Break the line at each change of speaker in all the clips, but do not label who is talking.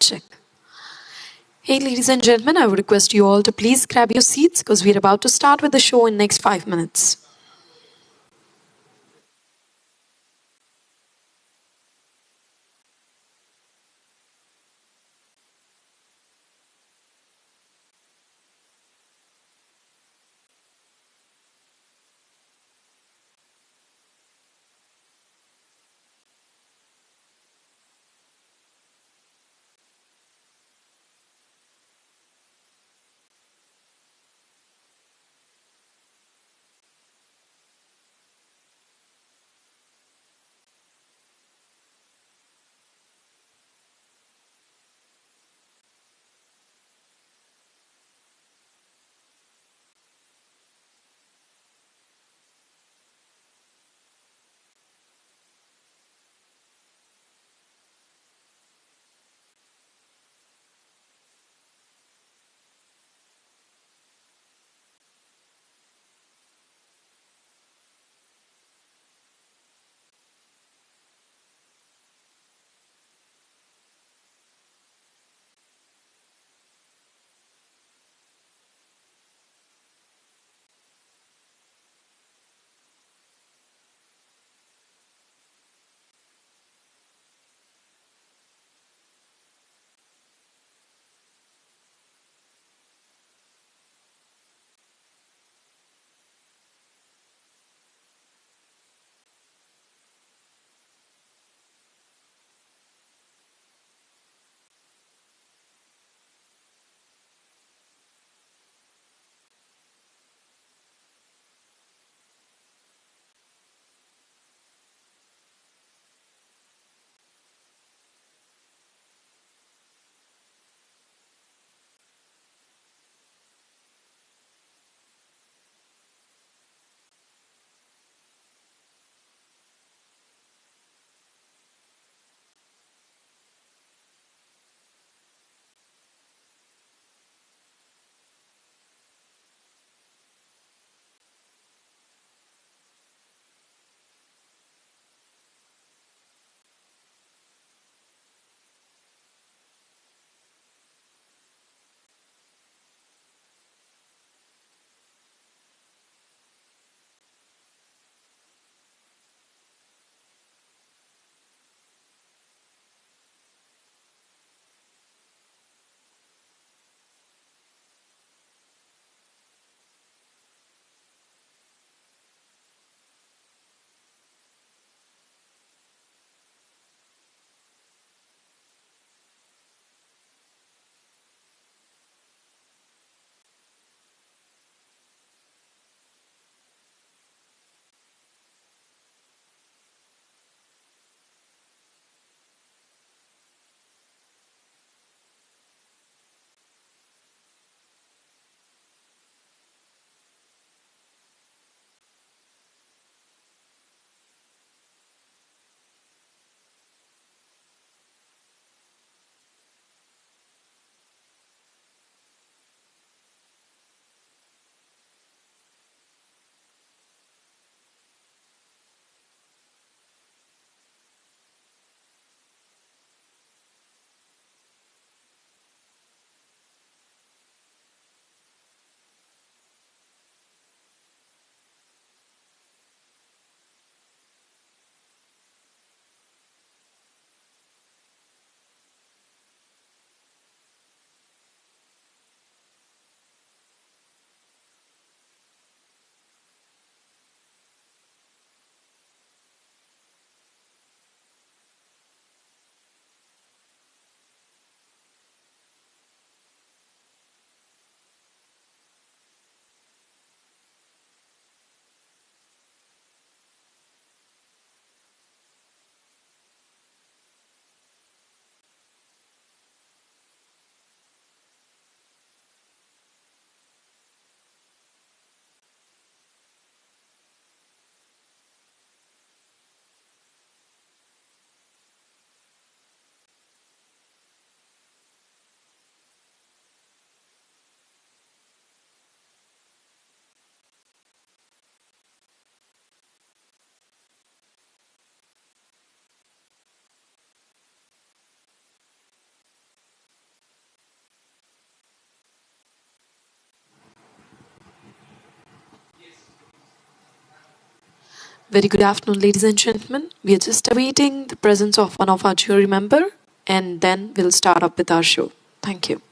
check. Hey, ladies and gentlemen, I would request you all to please grab your seats because we're about to start with the show in next 5 minutes. Very good afternoon, ladies and gentlemen. We are just awaiting the presence of one of our jury member, and then we'll start up with our show. Thank you.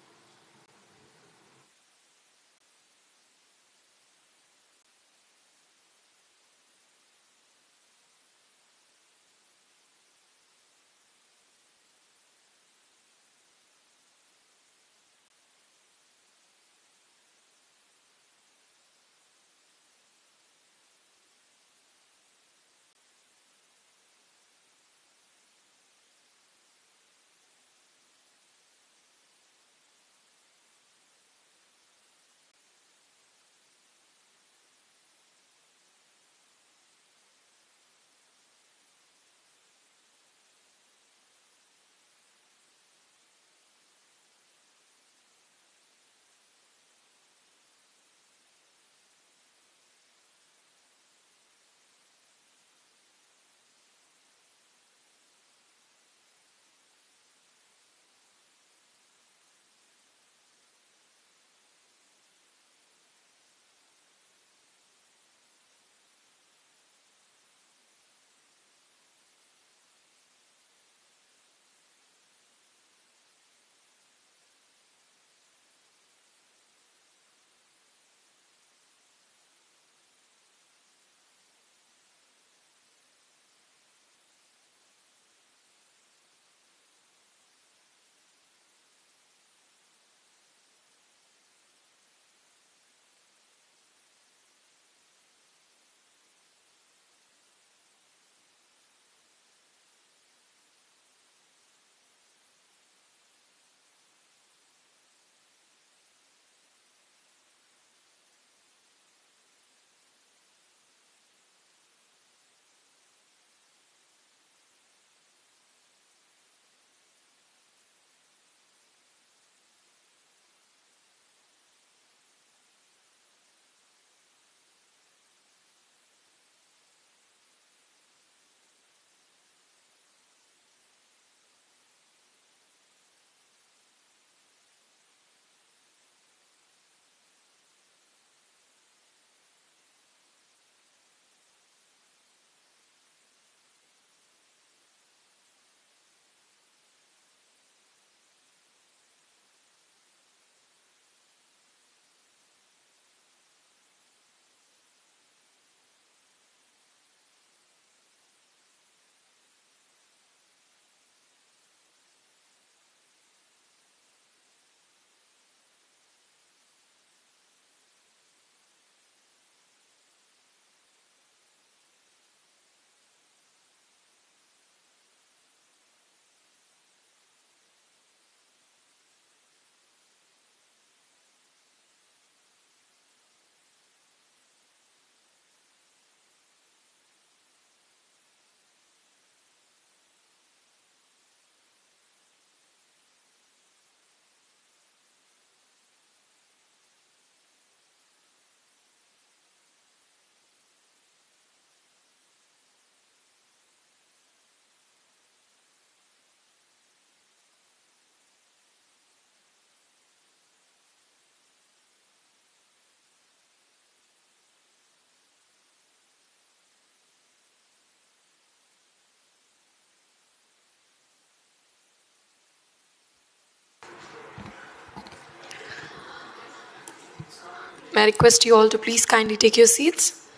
May I request you all to please kindly take your seats?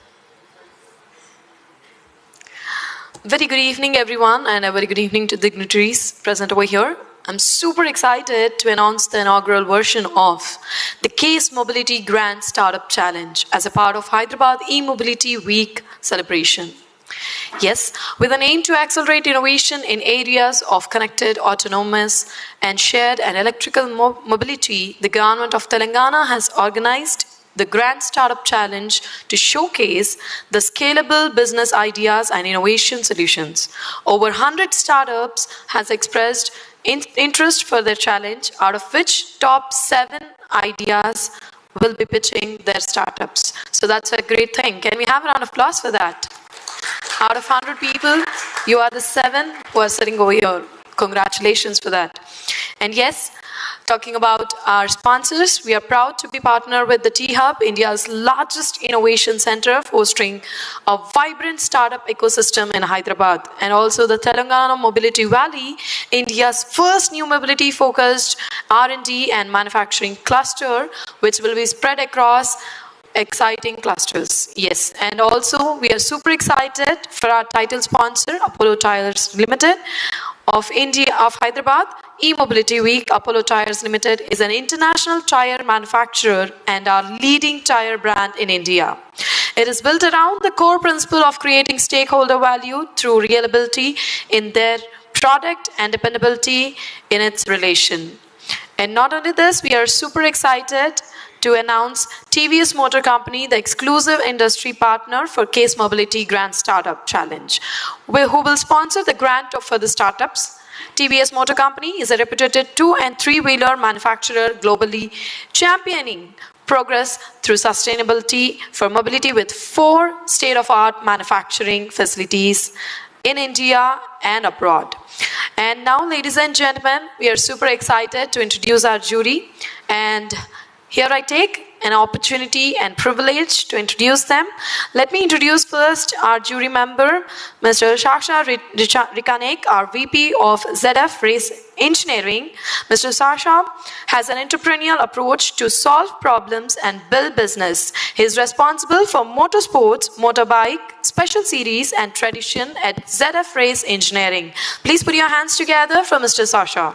Very good evening, everyone, and a very good evening to dignitaries present over here. I'm super excited to announce the inaugural version of the C.A.S.E Mobility Grand Startup Challenge as a part of Hyderabad E Mobility Week celebration. Yes, with an aim to accelerate innovation in areas of connected, autonomous, and shared and electrical mobility, the government of Telangana has organized the Grand Startup Challenge to showcase the scalable business ideas and innovation solutions. Over 100 startups has expressed interest for their challenge, out of which top 7 ideas will be pitching their startups. So that's a great thing. Can we have a round of applause for that? Out of 100 people, you are the 7 who are sitting over here. Congratulations for that. And yes, talking about our sponsors, we are proud to be partnered with the T-Hub, India's largest innovation center, fostering a vibrant startup ecosystem in Hyderabad, and also the Telangana Mobility Valley, India's first new mobility-focused R&D and manufacturing cluster, which will be spread across exciting clusters. Yes, and also we are super excited for our title sponsor, Apollo Tyres Limited of India, of Hyderabad E Mobility Week. Apollo Tyres Limited is an international tire manufacturer and our leading tire brand in India. It is built around the core principle of creating stakeholder value through reliability in their product and dependability in its relation. And not only this, we are super excited to announce TVS Motor Company, the exclusive industry partner for C.A.S.E Mobility Grand Startup Challenge, who will sponsor the grant for the startups. TVS Motor Company is a reputed 2- and 3-wheeler manufacturer globally, championing progress through sustainability for mobility with 4 state-of-the-art manufacturing facilities in India and abroad. And now, ladies and gentlemen, we are super excited to introduce our jury, and here I take an opportunity and privilege to introduce them. Let me introduce first our jury member, Mr. Sasha Rikanek, our VP of ZF Race Engineering. Mr. Sasha has an entrepreneurial approach to solve problems and build business. He is responsible for motorsports, motorbike, special series and tradition at ZF Race Engineering. Please put your hands together for Mr. Sasha.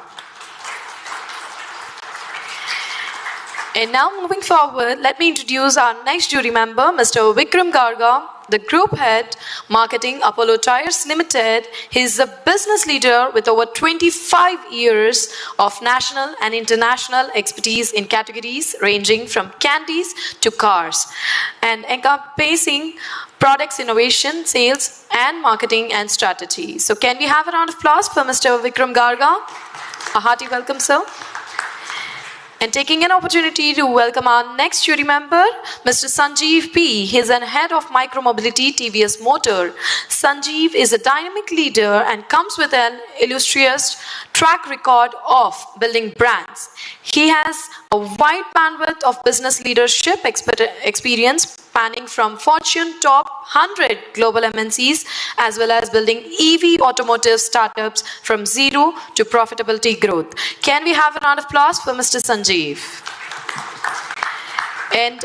And now moving forward, let me introduce our next jury member, Mr. Vikram Garga, the Group Head, Marketing, Apollo Tyres Limited. He is a business leader with over 25 years of national and international expertise in categories ranging from candies to cars, and encompassing products, innovation, sales, and marketing and strategy. So can we have a round of applause for Mr. Vikram Garga? A hearty welcome, sir. And taking an opportunity to welcome our next jury member, Mr. Sanjeev P. He is an head of micromobility TVS Motor. Sanjeev is a dynamic leader and comes with an illustrious track record of building brands. He has a wide bandwidth of business leadership experience spanning from Fortune Top 100 global MNCs as well as building EV automotive startups from zero to profitability growth. Can we have a round of applause for Mr. Sanjeev? And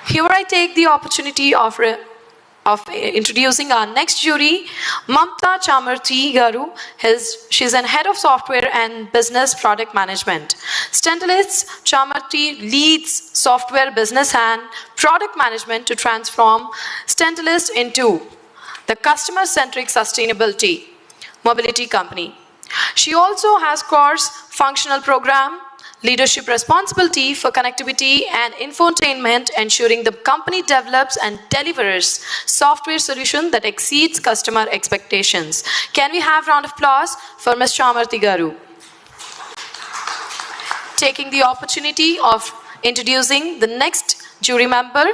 here I take the opportunity of introducing our next jury, Mamta Chamarthi Garu. She's an head of software and business product management. Stentalist Chamarthi leads software business and product management to transform Stentalist into the customer-centric sustainability mobility company. She also has course functional program, leadership responsibility for connectivity and infotainment, ensuring the company develops and delivers software solution that exceeds customer expectations. Can we have a round of applause for Ms. Chamarthi Garu? Taking the opportunity of introducing the next jury member,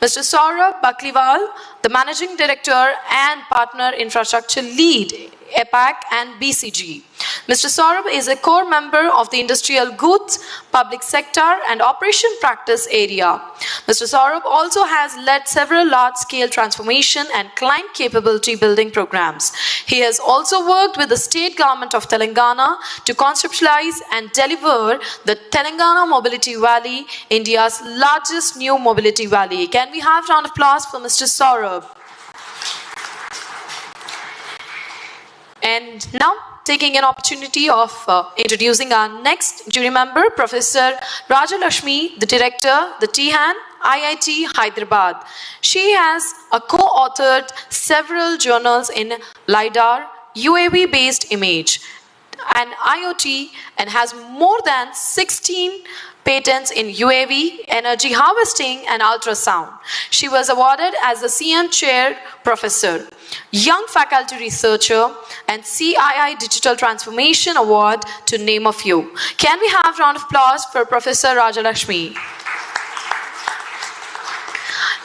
Mr. Saurabh Bakliwal, the Managing Director and Partner Infrastructure Lead, APAC and BCG. Mr. Saurabh is a core member of the Industrial Goods, Public Sector and Operation Practice area. Mr. Saurabh also has led several large-scale transformation and client capability building programs. He has also worked with the state government of Telangana to conceptualize and deliver the Telangana Mobility Valley, India's largest new mobility valley. Can we have a round of applause for Mr. Saurabh? And now, taking an opportunity of introducing our next jury member, Professor Rajalakshmi, the Director, the Tihan, IIT Hyderabad. She has co-authored several journals in LiDAR, UAV-based image, and IoT, and has more than 16 patents in UAV, energy harvesting, and ultrasound. She was awarded as the CM Chair Professor, Young Faculty Researcher, and CII Digital Transformation Award, to name a few. Can we have a round of applause for Professor Rajalakshmi?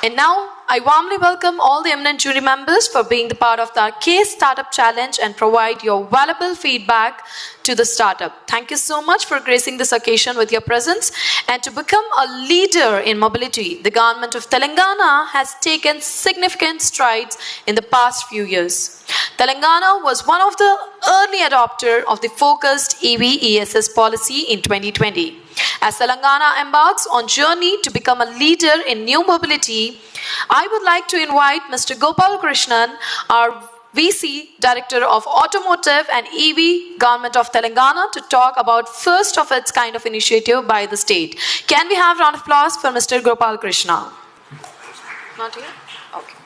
And now I warmly welcome all the eminent jury members for being the part of the C.A.S.E Startup Challenge and provide your valuable feedback to the startup. Thank you so much for gracing this occasion with your presence. And to become a leader in mobility, the government of Telangana has taken significant strides in the past few years. Telangana was one of the early adopters of the focused EV ESS policy in 2020. As Telangana embarks on journey to become a leader in new mobility, I would like to invite Mr. Gopal Krishnan, our VC, Director of Automotive and EV, Government of Telangana, to talk about first of its kind of initiative by the state. Can we have a round of applause for Mr. Gopal Krishna? Not here? Okay.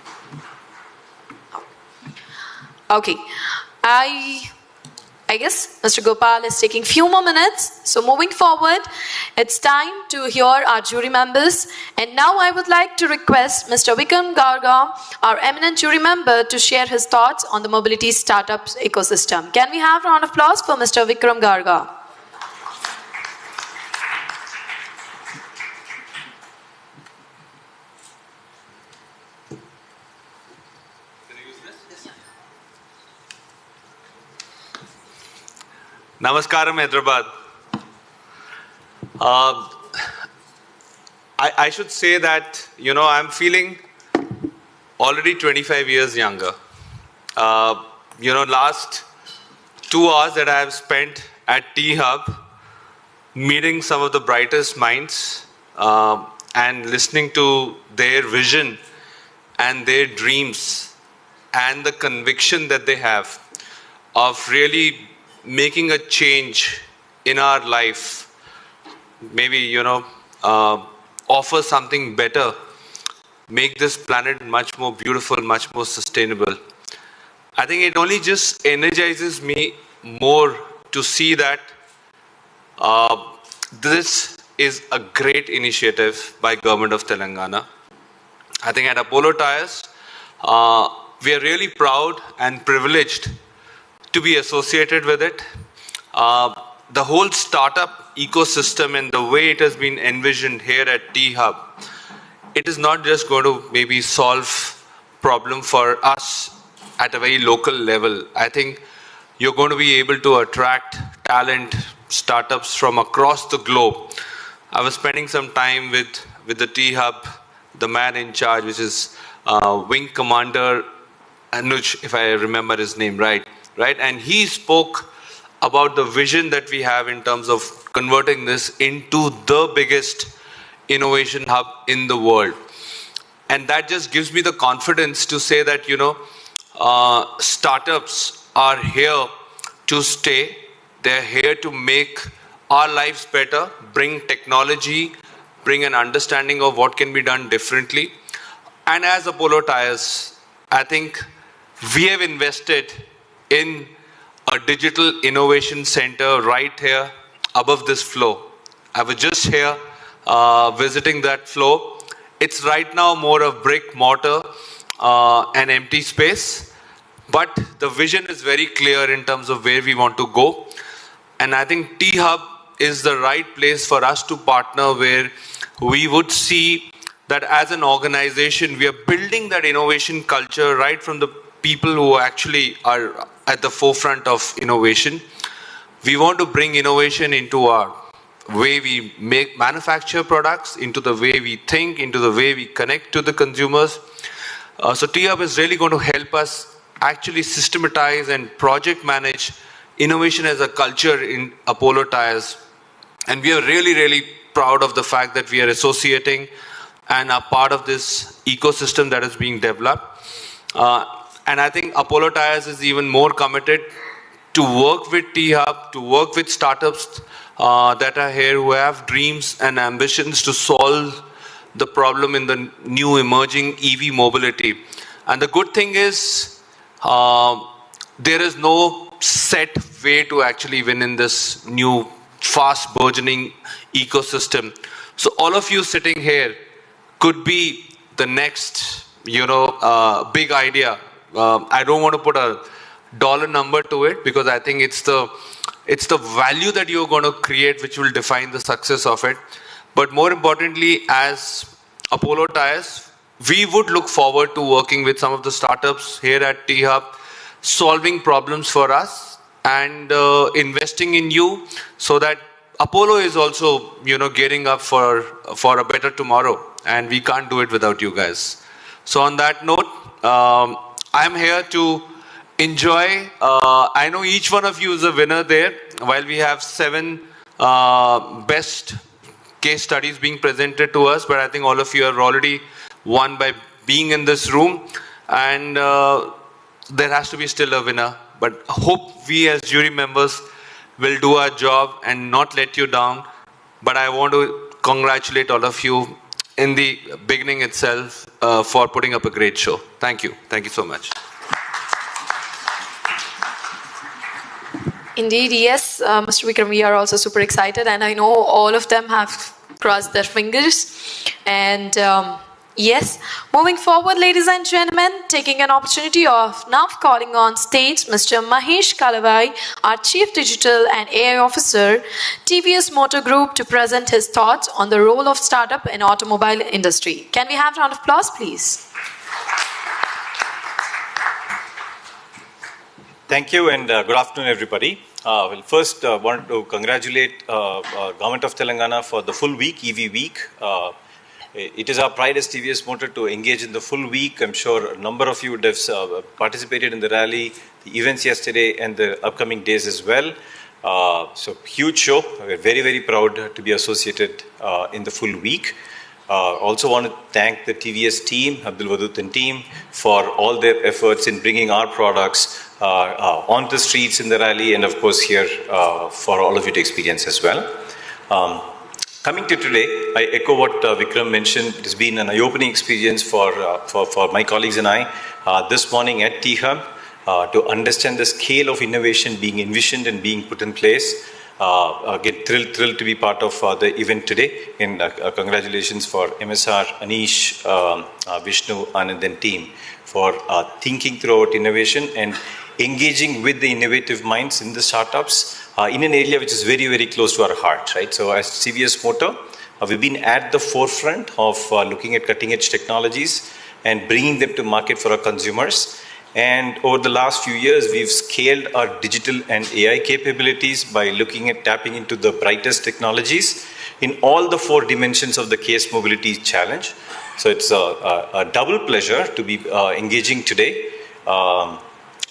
Okay. I guess Mr. Gopal is taking few more minutes. So moving forward, it's time to hear our jury members. And now I would like to request Mr. Vikram Garga, our eminent jury member, to share his thoughts on the mobility startups ecosystem. Can we have a round of applause for Mr. Vikram Garga?
Namaskaram, Hyderabad. I should say that, I'm feeling already 25 years younger. Last 2 hours that I have spent at T-Hub, meeting some of the brightest minds and listening to their vision and their dreams and the conviction that they have of really making a change in our life, maybe, offer something better, make this planet much more beautiful, much more sustainable. I think it only just energizes me more to see that this is a great initiative by Government of Telangana. I think at Apollo Tyres, we are really proud and privileged to be associated with it. The whole startup ecosystem and the way it has been envisioned here at T-Hub, it is not just going to maybe solve problem for us at a very local level. I think you're going to be able to attract talent, startups from across the globe. I was spending some time with the T-Hub, the man in charge, which is Wing Commander Anuj, if I remember his name right? And he spoke about the vision that we have in terms of converting this into the biggest innovation hub in the world. And that just gives me the confidence to say that, startups are here to stay. They're here to make our lives better, bring technology, bring an understanding of what can be done differently. And as Apollo Tyres, I think we have invested in a digital innovation center right here above this floor. I was just here visiting that floor. It's right now more of brick, mortar, and empty space. But the vision is very clear in terms of where we want to go. And I think T-Hub is the right place for us to partner, where we would see that as an organization, we are building that innovation culture right from the people who actually are at the forefront of innovation. We want to bring innovation into our way we manufacture products, into the way we think, into the way we connect to the consumers. So T-Hub is really going to help us actually systematize and project manage innovation as a culture in Apollo Tyres. And we are really, really proud of the fact that we are associating and are part of this ecosystem that is being developed. And I think Apollo Tyres is even more committed to work with T-Hub, to work with startups that are here who have dreams and ambitions to solve the problem in the new emerging EV mobility. And the good thing is, there is no set way to actually win in this new fast burgeoning ecosystem. So all of you sitting here could be the next, big idea. I don't want to put a dollar number to it, because I think it's the value that you're going to create which will define the success of it. But more importantly, as Apollo Tyres, we would look forward to working with some of the startups here at T-Hub, solving problems for us and investing in you so that Apollo is also, gearing up for a better tomorrow, and we can't do it without you guys. So on that note, I'm here to enjoy. I know each one of you is a winner there. While we have 7 best case studies being presented to us, but I think all of you are already won by being in this room, and there has to be still a winner. But hope we as jury members will do our job and not let you down. But I want to congratulate all of you in the beginning itself for putting up a great show. Thank you. Thank you so much.
Indeed, yes, Mr. Vikram, we are also super excited, and I know all of them have crossed their fingers. And yes, moving forward, ladies and gentlemen, taking an opportunity of now calling on stage Mr. Mahesh Kalavai, our Chief Digital and AI Officer, TVS Motor Group, to present his thoughts on the role of startup in automobile industry. Can we have a round of applause, please?
Thank you, and good afternoon, everybody. Well, first, want to congratulate Government of Telangana for the full week, EV week. It is our pride as TVS Motor to engage in the full week. I'm sure a number of you would have participated in the rally, the events yesterday, and the upcoming days as well. So, huge show. We're very, very proud to be associated in the full week. Also want to thank the TVS team, Abdul Wadud and team, for all their efforts in bringing our products on the streets in the rally, and of course here for all of you to experience as well. Coming to today, I echo what Vikram mentioned. It has been an eye-opening experience for my colleagues and I this morning at T-Hub to understand the scale of innovation being envisioned and being put in place. Again, thrilled to be part of the event today, and congratulations for MSR, Anish, Vishnu, Anand and team for thinking throughout innovation and engaging with the innovative minds in the startups in an area which is very, very close to our heart, right? So as TVS Motor, we've been at the forefront of looking at cutting edge technologies and bringing them to market for our consumers. And over the last few years, we've scaled our digital and AI capabilities by looking at tapping into the brightest technologies in all the 4 dimensions of the C.A.S.E Mobility Challenge. So it's a double pleasure to be engaging today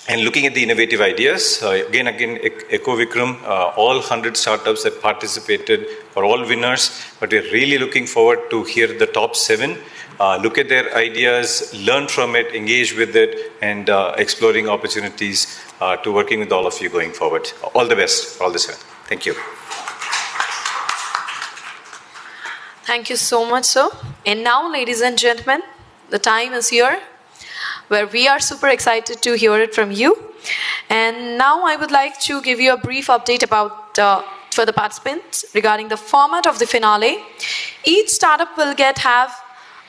and looking at the innovative ideas. Again, echo Vikram, all 100 startups that participated are all winners, but we're really looking forward to hear the top 7. Look at their ideas, learn from it, engage with it, and exploring opportunities to working with all of you going forward. All the best, all the 7. Thank you.
Thank you so much, sir. And now, ladies and gentlemen, the time is here where we are super excited to hear it from you. And now I would like to give you a brief update about for the participants regarding the format of the finale. Each startup will have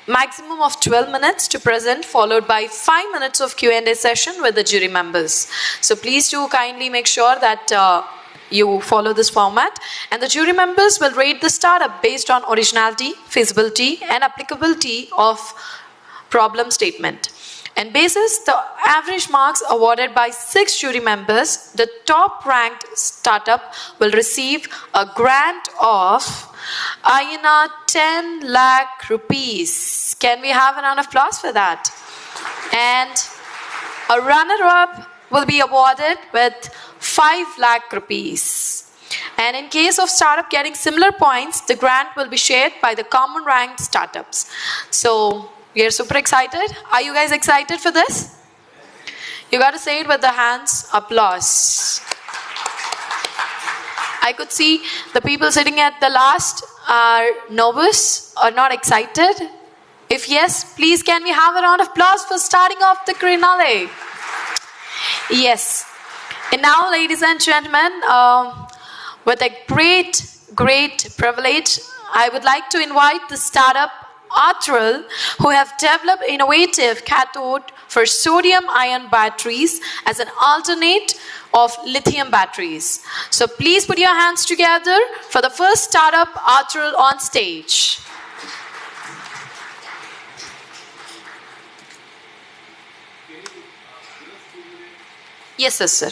maximum of 12 minutes to present, followed by 5 minutes of Q&A session with the jury members. So please do kindly make sure that you follow this format, and the jury members will rate the startup based on originality, feasibility and applicability of problem statement. And basis the average marks awarded by 6 jury members, the top ranked startup will receive a grant of INR 10 lakh rupees. Can we have a round of applause for that? And a runner-up will be awarded with 5 lakh rupees. And in case of startup getting similar points, the grant will be shared by the common ranked startups. So we are super excited. Are you guys excited for this? You got to say it with the hands. Applause. I could see the people sitting at the last are nervous or not excited. If yes, please can we have a round of applause for starting off the finale? Yes. And now, ladies and gentlemen, with a great privilege, I would like to invite the startup Artril, who have developed innovative cathode for sodium-ion batteries as an alternate of lithium batteries. So please put your hands together for the first startup Artril on stage. Yes, yes, sir.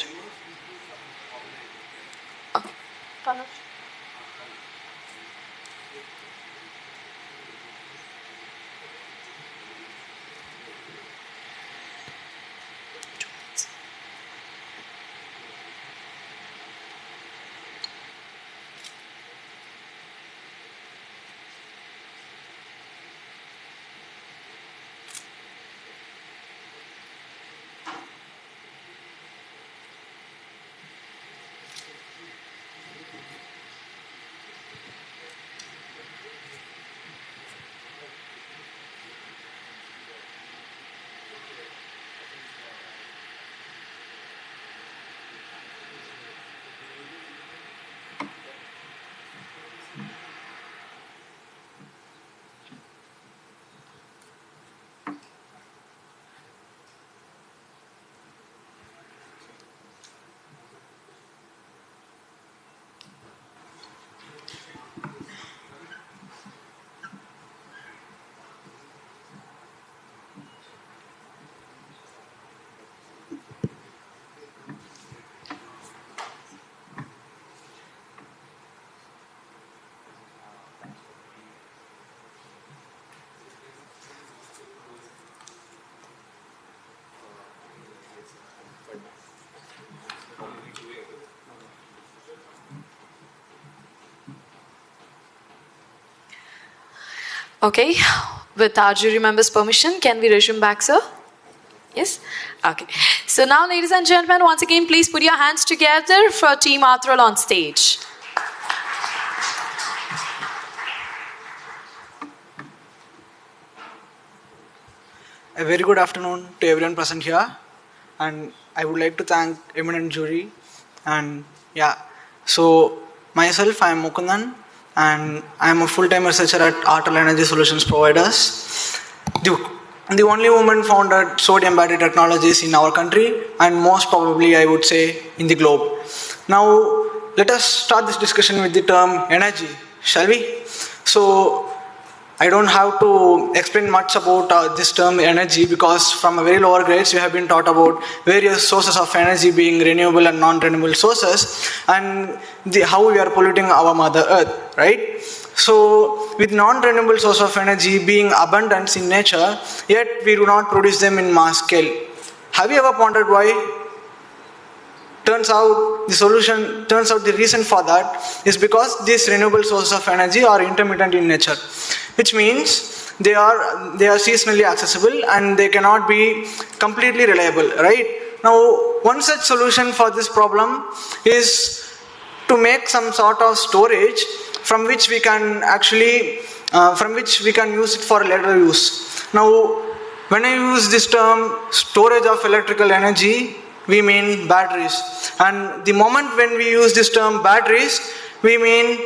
Okay, with our jury members' permission, can we resume back, sir? Yes? Okay. So now, ladies and gentlemen, once again, please put your hands together for Team Athral on stage.
A very good afternoon to everyone present here, and I would like to thank eminent jury. And yeah, so myself, I am Mukundan, and I am a full-time researcher at Athral Energy Solutions Providers. The only woman founded sodium battery technologies in our country, and most probably, I would say, in the globe. Now, let us start this discussion with the term energy, shall we? So, I don't have to explain much about this term energy, because from a very lower grades we have been taught about various sources of energy being renewable and non-renewable sources, and how we are polluting our mother earth, right? So with non-renewable source of energy being abundant in nature, yet we do not produce them in mass scale. Have you ever pondered why? Turns out the reason for that is because these renewable sources of energy are intermittent in nature, which means they are seasonally accessible and they cannot be completely reliable, right? Now, one such solution for this problem is to make some sort of storage from which we can use it for later use. Now, when I use this term storage of electrical energy, we mean batteries, and the moment when we use this term batteries, we mean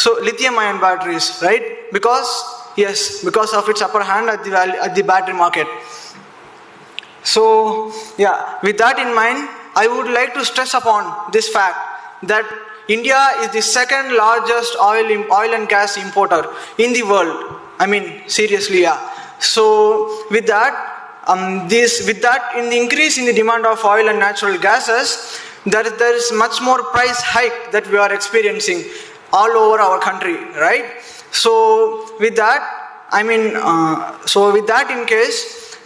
lithium-ion batteries, right? Because of its upper hand at the battery market. So yeah, with that in mind, I would like to stress upon this fact that India is the second largest oil and gas importer in the world. I mean, seriously, yeah. So with that, in the increase in the demand of oil and natural gases, there is much more price hike that we are experiencing all over our country, right? So with that, in case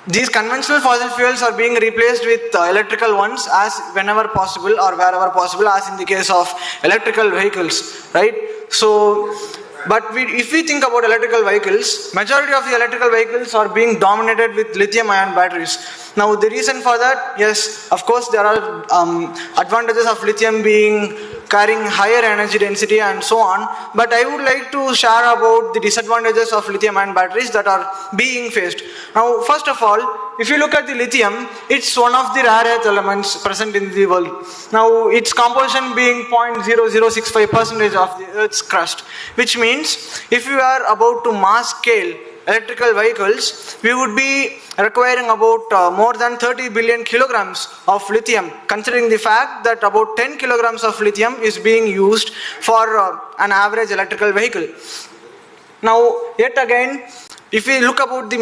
these conventional fossil fuels are being replaced with electrical ones as whenever possible or wherever possible, as in the case of electrical vehicles, right? So, but if we think about electrical vehicles, majority of the electrical vehicles are being dominated with lithium-ion batteries. Now, the reason for that, yes, of course, there are advantages of lithium carrying higher energy density and so on. But I would like to share about the disadvantages of lithium-ion batteries that are being faced. Now, first of all, if you look at the lithium, it's one of the rare earth elements present in the world. Now, its composition being 0.0065% of the Earth's crust, which means if we are about to mass scale electrical vehicles, we would be requiring about more than 30 billion kilograms of lithium, considering the fact that about 10 kilograms of lithium is being used for an average electrical vehicle. Now, yet again, if we look about the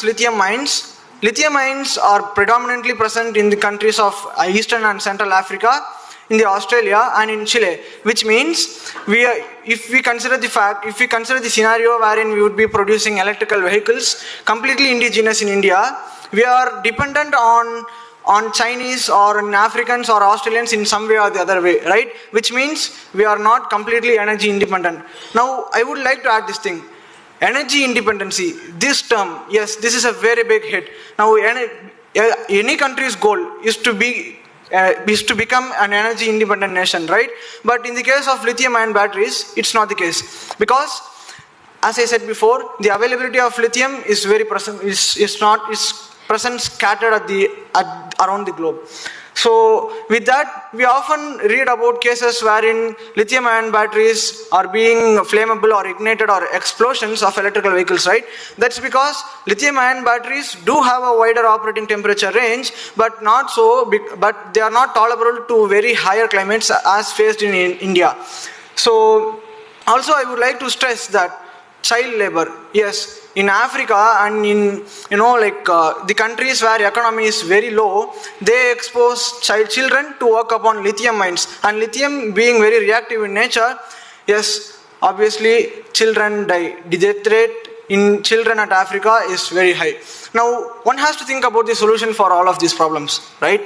lithium mines, lithium mines are predominantly present in the countries of Eastern and Central Africa, in the Australia and in Chile, which means if we consider the scenario wherein we would be producing electrical vehicles completely indigenous in India, we are dependent on Chinese or Africans or Australians in some way or the other way, right? Which means we are not completely energy independent. Now, I would like to add this thing. Energy independency, this term, yes, this is a very big hit. Now, any country's goal is to become an energy independent nation, right? But in the case of lithium ion batteries, it's not the case, because as I said before, the availability of lithium is very present, is present scattered around the globe. So with that, we often read about cases wherein lithium ion batteries are being flammable or ignited, or explosions of electrical vehicles, right? That's because lithium ion batteries do have a wider operating temperature range, but but they are not tolerable to very higher climates as faced in India. So also I would like to stress that child labor, yes, in Africa and in the countries where economy is very low, they expose children to work upon lithium mines, and lithium being very reactive in nature, yes, obviously children die. The death rate in children at Africa is very high. Now one has to think about the solution for all of these problems, right?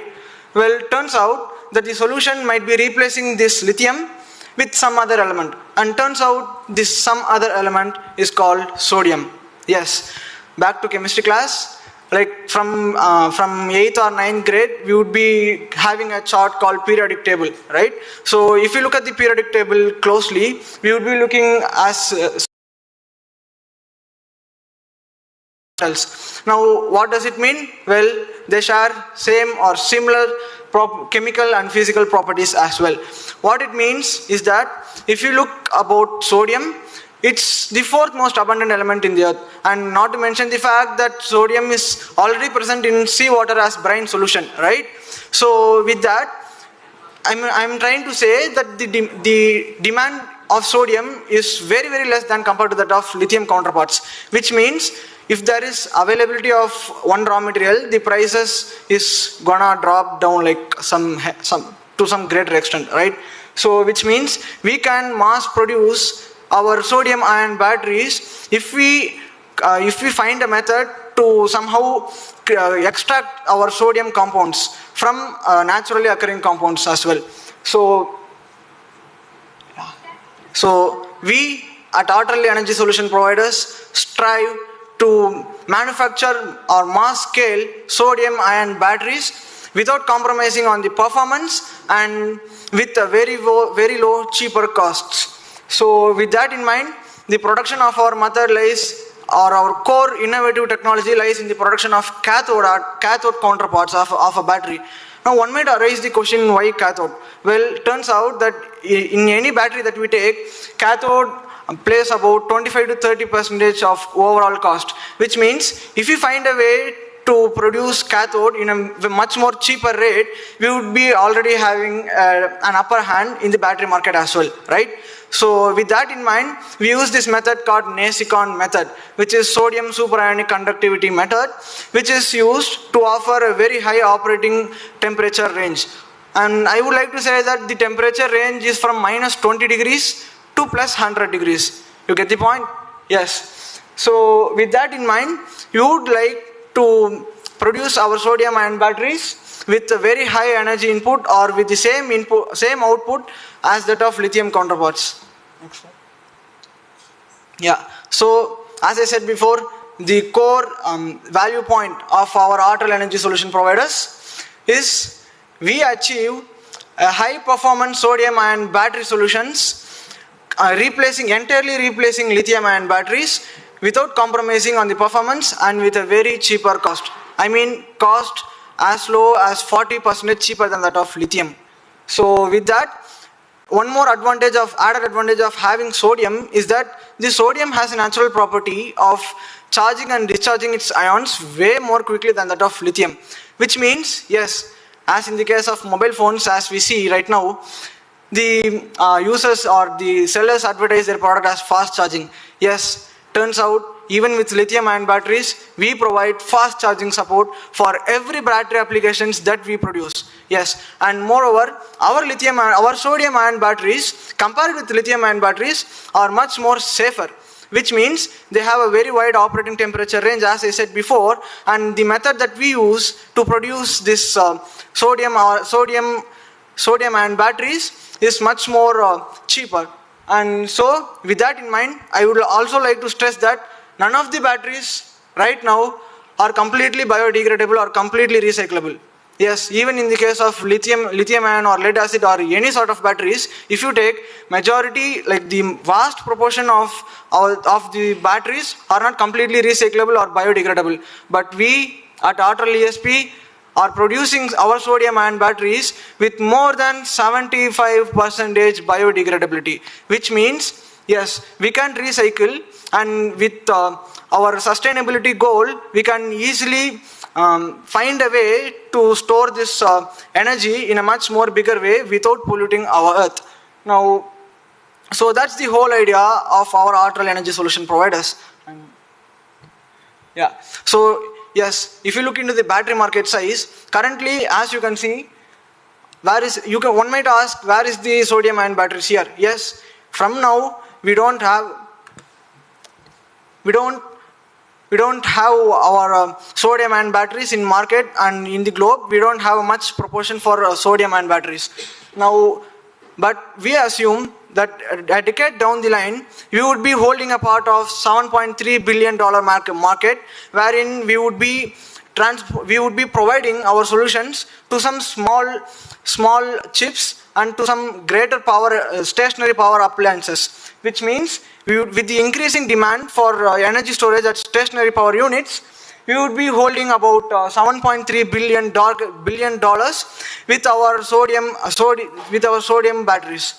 Well, it turns out that the solution might be replacing this lithium with some other element, and turns out this some other element is called sodium. Yes, back to chemistry class, like from 8th or 9th grade, we would be having a chart called periodic table, right? So if you look at the periodic table closely, we would be looking as now what does it mean? Well, they share same or similar chemical and physical properties as well. What it means is that if you look about sodium, it's the fourth most abundant element in the earth, and not to mention the fact that sodium is already present in seawater as brine solution, right? So with that, I'm trying to say that the demand of sodium is very, very less than compared to that of lithium counterparts, which means if there is availability of one raw material, the prices is gonna drop down like to some greater extent, right? So which means we can mass produce our sodium ion batteries if we find a method to somehow extract our sodium compounds from naturally occurring compounds as well. So we at Artillery Energy Solution Providers strive to manufacture or mass scale sodium ion batteries without compromising on the performance and with a very low cheaper costs. So with that in mind, the production of our method lies, or our core innovative technology lies in the production of cathode counterparts of a battery. Now one might raise the question, why cathode? Well, it turns out that in any battery that we take, cathode plays about 25 to 30% of overall cost, which means if we find a way to produce cathode in a much more cheaper rate, we would be already having an upper hand in the battery market as well, right? So with that in mind, we use this method called NASICON method, which is sodium superionic conductivity method, which is used to offer a very high operating temperature range. And I would like to say that the temperature range is from minus 20 degrees to plus 100 degrees. You get the point? Yes. So with that in mind, you would like to produce our sodium ion batteries with a very high energy input, or with the same output as that of lithium counterparts. Next slide. Yeah. So as I said before, the core value point of our Artillery Energy Solution Providers is we achieve a high performance sodium ion battery solutions, entirely replacing lithium ion batteries without compromising on the performance and with a very cheaper cost. I mean cost as low as 40% cheaper than that of lithium. So with that, one more added advantage of having sodium is that the sodium has a natural property of charging and discharging its ions way more quickly than that of lithium, which means, yes, as in the case of mobile phones, as we see right now, the users or the sellers advertise their product as fast charging. Yes, turns out even with lithium-ion batteries, we provide fast charging support for every battery applications that we produce. Yes, and moreover, our sodium-ion batteries, compared with lithium-ion batteries, are much more safer, which means they have a very wide operating temperature range, as I said before, and the method that we use to produce this sodium-ion batteries is much more cheaper. And so, with that in mind, I would also like to stress that none of the batteries right now are completely biodegradable or completely recyclable. Yes, even in the case of lithium-ion or lead acid or any sort of batteries, if you take majority, like the vast proportion of the batteries are not completely recyclable or biodegradable. But we at Artel ESP are producing our sodium-ion batteries with more than 75% biodegradability, which means, yes, we can recycle, and with our sustainability goal, we can easily find a way to store this energy in a much more bigger way without polluting our earth. Now, so that's the whole idea of our Artel energy solution providers. Yeah, so yes, if you look into the battery market size, currently, as you can see, one might ask, where is the sodium-ion batteries here? Yes, from now, we don't have our sodium-ion batteries in market, and in the globe, we don't have much proportion for sodium-ion batteries. Now, but we assume that a decade down the line, we would be holding a part of $7.3 billion market, wherein we would be providing our solutions to some small chips and to some greater power, stationary power appliances, which means with the increasing demand for energy storage at stationary power units, we would be holding about $7.3 billion with our sodium batteries.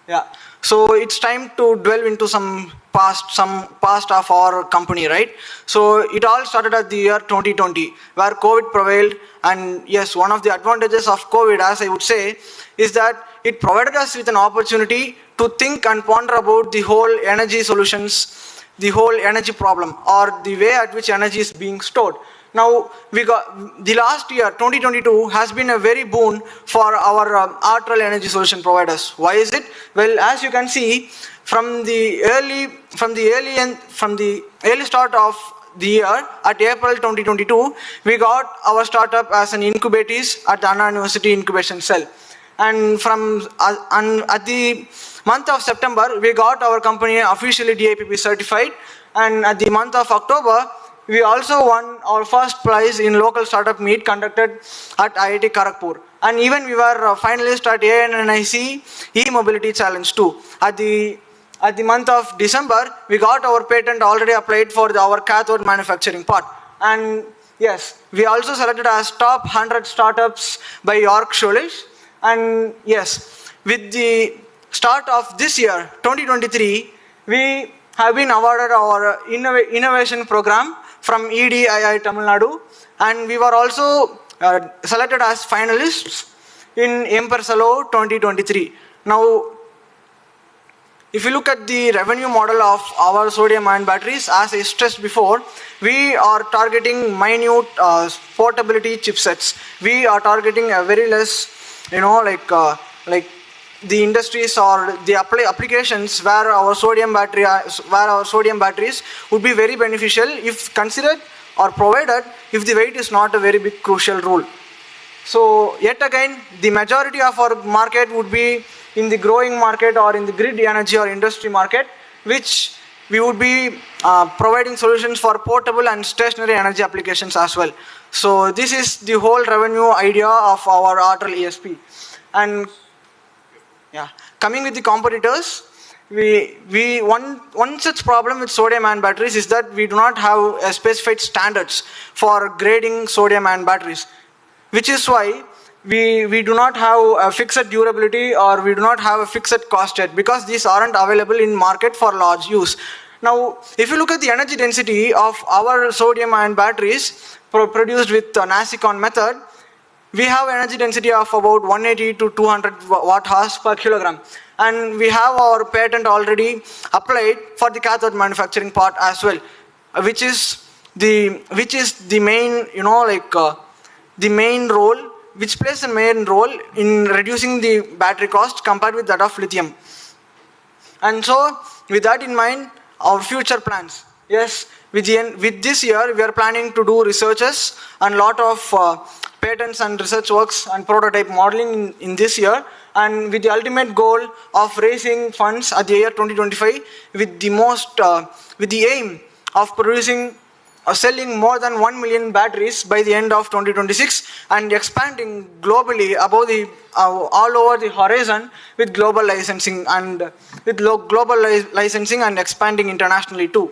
Yeah, so it's time to delve into some past of our company, right? So it all started at the year 2020, where COVID prevailed, and yes, one of the advantages of COVID, as I would say, is that it provided us with an opportunity to think and ponder about the whole energy solutions, the whole energy problem, or the way at which energy is being stored. Now, the last year, 2022, has been a very boon for our Artel energy solution providers. Why is it? Well, as you can see, from the early start of the year, at April 2022, we got our startup as an incubatees at Anna University Incubation Cell. And at the month of September, we got our company officially DIPP certified. And at the month of October, we also won our first prize in local startup meet conducted at IIT Kharagpur. And even we were finalists at ANNIC E Mobility Challenge 2. At the month of December, we got our patent already applied for our cathode manufacturing part. And yes, we also selected as top 100 startups by York Scholich. And yes, with the start of this year, 2023, we have been awarded our innovation program from EDII Tamil Nadu, and we were also selected as finalists in Empersalo 2023. Now, if you look at the revenue model of our sodium-ion batteries, as I stressed before, we are targeting minute portability chipsets. We are targeting a very less, like the industries or the applications where our sodium batteries would be very beneficial if considered or provided if the weight is not a very big crucial rule. So yet again, the majority of our market would be in the growing market or in the grid energy or industry market, which we would be providing solutions for portable and stationary energy applications as well. So this is the whole revenue idea of our Artel ESP. And yeah, coming with the competitors, one such problem with sodium-ion batteries is that we do not have specified standards for grading sodium-ion batteries, which is why we do not have a fixed durability or we do not have a fixed cost yet, because these aren't available in market for large use. Now, if you look at the energy density of our sodium-ion batteries produced with the NASICON method, we have energy density of about 180 to 200 watt hours per kilogram. And we have our patent already applied for the cathode manufacturing part as well, which is the main, the main role, which plays a main role in reducing the battery cost compared with that of lithium. And so, with that in mind, our future plans. Yes, with this year, we are planning to do researches and lot of patents and research works and prototype modeling in this year, and with the ultimate goal of raising funds at the year 2025 with the aim of producing selling more than 1 million batteries by the end of 2026 and expanding globally above all over the horizon with global licensing and licensing and expanding internationally too.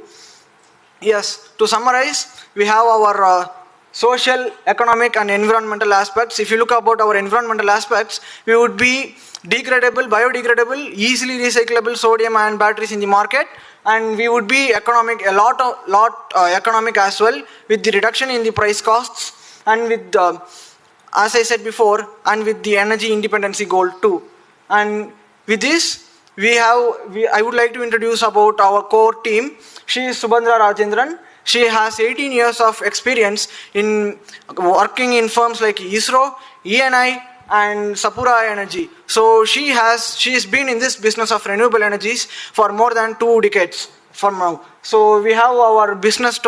Yes, to summarize, we have our social, economic and environmental aspects. If you look about our environmental aspects, we would be degradable, biodegradable, easily recyclable sodium-ion batteries in the market, and we would be economic, economic as well, with the reduction in the price costs and with, as I said before, and with the energy independency goal too. And with this, I would like to introduce about our core team. She is Subhandra Rajendran. She has 18 years of experience in working in firms like ISRO, ENI, and Sapura Energy. So she has been in this business of renewable energies for more than 2 decades from now. So we have our business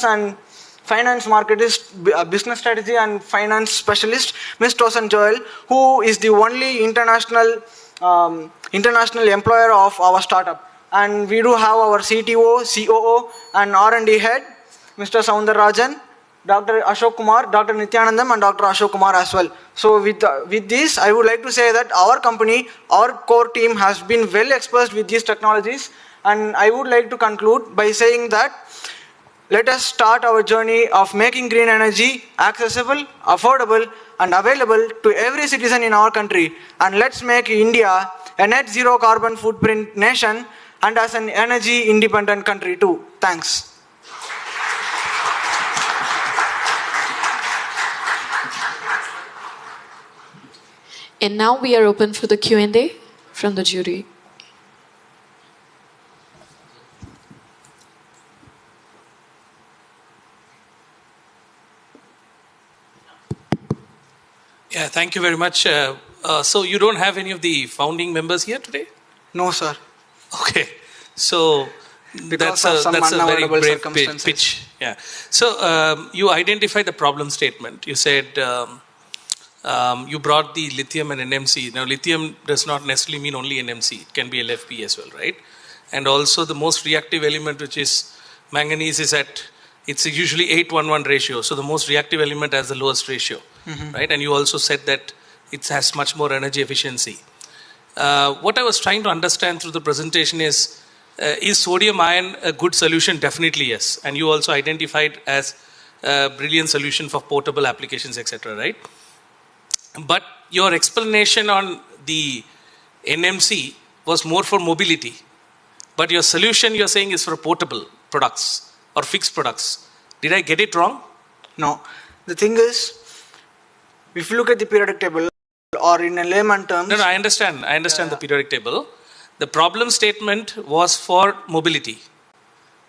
and finance marketist, business strategy and finance specialist, Ms. Tosan Joel, who is the only international employer of our startup. And we do have our CTO, COO, and R&D head, Mr. Soundararajan, Dr. Ashok Kumar, Dr. Nityanandam, and Dr. Ashok Kumar as well. So with this, I would like to say that our company, our core team has been well exposed with these technologies. And I would like to conclude by saying that let us start our journey of making green energy accessible, affordable, and available to every citizen in our country. And let's make India a net zero carbon footprint nation and as an energy independent country too. Thanks.
And now we are open for the Q&A from the jury.
Yeah, thank you very much. So you don't have any of the founding members here today?
No, sir.
Okay, so that's a very brave pitch. Yeah. So you identified the problem statement. You said you brought the lithium and NMC. Now, lithium does not necessarily mean only NMC. It can be LFP as well, right? And also the most reactive element, which is manganese, it's usually 8:1:1 ratio. So the most reactive element has the lowest ratio, right? And you also said that it has much more energy efficiency. What I was trying to understand through the presentation is sodium ion a good solution? Definitely yes. And you also identified as a brilliant solution for portable applications, etc., right? But your explanation on the NMC was more for mobility. But your solution, you're saying, is for portable products or fixed products. Did I get it wrong?
No. The thing is, if you look at the periodic table, or in a layman terms...
No, I understand. I understand the periodic table. The problem statement was for mobility.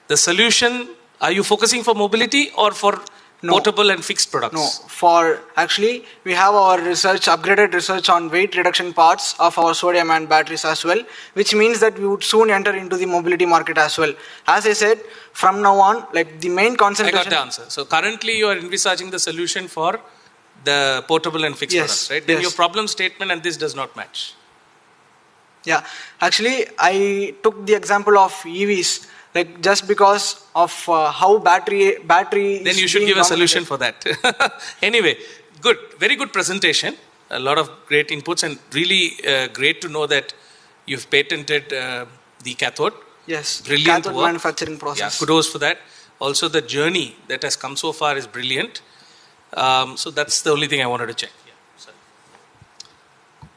The solution, are you focusing for mobility or for portable and fixed products?
No, actually, we have our upgraded research on weight reduction parts of our sodium ion batteries as well, which means that we would soon enter into the mobility market as well. As I said, from now on, like the main concentration...
I got the answer. So currently you are envisaging the solution for the portable and fixed products, right? Then your problem statement and this does not match.
Yeah, actually, I took the example of EVs, like just because of how battery.
Then you should give a solution for that. Anyway, good, very good presentation. A lot of great inputs and really great to know that you've patented the cathode.
Yes,
brilliant
cathode
work.
Manufacturing process.
Yeah, kudos for that. Also, the journey that has come so far is brilliant. So that's the only thing I wanted to check. Yeah, sorry.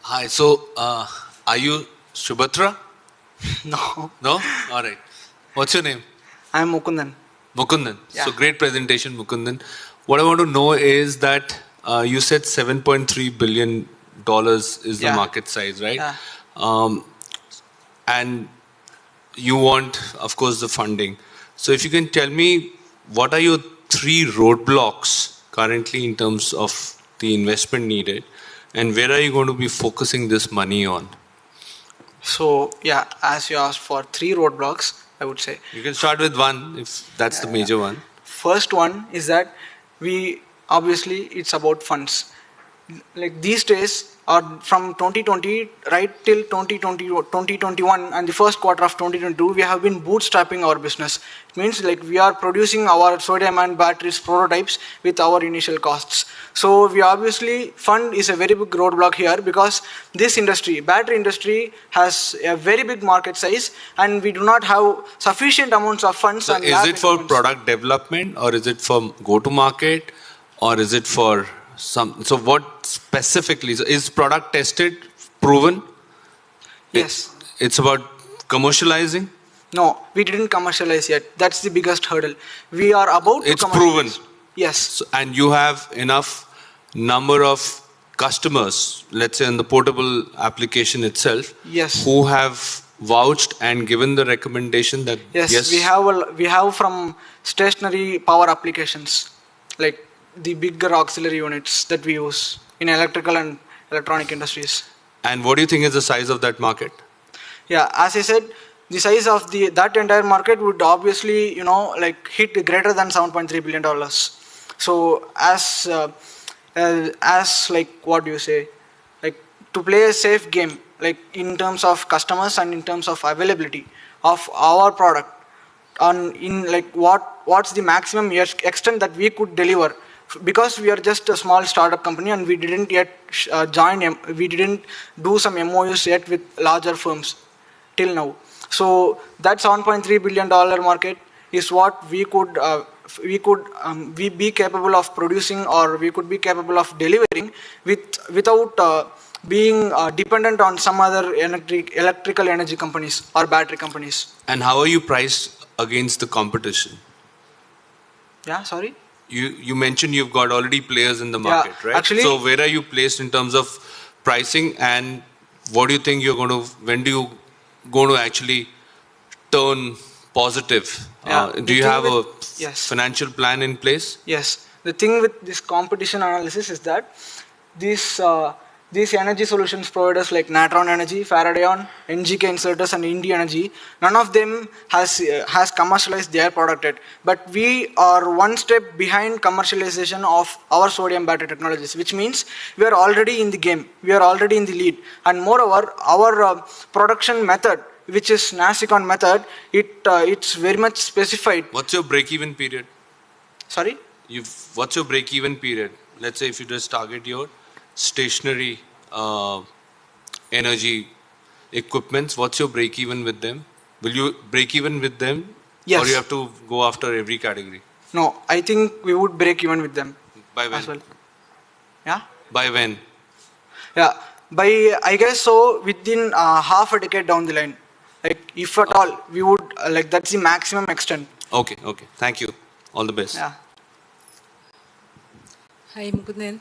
Hi, so are you Subhatra?
No.
No? All right. What's your name?
I'm Mukundan.
Mukundan.
Yeah.
So great presentation, Mukundan. What I want to know is that you said $7.3 billion is the market size, right?
Yeah.
And you want, of course, the funding. So if you can tell me, what are your 3 roadblocks currently in terms of the investment needed, and where are you going to be focusing this money on?
So yeah, as you asked for 3 roadblocks, I would say.
You can start with one if that's the major one.
First one is that obviously it's about funds. Like these days, or from 2020 right till 2021 and the first quarter of 2022, we have been bootstrapping our business. It means like we are producing our sodium ion batteries prototypes with our initial costs. So we obviously, fund is a very big roadblock here, because this industry, battery industry, has a very big market size, and we do not have sufficient amounts of funds.
So is it for product development, or is it for go to market, or is it for so what specifically is product tested, proven?
Yes.
It's about commercializing?
No, we didn't commercialize yet. That's the biggest hurdle. We are about to commercialize.
It's proven.
Yes.
So, and you have enough number of customers, let's say in the portable application itself,
yes,
who have vouched and given the recommendation that
yes. We have from stationary power applications, like the bigger auxiliary units that we use in electrical and electronic industries.
And what do you think is the size of that market?
Yeah, as I said, the size of that entire market would obviously, like hit greater than $7.3 billion. So as like, what do you say, like to play a safe game, like in terms of customers and in terms of availability of our product, on in like what's the maximum extent that we could deliver, because we are just a small startup company and we didn't yet we didn't do some MOUs yet with larger firms till now. So that $7.3 billion market is what we could be capable of producing, or we could be capable of delivering without being dependent on some other electrical energy companies or battery companies.
And how are you priced against the competition?
Yeah, sorry?
You mentioned you've got already players in the market, right?
Actually,
so where are you placed in terms of pricing, and what do you think when do you going to actually turn positive? Do you have a financial plan in place?
Yes. The thing with this competition analysis is that these energy solutions providers like Natron Energy, Faradion, NGK Inserters, and Indie Energy, none of them has commercialized their product yet. But we are one step behind commercialization of our sodium battery technologies, which means we are already in the game. We are already in the lead. And moreover, our production method, which is NASICON method, it's very much specified.
What's your break-even period?
Sorry?
What's your break-even period? Let's say if you just target your stationary energy equipments, what's your break-even with them? Will you break even with them?
Yes.
Or you have to go after every category?
No, I think we would break even with them.
By when?
As well. Yeah?
By when?
Yeah, I guess so, within half a decade down the line. Like, if at all, we would, that's the maximum extent.
Okay. Thank you. All the best.
Yeah.
Hi, Mukundan.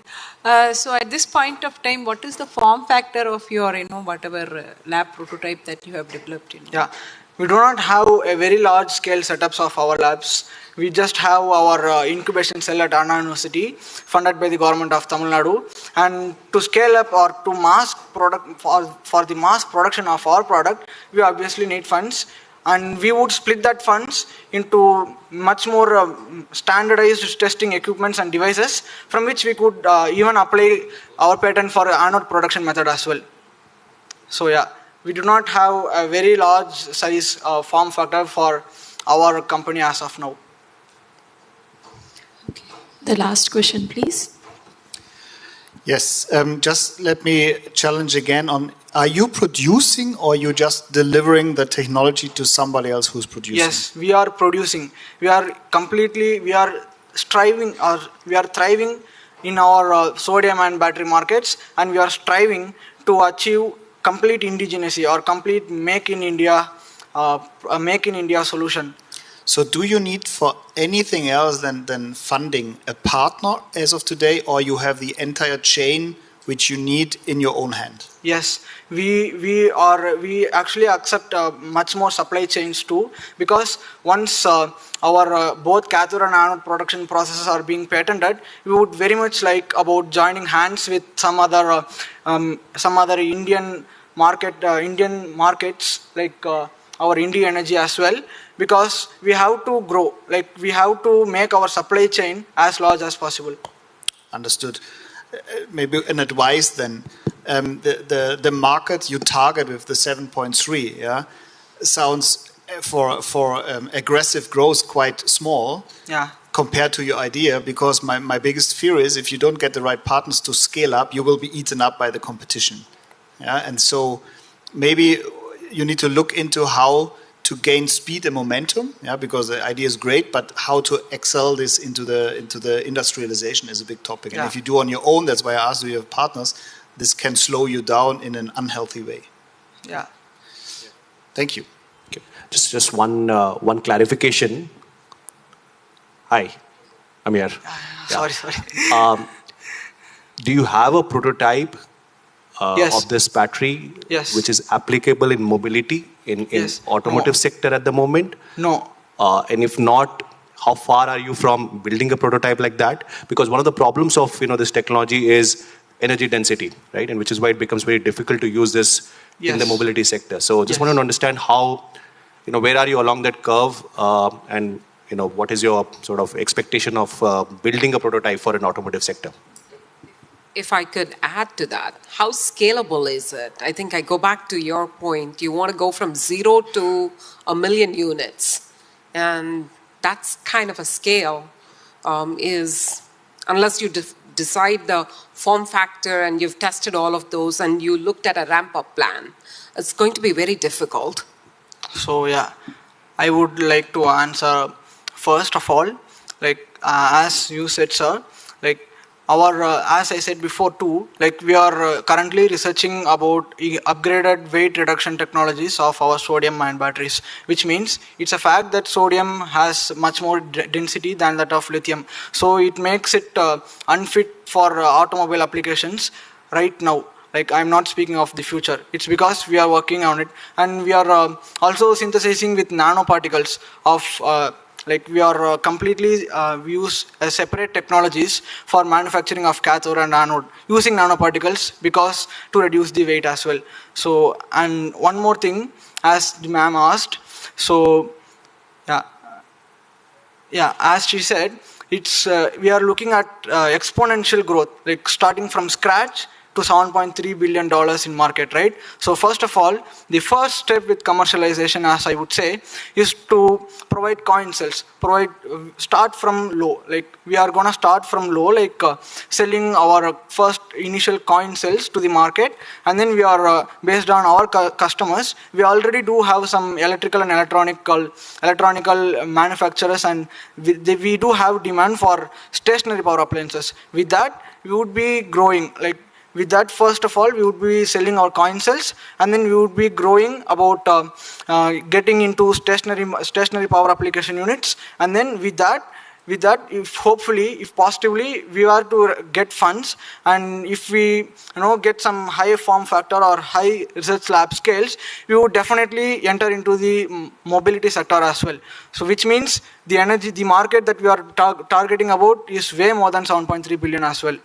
So at this point of time, what is the form factor of your, whatever lab prototype that you have developed?
Yeah, we do not have a very large scale setups of our labs. We just have our incubation cell at Anna University, funded by the government of Tamil Nadu. And to scale up or to mass product for the mass production of our product, we obviously need funds. And we would split that funds into much more standardized testing equipments and devices, from which we could even apply our patent for anode production method as well. So yeah, we do not have a very large size form factor for our company as of now.
Okay. The last question, please.
Yes, just let me challenge again on, are you producing or you just delivering the technology to somebody else who's producing?
Yes, we are producing. We are striving, or we are thriving in our sodium and battery markets, and we are striving to achieve complete indigeneity or complete make in India solution.
So do you need for anything else than funding a partner as of today, or you have the entire chain which you need in your own hand?
Yes, we actually accept much more supply chains too, because once our both cathode and anode production processes are being patented, we would very much like about joining hands with some other Indian markets like our India Energy as well, because we have to grow, like we have to make our supply chain as large as possible.
Understood. Maybe an advice then. The market you target with the 7.3, yeah, sounds for aggressive growth quite small.
Yeah.
Compared to your idea, because my biggest fear is if you don't get the right partners to scale up, you will be eaten up by the competition. Yeah, and so maybe you need to look into how to gain speed and momentum. Yeah, because the idea is great, but how to excel this into the industrialization is a big topic. And if you do on your own, that's why I asked, do you have partners? This can slow you down in an unhealthy way.
Yeah.
Thank you.
Okay. Just one clarification. Hi, I'm here.
Sorry.
Do you have a prototype
Yes.
of this battery
Yes.
which is applicable in mobility in
Yes.
automotive
No.
sector at the moment?
No.
And if not, how far are you from building a prototype like that? Because one of the problems of this technology is energy density, right? And which is why it becomes very difficult to use this in the
Yes.
mobility sector. So just
Yes.
wanted to understand how, where are you along that curve, and what is your sort of expectation of building a prototype for an automotive sector?
If I could add to that, how scalable is it? I think I go back to your point. You want to go from 0 to 1 million units. And that's kind of a scale, is unless you decide the form factor and you've tested all of those and you looked at a ramp-up plan, it's going to be very difficult.
So yeah, I would like to answer first of all, like as you said, sir, like our as I said before too, like we are currently researching about upgraded weight reduction technologies of our sodium-ion batteries, which means it's a fact that sodium has much more density than that of lithium, so it makes it unfit for automobile applications right now. Like I'm not speaking of the future. It's because we are working on it, and we are also synthesizing with nanoparticles of like we are completely we use separate technologies for manufacturing of cathode and anode using nanoparticles, because to reduce the weight as well. So, and one more thing, as the ma'am asked, so yeah, as she said, it's we are looking at exponential growth, like starting from scratch to $7.3 billion in market, right? So first of all, the first step with commercialization, as I would say, is to provide coin cells, start from low. Like we are gonna start from low, like selling our first initial coin cells to the market, and then we are based on our customers. We already do have some electrical and electronical manufacturers, and we do have demand for stationary power appliances. With that, we would be growing, like with that, first of all, we would be selling our coin cells, and then we would be growing about getting into stationary power application units, and then with that, if hopefully, if positively, we are to get funds, and if we get some high form factor or high research lab scales, we would definitely enter into the mobility sector as well. So which means the market that we are targeting about is way more than 7.3 billion as well.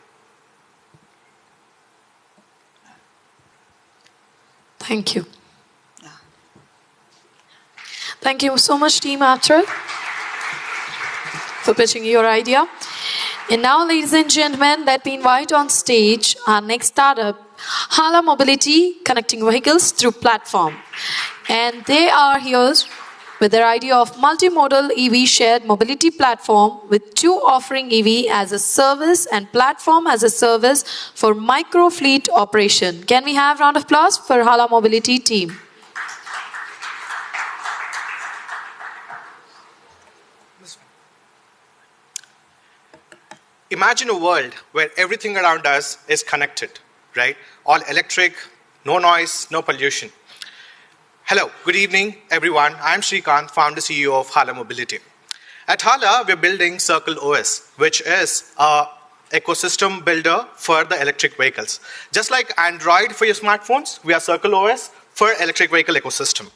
Thank you. Thank you so much, Team Atra, for pitching your idea. And now, ladies and gentlemen, let me invite on stage our next startup, Hala Mobility, connecting vehicles through platform. And they are here with their idea of multimodal EV shared mobility platform, with two offering EV as a service and platform as a service for micro fleet operation. Can we have a round of applause for Hala Mobility team?
Imagine a world where everything around us is connected, right? All electric, no noise, no pollution. Hello, good evening, everyone. I'm Srikanth, founder CEO of Hala Mobility. At Hala, we're building Circle OS, which is a ecosystem builder for the electric vehicles. Just like Android for your smartphones, we are Circle OS for electric vehicle ecosystem.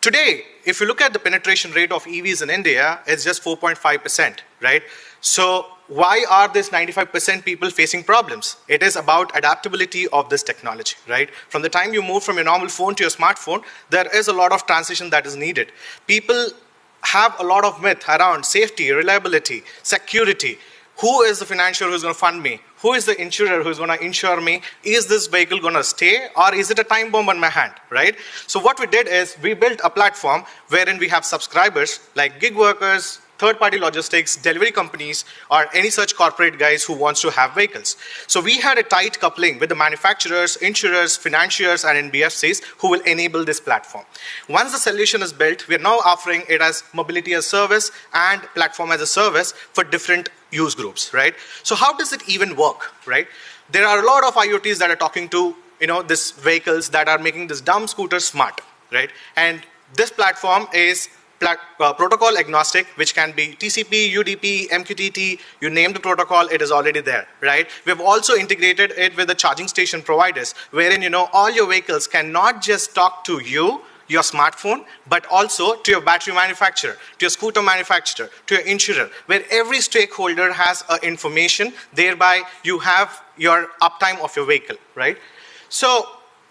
Today, if you look at the penetration rate of EVs in India, it's just 4.5%, right? So why are this 95% people facing problems? It is about adaptability of this technology, right? From the time you move from your normal phone to your smartphone, there is a lot of transition that is needed. People have a lot of myth around safety, reliability, security. Who is the financier who's going to fund me? Who is the insurer who's going to insure me? Is this vehicle going to stay, or is it a time bomb on my hand, right? So what we did is we built a platform wherein we have subscribers like gig workers, third-party logistics, delivery companies, or any such corporate guys who wants to have vehicles. So we had a tight coupling with the manufacturers, insurers, financiers, and NBFCs who will enable this platform. Once the solution is built, we are now offering it as mobility as service and platform as a service for different use groups, right? So how does it even work, right? There are a lot of IoTs that are talking to, these vehicles that are making this dumb scooter smart, right? And this platform is protocol agnostic, which can be TCP, UDP, MQTT, you name the protocol, it is already there, right? We have also integrated it with the charging station providers, wherein, all your vehicles can not just talk to you, your smartphone, but also to your battery manufacturer, to your scooter manufacturer, to your insurer, where every stakeholder has information, thereby you have your uptime of your vehicle, right? So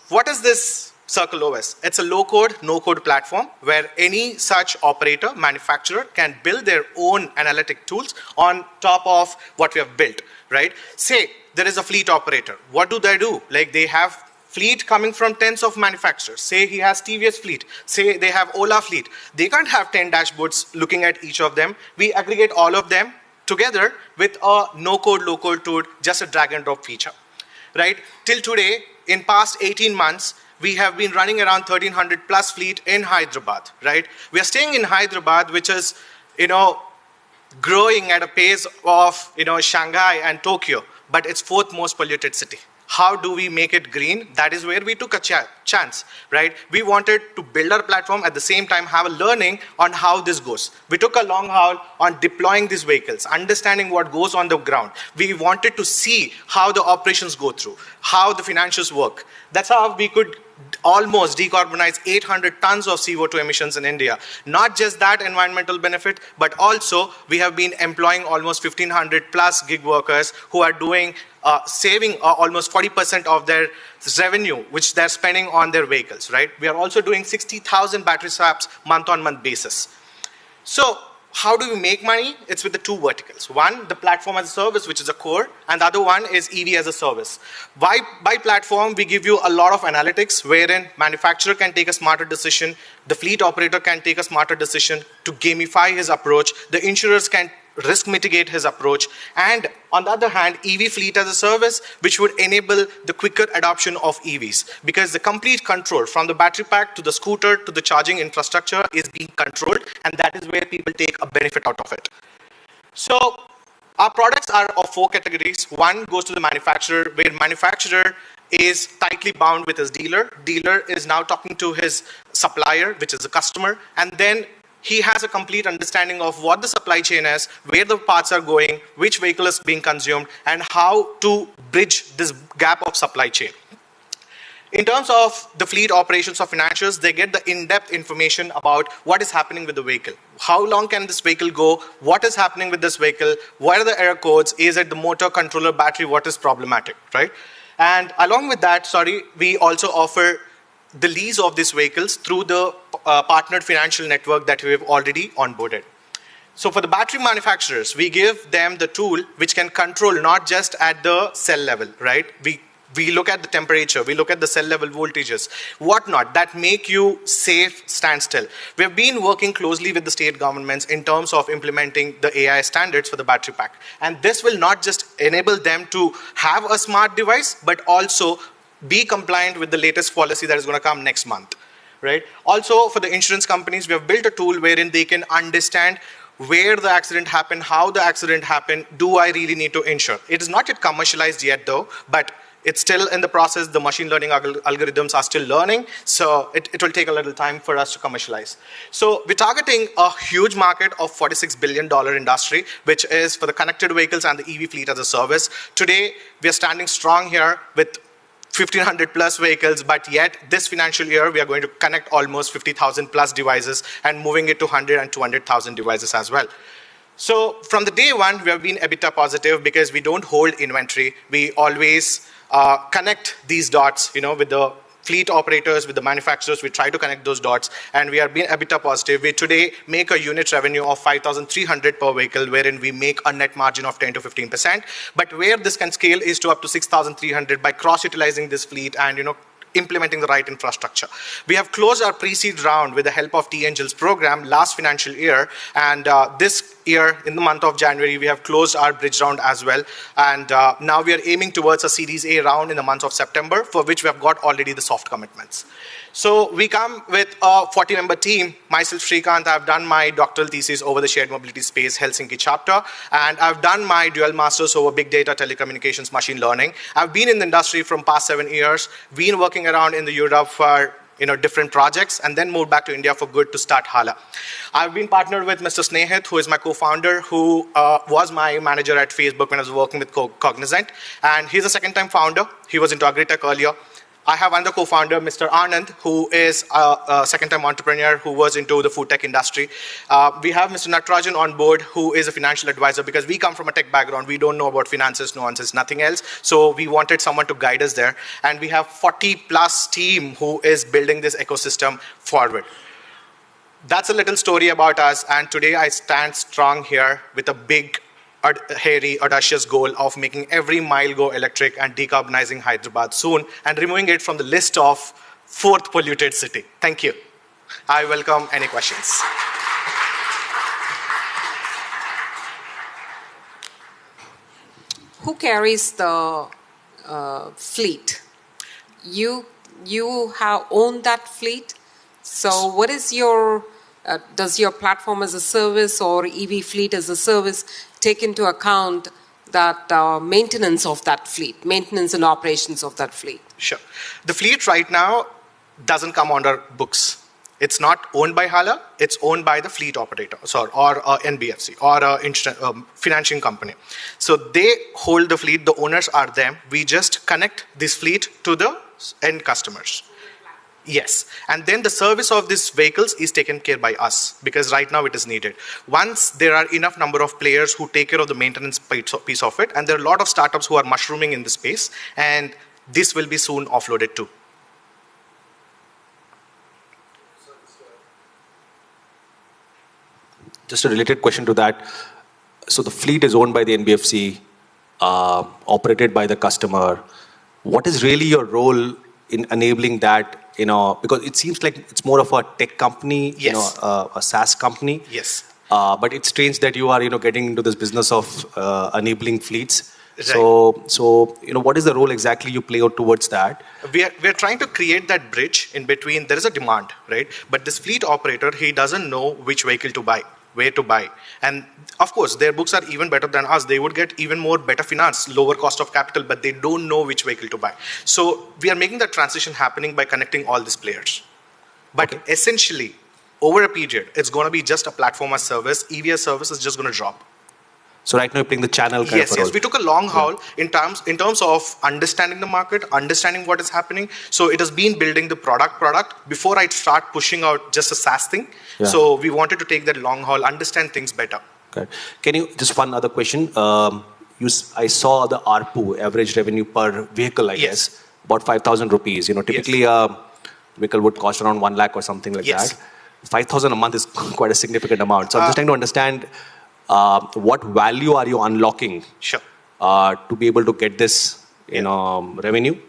what is this Circle OS? It's a low-code, no-code platform where any such operator, manufacturer can build their own analytic tools on top of what we have built, right? Say there is a fleet operator. What do? Like they have fleet coming from tens of manufacturers. Say he has TVS fleet. Say they have Ola fleet. They can't have 10 dashboards looking at each of them. We aggregate all of them together with a no-code, low-code tool, just a drag and drop feature, right? Till today, in past 18 months, we have been running around 1,300 plus fleet in Hyderabad, right? We are staying in Hyderabad, which is, growing at a pace of, Shanghai and Tokyo, but it's fourth most polluted city. How do we make it green? That is where we took a chance, right? We wanted to build our platform, at the same time have a learning on how this goes. We took a long haul on deploying these vehicles, understanding what goes on the ground. We wanted to see how the operations go through, how the financials work. That's how we could almost decarbonize 800 tons of CO2 emissions in India. Not just that environmental benefit, but also we have been employing almost 1,500 plus gig workers who are doing saving almost 40% of their revenue, which they're spending on their vehicles, right? We are also doing 60,000 battery swaps month-on-month basis. So how do we make money? It's with the two verticals. One, the platform as a service, which is a core, and the other one is EV as a service. By platform, we give you a lot of analytics, wherein manufacturer can take a smarter decision, the fleet operator can take a smarter decision to gamify his approach, the insurers can risk mitigate his approach, and on the other hand, EV fleet as a service, which would enable the quicker adoption of EVs, because the complete control from the battery pack to the scooter to the charging infrastructure is being controlled, and that is where people take a benefit out of it. So our products are of four categories. One goes to the manufacturer, where manufacturer is tightly bound with his dealer. Dealer is now talking to his supplier, which is the customer, and then he has a complete understanding of what the supply chain is, where the parts are going, which vehicle is being consumed, and how to bridge this gap of supply chain. In terms of the fleet operations or financials, they get the in-depth information about what is happening with the vehicle. How long can this vehicle go? What is happening with this vehicle? What are the error codes? Is it the motor, controller, battery? What is problematic, right? And along with that, we also offer the lease of these vehicles through the partnered financial network that we have already onboarded. So for the battery manufacturers, we give them the tool which can control not just at the cell level, right? We look at the temperature, we look at the cell level voltages, whatnot, that make you safe, stand still. We have been working closely with the state governments in terms of implementing the AI standards for the battery pack. And this will not just enable them to have a smart device, but also be compliant with the latest policy that is going to come next month, right? Also, for the insurance companies, we have built a tool wherein they can understand where the accident happened, how the accident happened, do I really need to insure? It is not yet commercialized yet though, but It's still in the process. The machine learning algorithms are still learning, so it will take a little time for us to commercialize. So we're targeting a huge market of $46 billion industry, which is for the connected vehicles and the EV fleet as a service. Today, we are standing strong here with 1,500 plus vehicles, but yet this financial year, we are going to connect almost 50,000 plus devices and moving it to 100 and 200,000 devices as well. So from the day one, we have been EBITDA positive because we don't hold inventory. We always connect these dots, with the fleet operators, with the manufacturers. We try to connect those dots, and we are being EBITDA positive. We today make a unit revenue of 5,300 per vehicle, wherein we make a net margin of 10 to 15%. But where this can scale is to up to 6,300 by cross-utilizing this fleet and implementing the right infrastructure. We have closed our pre-seed round with the help of T-Angels program last financial year, and this year, in the month of January, we have closed our bridge round as well, and now we are aiming towards a Series A round in the month of September, for which we have got already the soft commitments. So we come with a 40-member team. Myself, Srikanth, I've done my doctoral thesis over the shared mobility space, Helsinki chapter, and I've done my dual masters over big data, telecommunications, machine learning. I've been in the industry from past 7 years, been working around in the Europe for different projects, and then moved back to India for good to start Hala. I've been partnered with Mr. Snehit, who is my co-founder, who was my manager at Facebook when I was working with Cognizant, and he's a second-time founder. He was into agri-tech earlier. I have another co-founder, Mr. Anand, who is a second-time entrepreneur who was into the food tech industry. We have Mr. Natarajan on board, who is a financial advisor, because we come from a tech background. We don't know about finances, nuances, nothing else. So we wanted someone to guide us there. And we have 40-plus team who is building this ecosystem forward. That's a little story about us. And today I stand strong here with a big, hairy, audacious goal of making every mile go electric and decarbonizing Hyderabad soon and removing it from the list of 4th polluted city. Thank you. I welcome any questions.
Who carries the fleet? You have owned that fleet. So what is your, does your platform as a service or EV fleet as a service take into account that maintenance of that fleet, maintenance and operations of that fleet?
Sure. The fleet right now doesn't come under books. It's not owned by Hala, it's owned by the fleet operator, or NBFC, or a financing company. So they hold the fleet, the owners are them. We just connect this fleet to the end customers. Yes, and then the service of these vehicles is taken care by us, because right now it is needed. Once there are enough number of players who take care of the maintenance piece of it, and there are a lot of startups who are mushrooming in the space, and this will be soon offloaded too.
Just a related question to that. So the fleet is owned by the NBFC, operated by the customer. What is really your role in enabling that? Because it seems like it's more of a tech company,
yes.
A SaaS company.
Yes.
But it's strange that you are, getting into this business of enabling fleets.
Right.
So, what is the role exactly you play out towards that?
We are trying to create that bridge in between. There is a demand, right? But this fleet operator, he doesn't know which vehicle to buy, where to buy. And of course, their books are even better than us. They would get even more better finance, lower cost of capital, but they don't know which vehicle to buy. So we are making that transition happening by connecting all these players. But essentially, over a period, it's going to be just a platform as service. EV as service is just going to drop.
So right now you're playing the channel kind of role.
Yes. We took a long haul in terms of understanding the market, understanding what is happening. So it has been building the product before I start pushing out just a SaaS thing. Yeah. So we wanted to take that long haul, understand things better.
Okay. Can you, just one other question. I saw the ARPU, average revenue per vehicle, I guess, about 5,000 rupees. Typically a vehicle would cost around 1 lakh or something like that. 5,000 a month is quite a significant amount. So I'm just trying to understand what value are you unlocking to be able to get this revenue?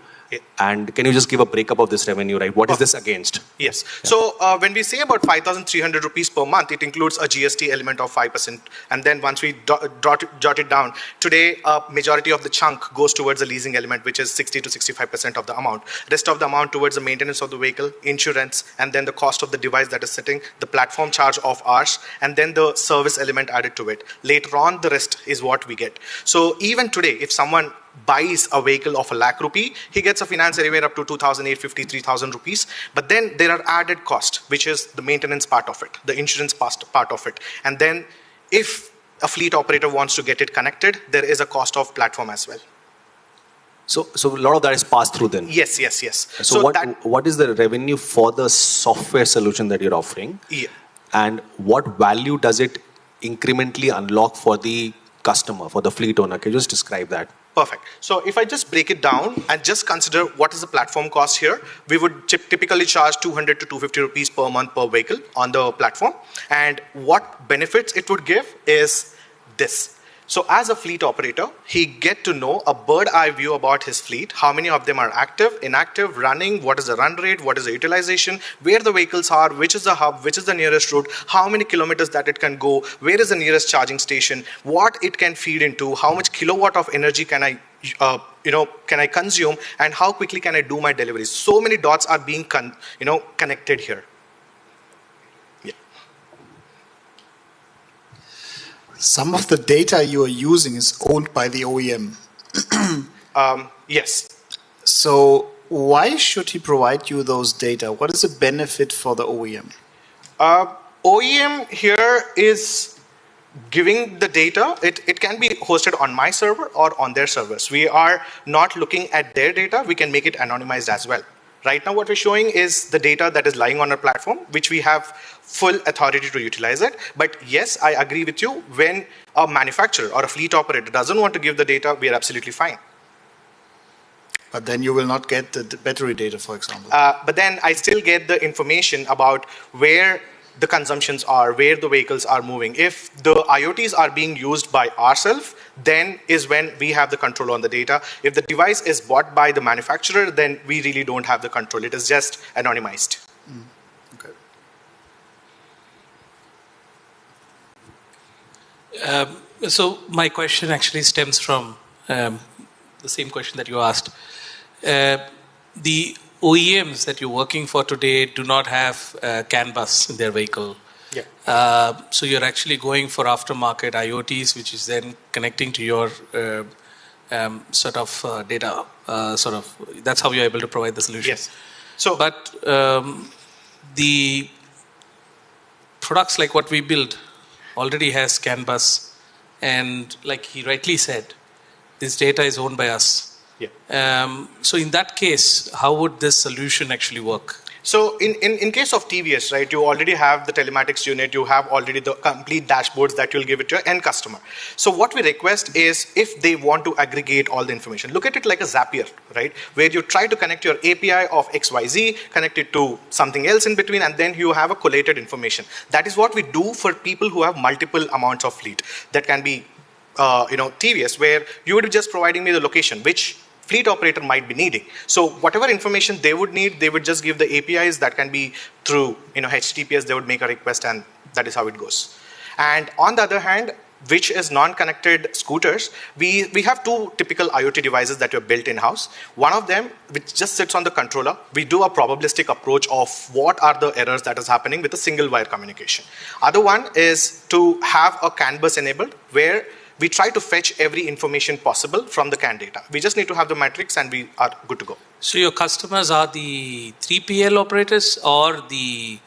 And can you just give a breakup of this revenue, right? What is this against?
Yes. Yeah. So when we say about 5,300 rupees per month, it includes a GST element of 5%. And then once we jot it down, today, majority of the chunk goes towards the leasing element, which is 60 to 65% of the amount. Rest of the amount towards the maintenance of the vehicle, insurance, and then the cost of the device that is sitting, the platform charge of ours, and then the service element added to it. Later on, the rest is what we get. So even today, if someone buys a vehicle of ₹1,00,000, he gets a finance anywhere up to 2,850, 3,000 rupees. But then there are added costs, which is the maintenance part of it, the insurance part of it. And then if a fleet operator wants to get it connected, there is a cost of platform as well.
So a lot of that is passed through then?
Yes, yes, yes.
So what is the revenue for the software solution that you're offering?
Yeah.
And what value does it incrementally unlock for the customer, for the fleet owner? Can you just describe that?
Perfect. So if I just break it down and just consider what is the platform cost here, we would typically charge 200 to 250 rupees per month per vehicle on the platform. And what benefits it would give is this. So as a fleet operator, he get to know a bird eye view about his fleet, how many of them are active, inactive, running, what is the run rate, what is the utilization, where the vehicles are, which is the hub, which is the nearest route, how many kilometers that it can go, where is the nearest charging station, what it can feed into, how much kilowatt of energy can I consume, and how quickly can I do my deliveries. So many dots are being connected here.
Some of the data you are using is owned by the OEM.
Yes.
So why should he provide you those data? What is the benefit for the OEM?
OEM here is giving the data. It can be hosted on my server or on their servers. We are not looking at their data. We can make it anonymized as well. Right now what we're showing is the data that is lying on our platform, which we have full authority to utilize it. But yes, I agree with you. When a manufacturer or a fleet operator doesn't want to give the data, we are absolutely fine.
But then you will not get the battery data, for example.
But then I still get the information about where the consumptions are, where the vehicles are moving. If the IoTs are being used by ourselves, then is when we have the control on the data. If the device is bought by the manufacturer, then we really don't have the control. It is just anonymized.
Okay.
So my question actually stems from the same question that you asked. The OEMs that you're working for today do not have CAN bus in their vehicle.
Yeah.
So you're actually going for aftermarket IoTs, which is then connecting to your data. That's how you're able to provide the solution.
Yes. So,
but the products like what we build already has CAN bus, and like he rightly said, this data is owned by us.
Yeah.
So in that case, how would this solution actually work?
So in case of TVS, right, you already have the telematics unit, you have already the complete dashboards that you'll give it to your end customer. So what we request is if they want to aggregate all the information, look at it like a Zapier, right, where you try to connect your API of XYZ, connect it to something else in between, and then you have a collated information. That is what we do for people who have multiple amounts of fleet. That can be, TVS, where you would be just providing me the location, which fleet operator might be needing. So whatever information they would need, they would just give the APIs that can be through HTTPS, they would make a request, and that is how it goes. And on the other hand, which is non-connected scooters, we have two typical IoT devices that are built in-house. One of them, which just sits on the controller, we do a probabilistic approach of what are the errors that is happening with a single wire communication. Other one is to have a CAN bus enabled, where we try to fetch every information possible from the CAN data. We just need to have the metrics and we are good to go.
So your customers are the 3PL operators or the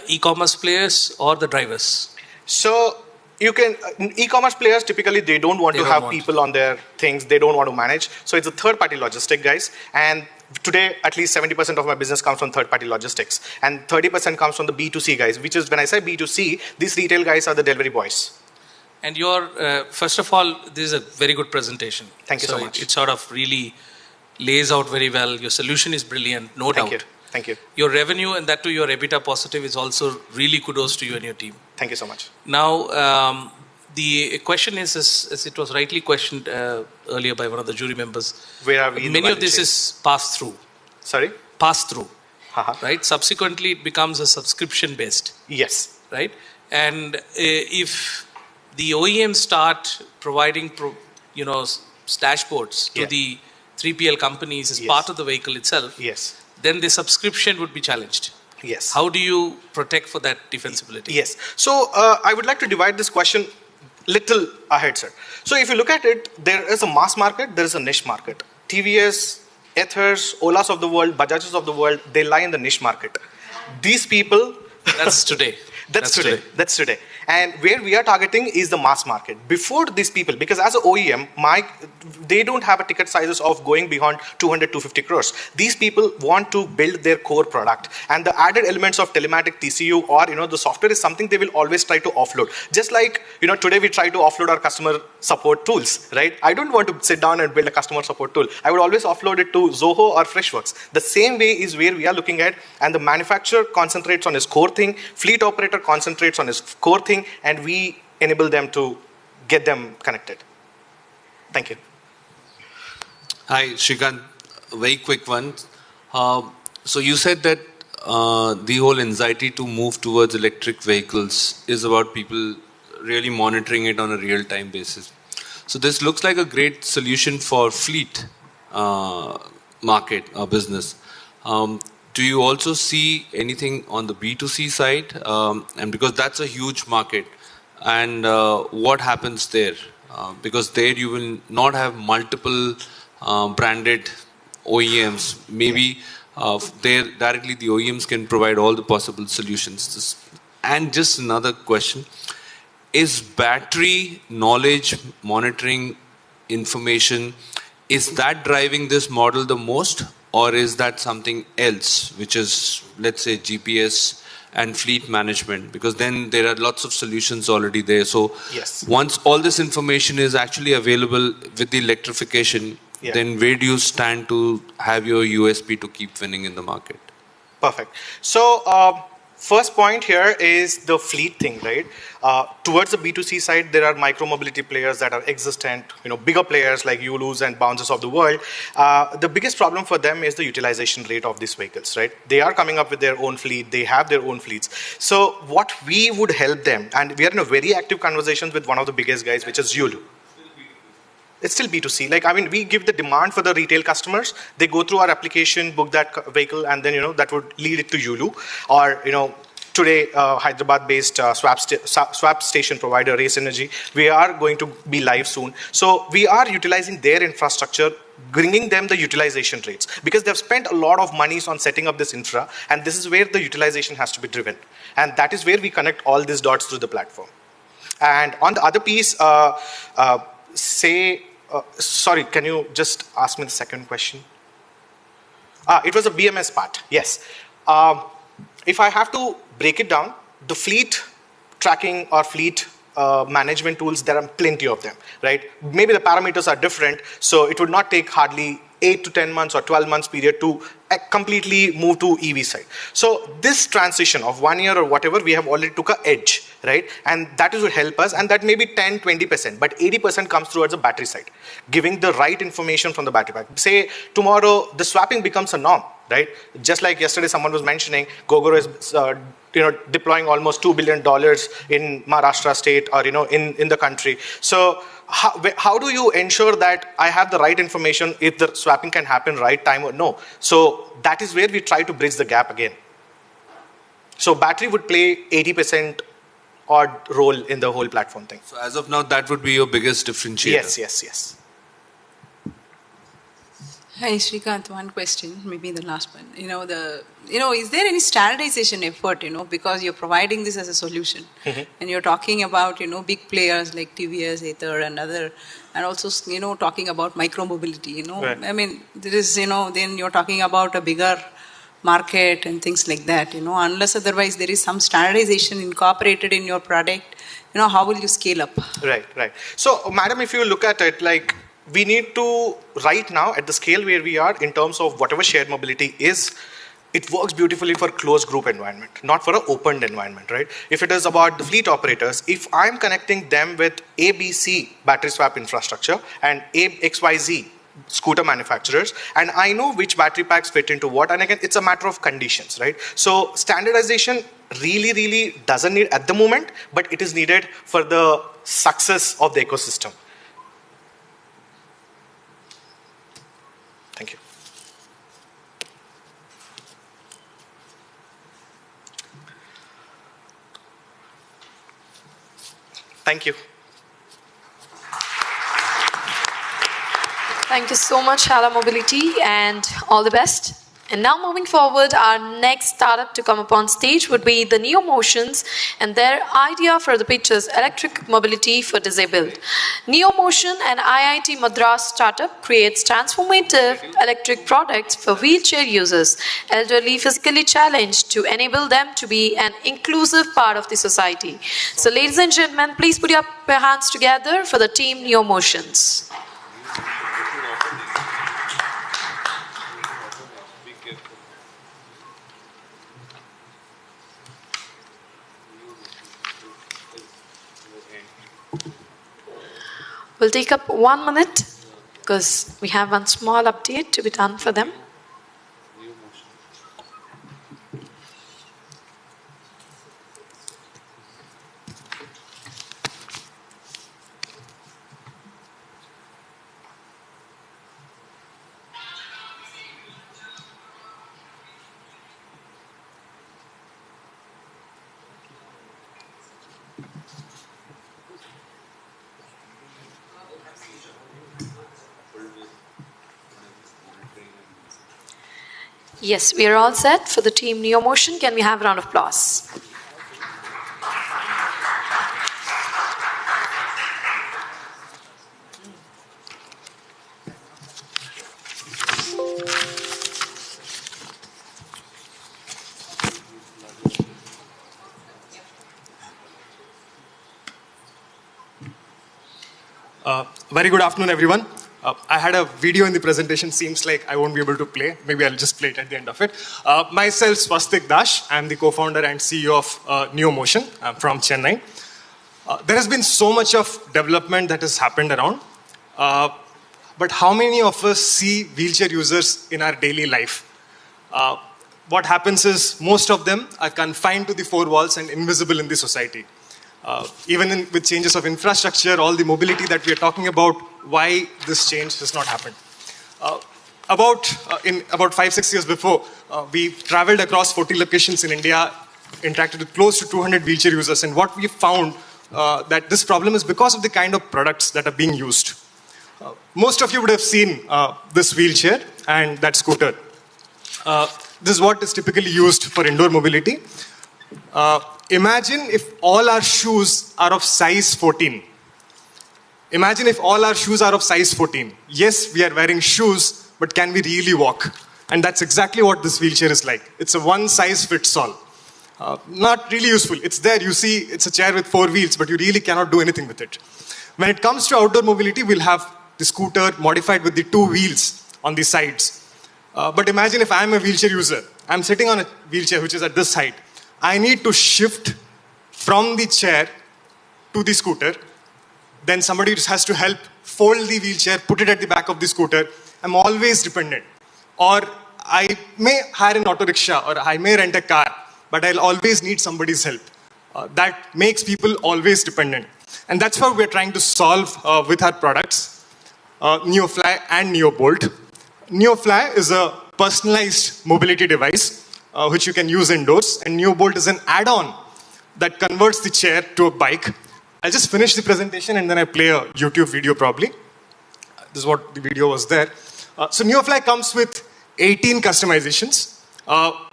e-commerce players or the drivers?
So you can, e-commerce players typically, they don't want to have people on their things, they don't want to manage. So it's a third-party logistic guys. And today, at least 70% of my business comes from third-party logistics. And 30% comes from the B2C guys, which is, when I say B2C, these retail guys are the delivery boys.
And your, first of all, this is a very good presentation.
Thank you so much.
It sort of really lays out very well. Your solution is brilliant, no doubt.
Thank you. Thank you.
Your revenue and that to your EBITDA positive is also really kudos to you and your team.
Thank you so much.
Now, the question is, as it was rightly questioned earlier by one of the jury members,
where are we?
Many of this is passed through.
Sorry?
Passed through. Right? Subsequently, it becomes a subscription based.
Yes.
Right? And if the OEMs start providing, dashboards to the 3PL companies as part of the vehicle itself, then the subscription would be challenged.
Yes.
How do you protect for that defensibility?
Yes. So I would like to divide this question little ahead, sir. So if you look at it, there is a mass market, there is a niche market. TVS, Ethers, Olas of the world, Bajajas of the world, they lie in the niche market. These people...
That's today.
That's today. That's today. And where we are targeting is the mass market. Before these people, because as an OEM, they don't have a ticket sizes of going beyond 200, 250 crores. These people want to build their core product. And the added elements of telematic TCU or, the software is something they will always try to offload. Just like, today we try to offload our customer support tools, right? I don't want to sit down and build a customer support tool. I would always offload it to Zoho or Freshworks. The same way is where we are looking at, and the manufacturer concentrates on his core thing, fleet operator concentrates on his core thing, and we enable them to get them connected. Thank you.
Hi, Shrikant. Very quick one. So you said that the whole anxiety to move towards electric vehicles is about people really monitoring it on a real-time basis. So this looks like a great solution for fleet market or business. Do you also see anything on the B2C side? And because that's a huge market, and what happens there? Because there you will not have multiple branded OEMs. Maybe there directly the OEMs can provide all the possible solutions. And just another question, is battery knowledge, monitoring, information, is that driving this model the most? Or is that something else, which is, let's say, GPS and fleet management? Because then there are lots of solutions already there. So
yes,
once all this information is actually available with the electrification, then where do you stand to have your USP to keep winning in the market?
Perfect. So first point here is the fleet thing, right? Towards the B2C side, there are micro-mobility players that are existent, bigger players like Ulus and Bounces of the world. The biggest problem for them is the utilization rate of these vehicles, right? They are coming up with their own fleet, they have their own fleets. So what we would help them, and we are in a very active conversations with one of the biggest guys, which is Ulu. It's still B2C. We give the demand for the retail customers. They go through our application, book that vehicle, and then, that would lead it to Yulu. Or, today, Hyderabad-based swap station provider, Race Energy, we are going to be live soon. So we are utilizing their infrastructure, bringing them the utilization rates, because they've spent a lot of monies on setting up this infra, and this is where the utilization has to be driven. And that is where we connect all these dots through the platform. And on the other piece, sorry, can you just ask me the second question? It was a BMS part, yes. If I have to break it down, the fleet tracking or fleet management tools, there are plenty of them, right? Maybe the parameters are different, so it would not take hardly 8 to 10 months or 12 months period to completely move to EV side. So this transition of 1 year or whatever, we have already took an edge, right? And that is will help us, and that may be 10, 20%, but 80% comes towards the battery side, giving the right information from the battery pack. Say tomorrow, the swapping becomes a norm, right? Just like yesterday someone was mentioning, Gogoro is deploying almost $2 billion in Maharashtra state or, in the country. So how do you ensure that I have the right information if the swapping can happen right time or no? So that is where we try to bridge the gap again. So battery would play 80% odd role in the whole platform thing.
So as of now, that would be your biggest differentiator?
Yes.
Hi, Shrikant, one question, maybe the last one. Is there any standardization effort, because you're providing this as a solution, and you're talking about, big players like TVS, Ather, and other, and also, talking about micro-mobility,
Right.
There is, then you're talking about a bigger market and things like that, unless otherwise there is some standardization incorporated in your product, how will you scale up?
Right. So, madam, if you look at it, we need to, right now, at the scale where we are, in terms of whatever shared mobility is, it works beautifully for closed group environment, not for an opened environment, right? If it is about the fleet operators, if I'm connecting them with ABC battery swap infrastructure and XYZ scooter manufacturers, and I know which battery packs fit into what, and again, it's a matter of conditions, right? So standardization really doesn't need at the moment, but it is needed for the success of the ecosystem. Thank you. Thank you.
Thank you so much, Hala Mobility, and all the best. And now moving forward, our next startup to come up on stage would be the Neo Motions, and their idea for the pitch is electric mobility for disabled. Neo Motion, an IIT Madras startup, creates transformative electric products for wheelchair users, elderly, physically challenged, to enable them to be an inclusive part of the society. So ladies and gentlemen, please put your hands together for the team Neo Motions. We'll take up 1 minute because we have one small update to be done for them. Yes, we are all set for the team Neo Motion. Can we have a round of applause?
Very good afternoon, everyone. I had a video in the presentation. Seems like I won't be able to play. Maybe I'll just play it at the end of it. Myself, Swastik Dash. I'm the co-founder and CEO of Neo Motion. I'm from Chennai. There has been so much of development that has happened around. But how many of us see wheelchair users in our daily life? What happens is most of them are confined to the four walls and invisible in the society. Even with changes of infrastructure, all the mobility that we are talking about, why this change has not happened. About 5-6 years before, we traveled across 40 locations in India, interacted with close to 200 wheelchair users, and what we found that this problem is because of the kind of products that are being used. Most of you would have seen this wheelchair and that scooter. This is what is typically used for indoor mobility. Imagine if all our shoes are of size 14. Imagine if all our shoes are of size 14. Yes, we are wearing shoes, but can we really walk? And that's exactly what this wheelchair is like. It's a one size fits all. Not really useful. It's there, you see, it's a chair with 4 wheels, but you really cannot do anything with it. When it comes to outdoor mobility, we'll have the scooter modified with the 2 wheels on the sides. But imagine if I'm a wheelchair user. I'm sitting on a wheelchair which is at this height. I need to shift from the chair to the scooter. Then somebody just has to help fold the wheelchair, put it at the back of the scooter. I'm always dependent. Or I may hire an auto rickshaw or I may rent a car, but I'll always need somebody's help. That makes people always dependent. And that's what we're trying to solve with our products, NeoFly and NeoBolt. NeoFly is a personalized mobility device which you can use indoors, and NeoBolt is an add-on that converts the chair to a bike. I'll just finish the presentation and then I play a YouTube video probably. This is what the video was there. So NeoFly comes with 18 customizations.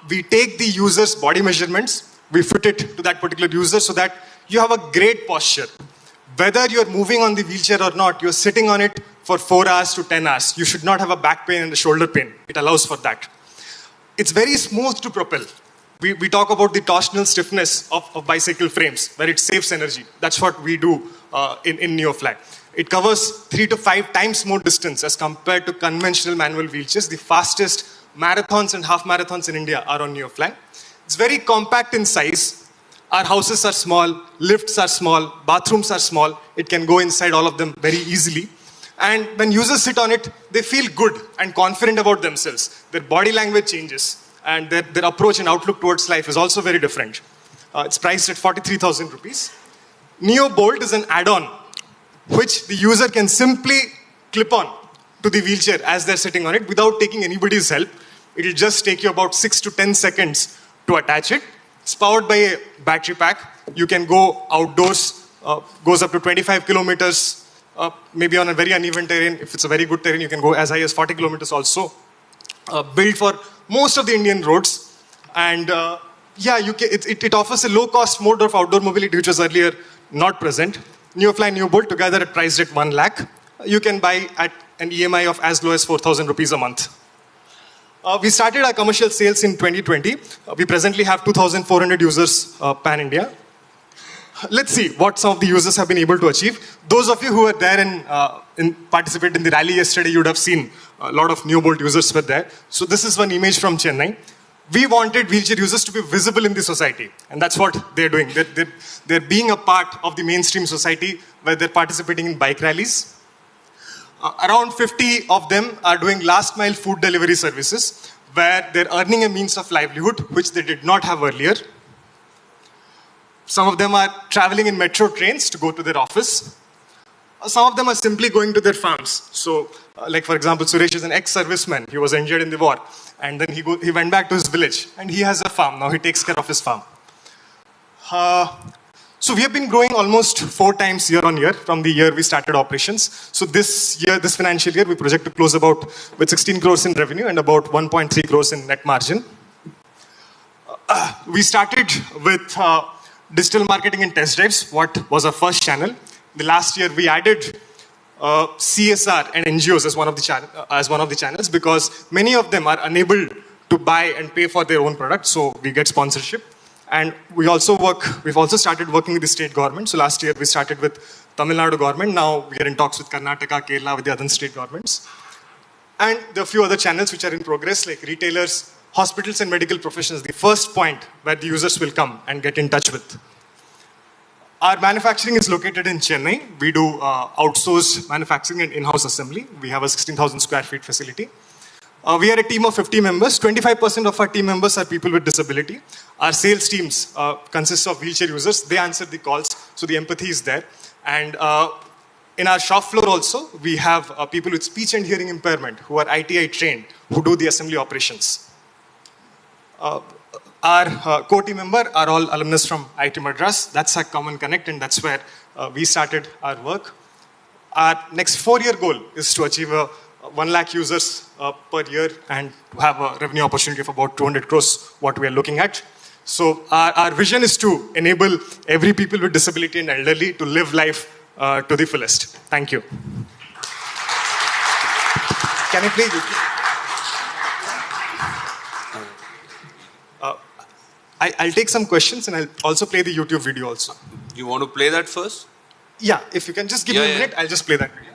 We take the user's body measurements, we fit it to that particular user so that you have a great posture. Whether you're moving on the wheelchair or not, you're sitting on it for 4 hours to 10 hours. You should not have a back pain and a shoulder pain. It allows for that. It's very smooth to propel. We talk about the torsional stiffness of bicycle frames, where it saves energy. That's what we do in NeoFly. It covers 3 to 5 times more distance as compared to conventional manual wheelchairs. The fastest marathons and half marathons in India are on NeoFly. It's very compact in size. Our houses are small, lifts are small, bathrooms are small. It can go inside all of them very easily. And when users sit on it, they feel good and confident about themselves. Their body language changes, and their approach and outlook towards life is also very different. It's priced at 43,000 rupees. NeoBolt is an add-on which the user can simply clip on to the wheelchair as they're sitting on it without taking anybody's help. It'll just take you about 6 to 10 seconds to attach it. It's powered by a battery pack. You can go outdoors, goes up to 25 kilometers maybe on a very uneven terrain. If it's a very good terrain, you can go as high as 40 kilometers also. Built for most of the Indian roads. And yeah, it offers a low-cost mode of outdoor mobility, which was earlier not present. Neofly, Newbolt together at priced at 1 lakh. You can buy at an EMI of as low as 4,000 rupees a month. We started our commercial sales in 2020. We presently have 2,400 users pan-India. Let's see what some of the users have been able to achieve. Those of you who were there and participated in the rally yesterday, you would have seen a lot of Newbolt users were there. So this is one image from Chennai. We wanted wheelchair users to be visible in the society, and that's what they're doing. They're being a part of the mainstream society where they're participating in bike rallies. Around 50 of them are doing last mile food delivery services where they're earning a means of livelihood which they did not have earlier. Some of them are traveling in metro trains to go to their office. Some of them are simply going to their farms. So, like for example, Suresh is an ex-serviceman. He was injured in the war. And then he went back to his village. And he has a farm. Now he takes care of his farm. So we have been growing almost 4 times year on year from the year we started operations. So this financial year, we project to close with 16 crores in revenue and about 1.3 crores in net margin. We started with digital marketing and test drives, what was our first channel. The last year, we added CSR and NGOs as one of the channels because many of them are unable to buy and pay for their own products, so we get sponsorship. And we've also started working with the state government. So last year we started with Tamil Nadu government. Now we are in talks with Karnataka, Kerala, with the other state governments. And there are a few other channels which are in progress, like retailers, hospitals and medical professionals, the first point where the users will come and get in touch with. Our manufacturing is located in Chennai. We do outsourced manufacturing and in-house assembly. We have a 16,000 square feet facility. We are a team of 50 members. 25% of our team members are people with disability. Our sales teams consist of wheelchair users. They answer the calls, so the empathy is there. And in our shop floor also, we have people with speech and hearing impairment who are ITI trained, who do the assembly operations. Our core team member are all alumnus from IIT Madras. That's our common connect, and that's where we started our work. Our next 4-year goal is to achieve 1 lakh users per year and to have a revenue opportunity of about 200 crores, what we are looking at. So our vision is to enable every people with disability and elderly to live life to the fullest. Thank you. Can I please? I'll take some questions and I'll also play the YouTube video also.
You want to play that first?
Yeah, if you can just give me a minute, I'll just play that video.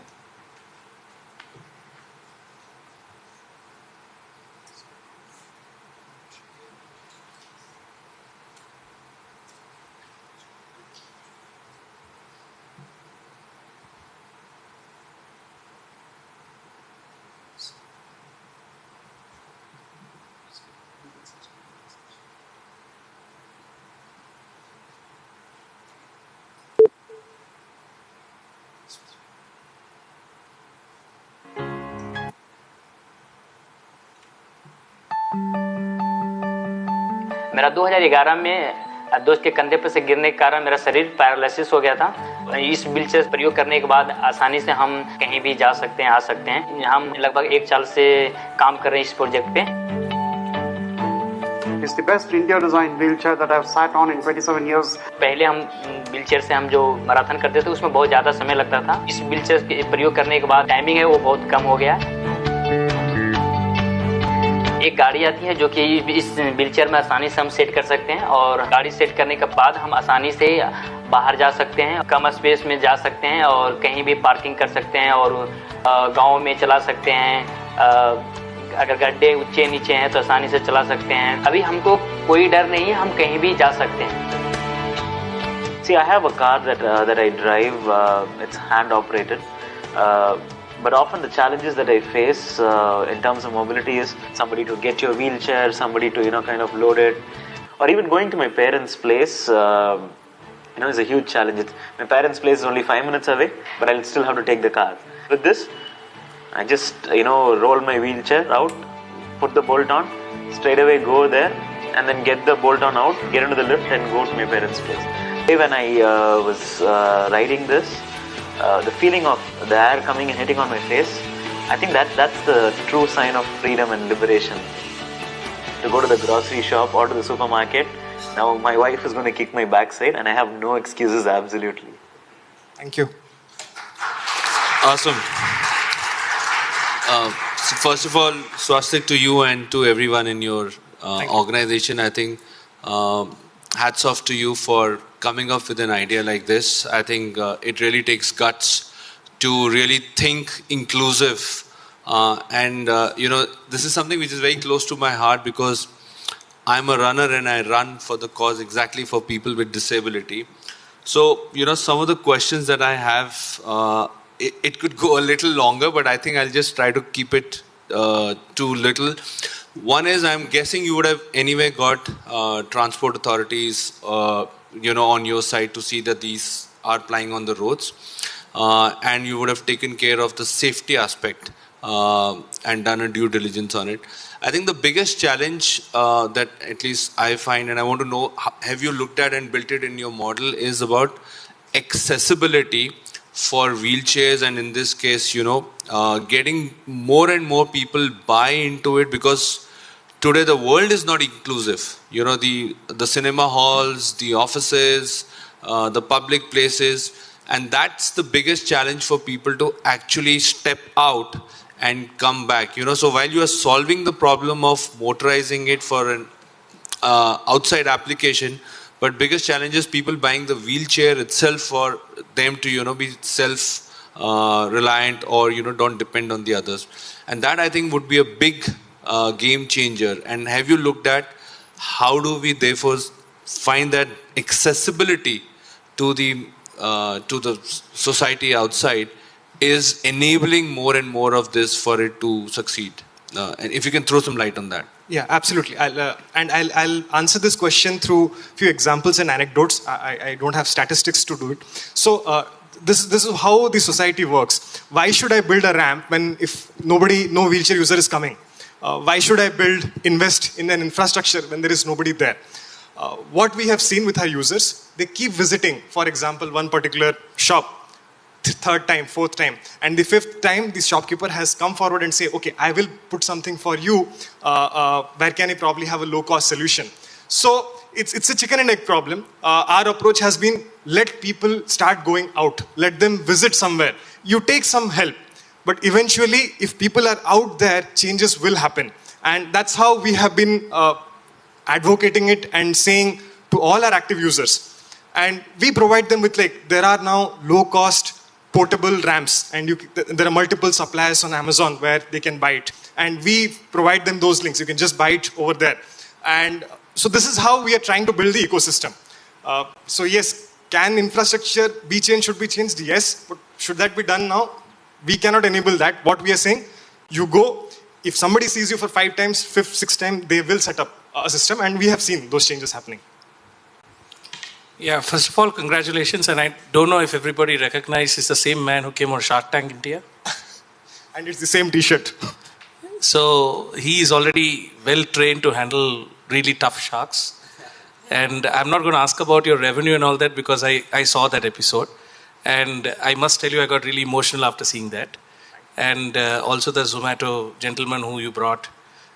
मेरा 2011 में दोस्त के कंधे पर से गिरने के कारण मेरा शरीर पैरालिसिस हो गया था। इस व्हीलचेयर का प्रयोग करने के बाद आसानी से हम कहीं भी जा सकते हैं, आ सकते हैं। हम लगभग 1 साल से काम कर रहे हैं इस प्रोजेक्ट पे।
It's the best India-designed wheelchair that I've sat on in 27 years.
पहले हम व्हीलचेयर से हम जो मैराथन करते थे उसमें बहुत ज़्यादा समय लगता था। इस व्हीलचेयर के प्रयोग करने के बाद टाइमिंग है वो बहुत कम हो गया। एक गाड़ी आती है जो कि इस व्हीलचेयर में आसानी से हम सेट कर सकते हैं और गाड़ी सेट करने के बाद हम आसानी से बाहर जा सकते हैं, कम स्पेस में जा सकते हैं और कहीं भी पार्किंग कर सकते हैं और गांव में चला सकते हैं। अगर गड्ढे ऊंचे नीचे हैं तो आसानी से चला सकते हैं। अभी हमको कोई डर नहीं है, हम कहीं भी जा सकते हैं।
See, I have a car that I drive. It's hand operated. But often the challenges that I face in terms of mobility is somebody to get your wheelchair, somebody to kind of load it, or even going to my parents' place. Is a huge challenge. My parents' place is only 5 minutes away, but I'll still have to take the car. With this, I just roll my wheelchair out, put the bolt on, straight away go there, and then get the bolt on out, get into the lift, and go to my parents' place. When I was riding this, the feeling of the air coming and hitting on my face, I think that's the true sign of freedom and liberation. To go to the grocery shop or to the supermarket, now my wife is going to kick my backside and I have no excuses, absolutely.
Thank you.
Awesome. So first of all, Swastik, to you and to everyone in your organization. I think hats off to you for coming up with an idea like this. I think it really takes guts to really think inclusive. This is something which is very close to my heart because I'm a runner and I run for the cause exactly for people with disability. So, some of the questions that I have, it could go a little longer, but I think I'll just try to keep it too little. One is, I'm guessing you would have anyway got transport authorities, on your side to see that these are plying on the roads. And you would have taken care of the safety aspect and done a due diligence on it. I think the biggest challenge that at least I find, and I want to know, have you looked at and built it in your model, is about accessibility for wheelchairs, and in this case, getting more and more people buy into it, because today the world is not inclusive. The cinema halls, the offices, the public places, and that's the biggest challenge for people to actually step out and come back. So while you are solving the problem of motorizing it for an outside application, but biggest challenge is people buying the wheelchair itself for them to, be self-reliant or, don't depend on the others. And that, I think, would be a big game changer. And have you looked at how do we therefore find that accessibility to the society outside is enabling more and more of this for it to succeed? And if you can throw some light on that.
Yeah, absolutely. I'll answer this question through a few examples and anecdotes. I don't have statistics to do it. So this is how the society works. Why should I build a ramp if no wheelchair user is coming? Why should I invest in an infrastructure when there is nobody there? What we have seen with our users, they keep visiting, for example, one particular shop, third time, fourth time, and the fifth time the shopkeeper has come forward and say, okay, I will put something for you, where can I probably have a low cost solution? So it's a chicken and egg problem. Our approach has been, let people start going out, let them visit somewhere. You take some help, but eventually if people are out there, changes will happen. And that's how we have been advocating it and saying to all our active users. And we provide them with, there are now low cost portable ramps, and there are multiple suppliers on Amazon where they can buy it. And we provide them those links. You can just buy it over there. And so this is how we are trying to build the ecosystem. So yes, can infrastructure be changed, should be changed? Yes, but should that be done now? We cannot enable that. What we are saying, you go, if somebody sees you for 5 times, 5th, 6th time, they will set up a system, and we have seen those changes happening.
Yeah, first of all, congratulations. And I don't know if everybody recognizes the same man who came on Shark Tank India.
And it's the same t-shirt.
So he is already well trained to handle really tough sharks. And I'm not going to ask about your revenue and all that because I saw that episode. And I must tell you, I got really emotional after seeing that. And also the Zomato gentleman who you brought.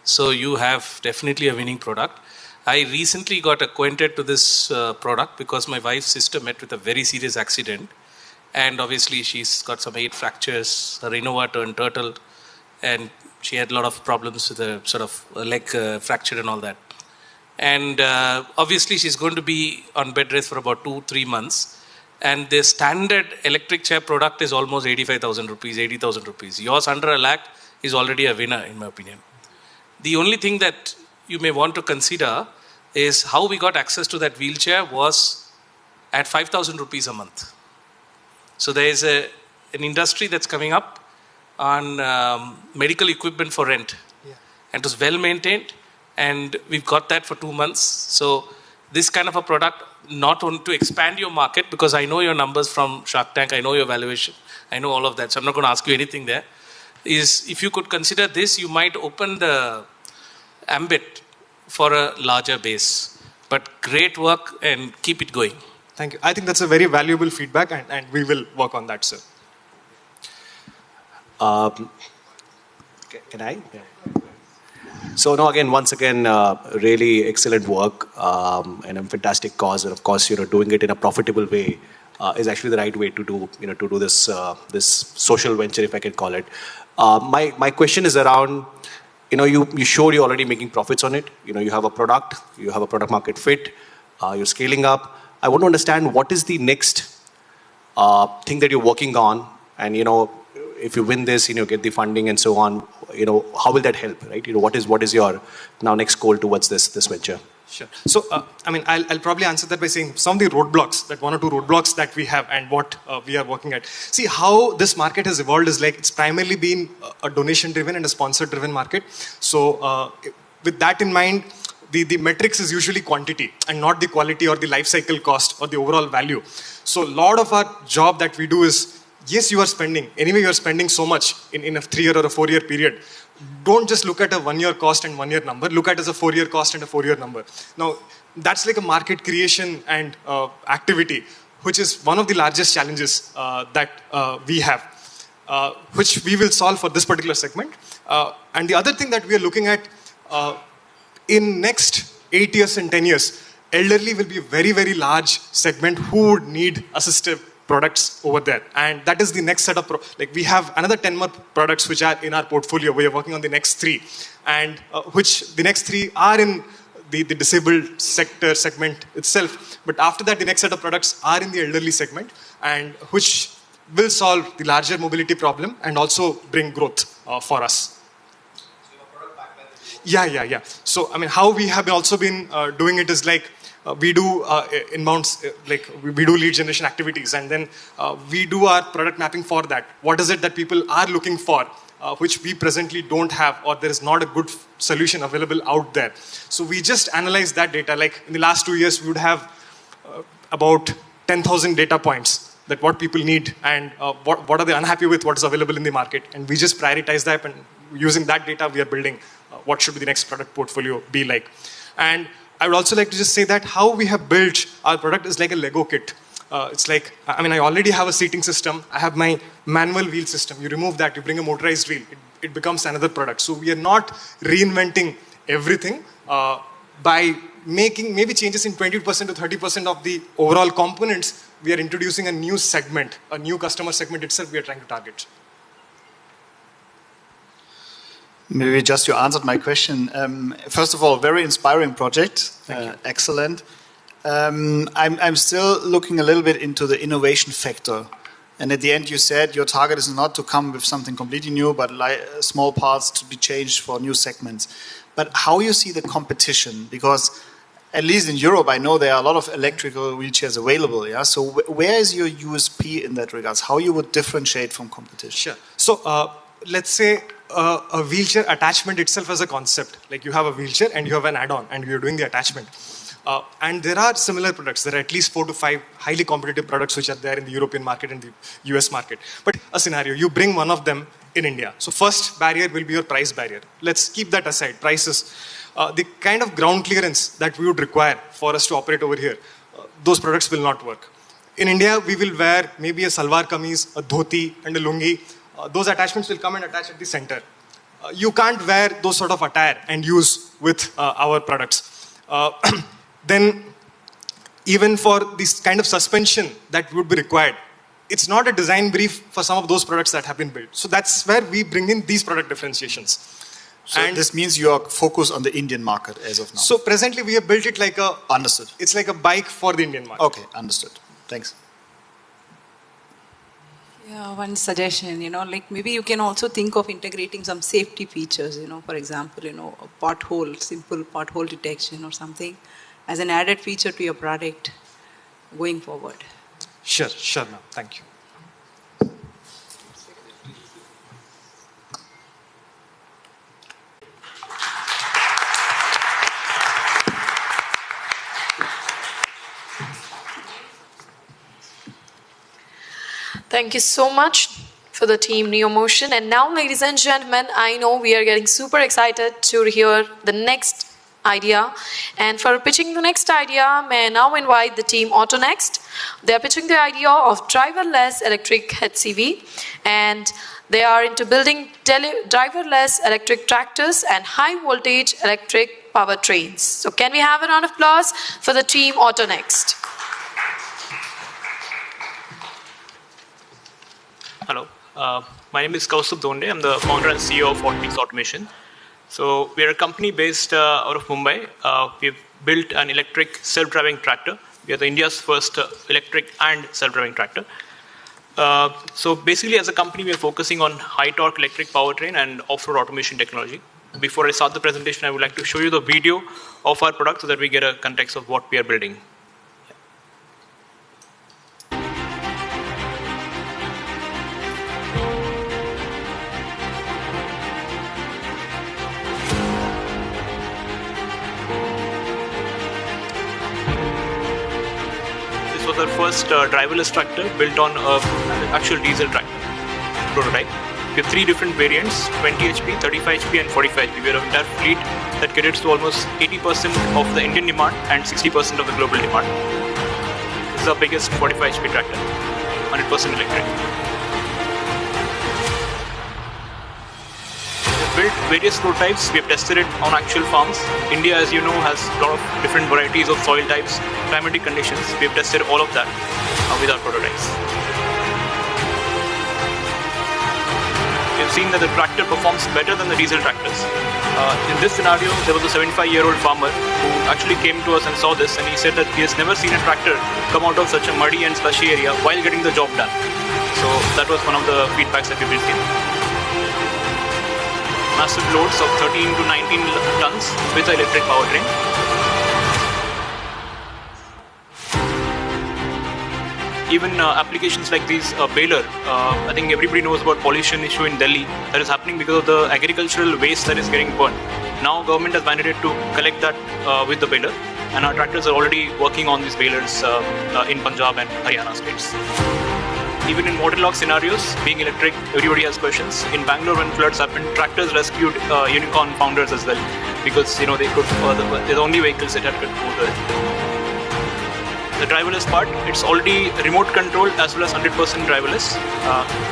So you have definitely a winning product. I recently got acquainted to this product because my wife's sister met with a very serious accident. And obviously she's got some 8 fractures, her Innova turned turtle, and she had a lot of problems with a sort of leg fracture and all that. And obviously she's going to be on bed rest for about 2-3 months. And the standard electric chair product is almost 85,000 rupees, 80,000 rupees. Yours under $1 lakh is already a winner in my opinion. The only thing that you may want to consider is how we got access to that wheelchair was at 5,000 rupees a month. So there is an industry that's coming up on medical equipment for rent. Yeah. And it was well maintained, and we've got that for 2 months. So this kind of a product, not only to expand your market, because I know your numbers from Shark Tank, I know your valuation, I know all of that, so I'm not going to ask you anything there, is if you could consider this, you might open the ambit for a larger base. But great work and keep it going.
Thank you. I think that's a very valuable feedback, and we will work on that, sir.
Um, can I? Yeah. So no, again, once again, really excellent work and a fantastic cause, and of course, doing it in a profitable way is actually the right way to do, to do this this social venture, if I can call it. My question is around, you showed you're already making profits on it. You have a product, you have a product market fit, you're scaling up. I want to understand what is the next thing that you're working on, and if you win this, get the funding and so on, how will that help, right? What is your now next goal towards this venture?
Sure. So, I'll probably answer that by saying some of the roadblocks, that one or two roadblocks that we have and what we are working at. See, how this market has evolved is like it's primarily been a donation-driven and a sponsor-driven market. So, with that in mind, the metrics is usually quantity and not the quality or the life cycle cost or the overall value. So, a lot of our job that we do is, yes, you are spending. Anyway, you are spending so much in a 3-year or a 4-year period. Don't just look at a 1-year cost and 1-year number. Look at it as a 4-year cost and a 4-year number. Now, that's like a market creation and activity, which is one of the largest challenges that we have, which we will solve for this particular segment. And the other thing that we are looking at in next 8 years and 10 years, elderly will be a very, very large segment who would need assistive products over there. And that is the next set of, we have another 10 more products which are in our portfolio. We are working on the next 3. And which the next 3 are in the disabled sector segment itself. But after that, the next set of products are in the elderly segment, and which will solve the larger mobility problem and also bring growth for us. Yeah. So, how we have also been doing it is like, we do inbounds, we do lead generation activities, and then we do our product mapping for that. What is it that people are looking for, which we presently don't have, or there is not a good solution available out there. So we just analyze that data. Like in the last 2 years, we would have about 10,000 data points that what people need and what are they unhappy with, what is available in the market. And we just prioritize that, and using that data, we are building what should be the next product portfolio be like. And I would also like to just say that how we have built our product is like a Lego kit. It's like, I already have a seating system. I have my manual wheel system. You remove that, you bring a motorized wheel. It becomes another product. So we are not reinventing everything by making maybe changes in 20% to 30% of the overall components. We are introducing a new segment, a new customer segment itself we are trying to target.
Maybe just you answered my question. First of all, very inspiring project. Excellent. I'm still looking a little bit into the innovation factor. And at the end, you said your target is not to come with something completely new, but like small parts to be changed for new segments. But how you see the competition? Because at least in Europe, I know there are a lot of electrical wheelchairs available. Yeah. So where is your USP in that regards? How you would differentiate from competition?
Sure. So let's say a wheelchair attachment itself as a concept. Like you have a wheelchair and you have an add-on, and you're doing the attachment. And there are similar products. There are at least 4 to 5 highly competitive products which are there in the European market and the US market. But a scenario, you bring one of them in India. So first barrier will be your price barrier. Let's keep that aside. Prices. The kind of ground clearance that we would require for us to operate over here, those products will not work. In India, we will wear maybe a salwar kameez, a dhoti, and a lungi. Those attachments will come and attach at the center. You can't wear those sort of attire and use with our products. Then, even for this kind of suspension that would be required, it's not a design brief for some of those products that have been built. So that's where we bring in these product differentiations.
So and this means you are focused on the Indian market as of now.
So presently we have built it like a...
Understood.
It's like a bike for the Indian market.
Okay, understood. Thanks.
Yeah, one suggestion, like maybe you can also think of integrating some safety features, for example, a pothole, simple pothole detection or something as an added feature to your product going forward.
Sure, ma'am. Thank you.
Thank you so much for the team NeoMotion. And now, ladies and gentlemen, I know we are getting super excited to hear the next idea. And for pitching the next idea, may I now invite the team AutoNext. They are pitching the idea of driverless electric HCV, and they are into building driverless electric tractors and high voltage electric powertrains. So can we have a round of applause for the team AutoNext?
Hello, my name is Kaustubh Donde. I'm the founder and CEO of Autonex Automation. So we are a company based out of Mumbai. We've built an electric self-driving tractor. We are India's first electric and self-driving tractor. So basically, as a company, we are focusing on high-torque electric powertrain and off-road automation technology. Before I start the presentation, I would like to show you the video of our product so that we get a context of what we are building. Our first driverless tractor built on an actual diesel tractor prototype. We have 3 different variants, 20 HP, 35 HP and 45 HP. We have an entire fleet that caters to almost 80% of the Indian demand and 60% of the global demand. This is our biggest 45 HP tractor, 100% electric. We have built various prototypes. We have tested it on actual farms. India, as you know, has a lot of different varieties of soil types, climatic conditions. We have tested all of that with our prototypes. We have seen that the tractor performs better than the diesel tractors. In this scenario, there was a 75-year-old farmer who actually came to us and saw this, and he said that he has never seen a tractor come out of such a muddy and slushy area while getting the job done. So that was one of the feedbacks that we received. Massive loads of 13 to 19 tons with the electric powertrain. Even applications like these baler, I think everybody knows about pollution issue in Delhi that is happening because of the agricultural waste that is getting burned. Now government has mandated to collect that with the baler, and our tractors are already working on these balers in Punjab and Haryana states. Even in waterlogged scenarios, being electric, everybody has questions. In Bangalore, when floods happened, tractors rescued unicorn founders as well, because they could. They're the only vehicles that could move the driverless part. It's already remote controlled as well as 100% driverless.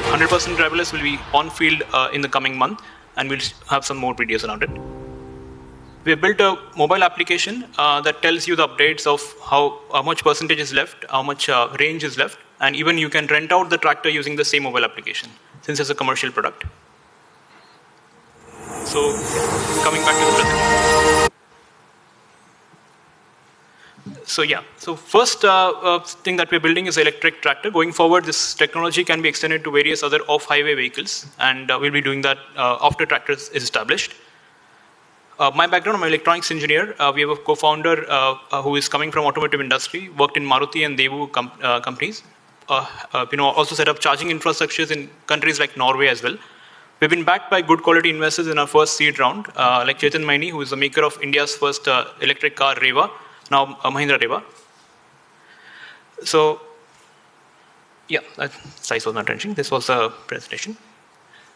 100% driverless will be on field in the coming month, and we'll have some more videos around it. We have built a mobile application that tells you the updates of how much percentage is left, how much range is left, and even you can rent out the tractor using the same mobile application, since it's a commercial product. So, coming back to the presentation. So first thing that we're building is electric tractor. Going forward, this technology can be extended to various other off-highway vehicles, and we'll be doing that after tractors is established. My background, I'm an electronics engineer. We have a co-founder who is coming from automotive industry, worked in Maruti and Daewoo companies. Also set up charging infrastructures in countries like Norway as well. We've been backed by good quality investors in our first seed round, like Chetan Maini, who is the maker of India's first electric car, Reva, now Mahindra Reva. So, yeah, that size was not changing. This was a presentation.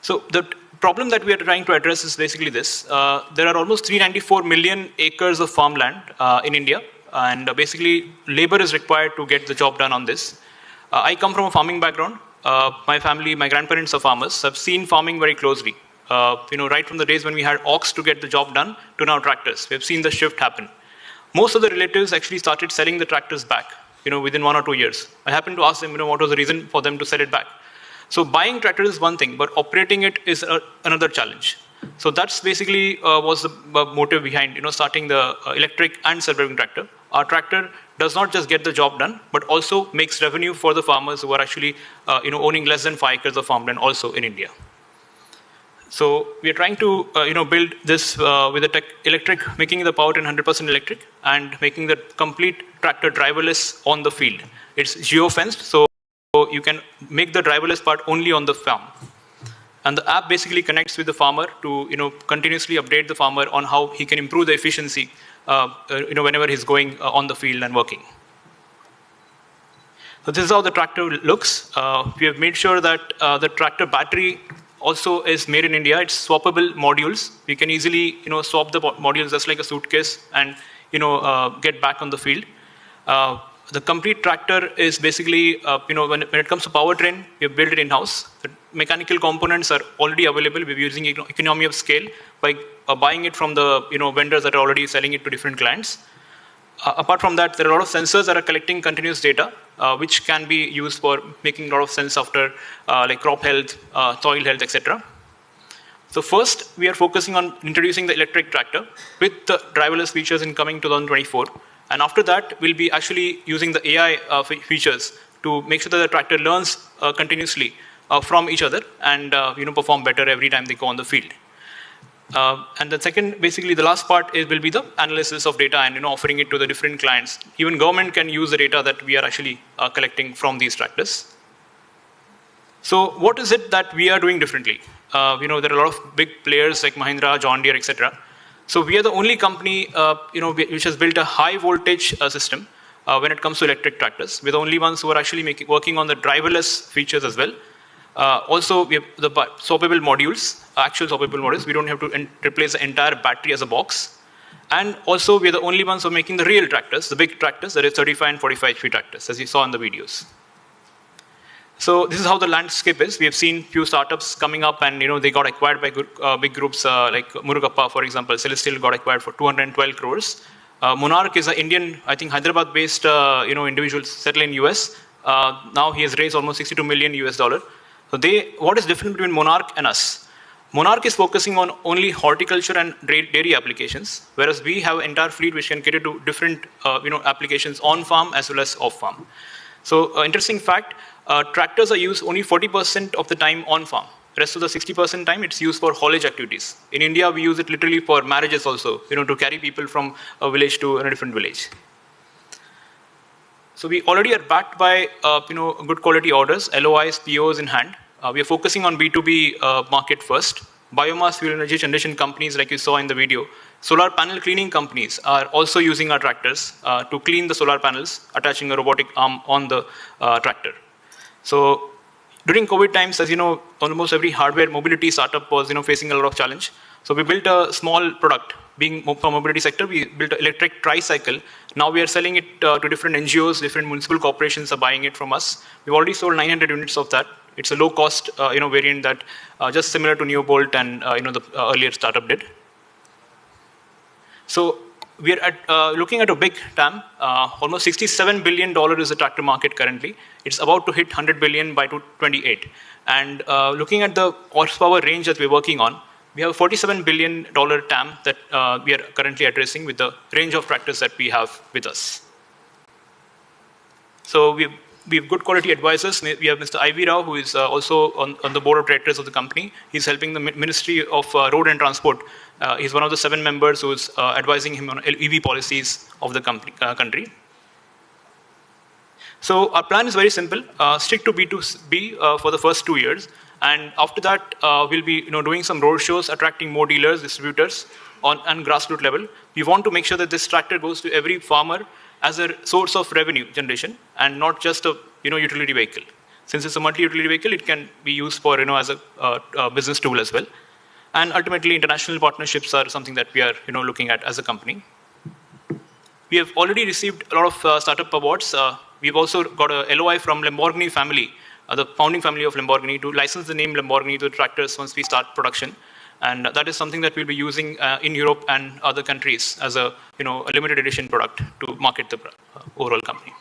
So the problem that we are trying to address is basically this. There are almost 394 million acres of farmland in India, and basically labor is required to get the job done on this. I come from a farming background. My family, my grandparents are farmers. I've seen farming very closely. Right from the days when we had ox to get the job done to now tractors. We've seen the shift happen. Most of the relatives actually started selling the tractors back, within 1 or 2 years. I happened to ask them, what was the reason for them to sell it back. So buying tractors is one thing, but operating it is another challenge. So that's basically was the motive behind starting the electric and self-driving tractor. Our tractor does not just get the job done, but also makes revenue for the farmers who are actually owning less than 5 acres of farmland also in India. So we are trying to build this with the electric, making the powertrain 100% electric and making the complete tractor driverless on the field. It's geo-fenced, so you can make the driverless part only on the farm. And the app basically connects with the farmer to continuously update the farmer on how he can improve the efficiency whenever he's going on the field and working. So this is how the tractor looks. We have made sure that the tractor battery also is made in India. It's swappable modules. We can easily, swap the modules just like a suitcase and, get back on the field. The complete tractor is basically, when it comes to powertrain, we have built it in-house. The mechanical components are already available. We're using economy of scale by buying it from the vendors that are already selling it to different clients. Apart from that, there are a lot of sensors that are collecting continuous data, which can be used for making a lot of sense after like crop health, soil health, etc. So first, we are focusing on introducing the electric tractor with the driverless features in coming 2024. And after that, we'll be actually using the AI features to make sure that the tractor learns continuously from each other and perform better every time they go on the field. And the second, basically the last part will be the analysis of data and offering it to the different clients. Even government can use the data that we are actually collecting from these tractors. So what is it that we are doing differently? There are a lot of big players like Mahindra, John Deere, etc. So we are the only company which has built a high voltage system when it comes to electric tractors. We're the only ones who are actually working on the driverless features as well. Also, we have the swappable modules, actual swappable modules. We don't have to replace the entire battery as a box. And also, we are the only ones who are making the real tractors, the big tractors, that is 35 and 45 HP tractors, as you saw in the videos. So this is how the landscape is. We have seen few startups coming up, and they got acquired by big groups like Murugappa, for example. Celestial got acquired for 212 crores. Monarch is an Indian, I think Hyderabad-based individual settled in US. Now he has raised almost 62 million US dollar. So what is different between Monarch and us? Monarch is focusing on only horticulture and dairy applications, whereas we have an entire fleet which can cater to different applications on farm as well as off farm. So interesting fact, tractors are used only 40% of the time on farm. The rest of the 60% time it's used for haulage activities. In India, we use it literally for marriages also, to carry people from a village to a different village. So we already are backed by good quality orders, LOIs, POs in hand. We are focusing on B2B market first. Biomass fuel energy generation companies, like you saw in the video, solar panel cleaning companies are also using our tractors to clean the solar panels, attaching a robotic arm on the tractor. So during COVID times, as you know, almost every hardware mobility startup was facing a lot of challenge. So we built a small product. Being from mobility sector, we built an electric tricycle. Now we are selling it to different NGOs, different municipal corporations are buying it from us. We've already sold 900 units of that. It's a low-cost, variant that just similar to Neo Bolt and the earlier startup did. So we are looking at a big TAM. Almost $67 billion is the tractor market currently. It's about to hit 100 billion by 2028. And looking at the horsepower range that we're working on, we have a $47 billion TAM that we are currently addressing with the range of tractors that we have with us. So we have good quality advisors. We have Mr. I.V. Rao, who is also on the board of directors of the company. He's helping the Ministry of Road and Transport. He's one of the 7 members who's advising him on EV policies of the country. So our plan is very simple. Stick to B2B for the first 2 years. And after that, we'll be doing some road shows, attracting more dealers, distributors on grassroots level. We want to make sure that this tractor goes to every farmer as a source of revenue generation and not just a utility vehicle. Since it's a multi-utility vehicle, it can be used for as a business tool as well. And ultimately, international partnerships are something that we are looking at as a company. We have already received a lot of startup awards. We've also got a LOI from Lamborghini family, the founding family of Lamborghini, to license the name Lamborghini to the tractors once we start production. And that is something that we'll be using in Europe and other countries as a limited edition product to market the overall company.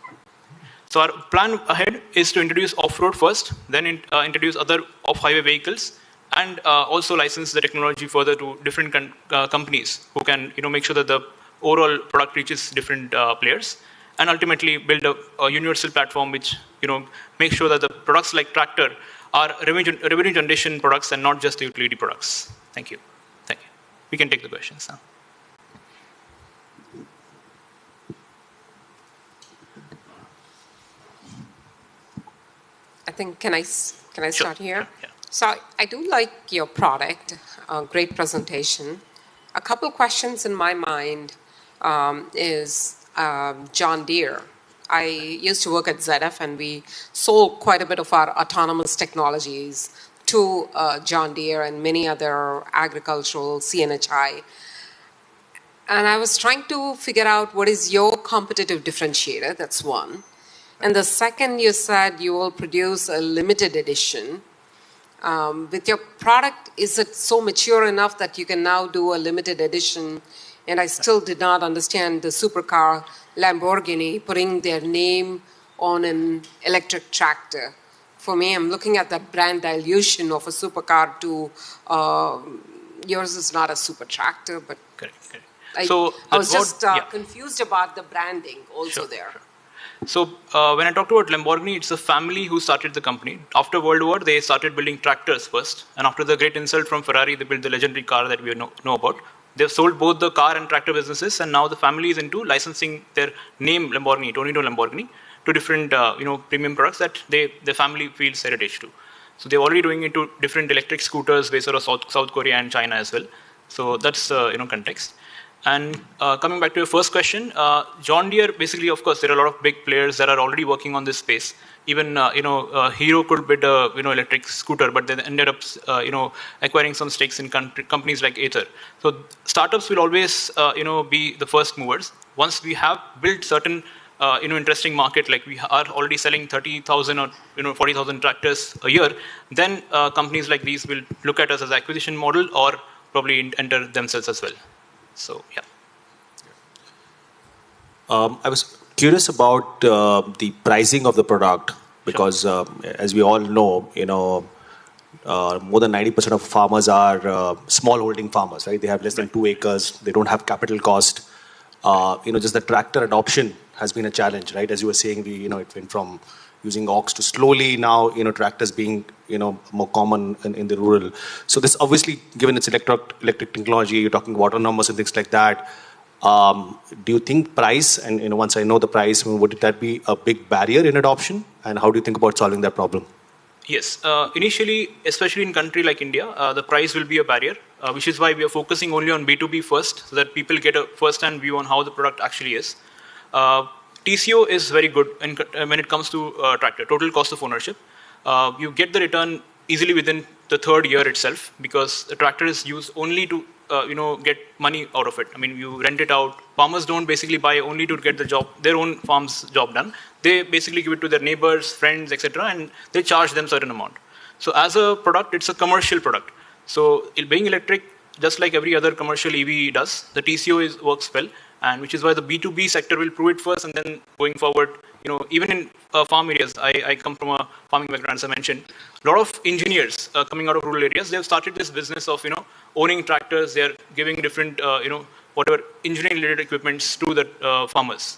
So our plan ahead is to introduce off-road first, then introduce other off-highway vehicles, and also license the technology further to different companies who can make sure that the overall product reaches different players, and ultimately build a universal platform which makes sure that the products like tractor are revenue generation products and not just the utility products. Thank you. Thank you. We can take the questions now.
I think, can I
Sure.
start here?
Yeah.
So I do like your product, great presentation. A couple questions in my mind is John Deere. I used to work at ZF and we sold quite a bit of our autonomous technologies to John Deere and many other agricultural CNHI. And I was trying to figure out what is your competitive differentiator. That's one. And the second, you said you will produce a limited edition. With your product, is it so mature enough that you can now do a limited edition? And I still did not understand the supercar Lamborghini putting their name on an electric tractor. For me, I'm looking at the brand dilution of a supercar to yours is not a super tractor, but
correct.
I was just confused about the branding also there.
Sure. So when I talked about Lamborghini, it's a family who started the company. After World War, they started building tractors first. And after the great insult from Ferrari, they built the legendary car that we know about. They've sold both the car and tractor businesses. And now the family is into licensing their name Lamborghini, Tonino Lamborghini, to different premium products that the family feels heritage to. So they're already doing it to different electric scooters based out of South Korea and China as well. So that's context. And coming back to your first question, John Deere, basically, of course, there are a lot of big players that are already working on this space. Even, Hero could build a, electric scooter, but they ended up, acquiring some stakes in companies like Ather. So startups will always, be the first movers. Once we have built certain, interesting market, like we are already selling 30,000 or, 40,000 tractors a year, then companies like these will look at us as acquisition model or probably enter themselves as well. So, yeah.
I was curious about the pricing of the product because, as we all know, more than 90% of farmers are small holding farmers, right? They have less than 2 acres. They don't have capital cost. Just the tractor adoption has been a challenge, right? As you were saying, it went from using ox to slowly now, tractors being, more common in the rural. So this obviously, given its electric technology, you're talking water numbers and things like that. Do you think price, and once I know the price, would that be a big barrier in adoption? And how do you think about solving that problem?
Yes, initially, especially in a country like India, the price will be a barrier, which is why we are focusing only on B2B first, so that people get a first-hand view on how the product actually is. TCO is very good when it comes to tractor, total cost of ownership. You get the return easily within the 3rd year itself because the tractor is used only to get money out of it. I mean, you rent it out. Farmers don't basically buy only to get their own farm's job done. They basically give it to their neighbors, friends, etc., and they charge them certain amount. So as a product, it's a commercial product. So being electric, just like every other commercial EV does, the TCO works well. And which is why the B2B sector will prove it first, and then going forward, even in farm areas, I come from a farming background, as I mentioned, a lot of engineers coming out of rural areas, they've started this business of, owning tractors, they're giving different, whatever engineering-related equipments to the farmers.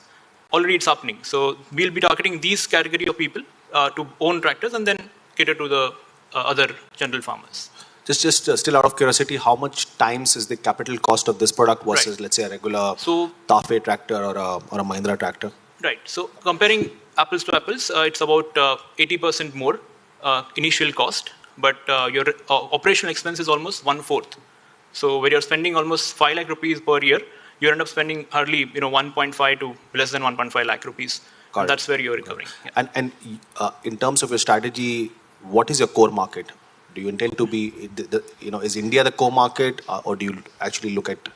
Already it's happening. So we'll be targeting these category of people to own tractors and then cater to the other general farmers.
Just still out of curiosity, how much times is the capital cost of this product versus, let's say, a regular TAFE tractor or a Mahindra tractor?
Right. So comparing apples to apples, it's about 80% more initial cost, but your operational expense is almost 1/4. So where you're spending almost 5 lakh rupees per year, you end up spending hardly 1.5 to less than 1.5 lakh rupees. And that's where you're recovering. Yeah.
And in terms of your strategy, what is your core market? Do you intend to be, is India the core market, or do you actually look at,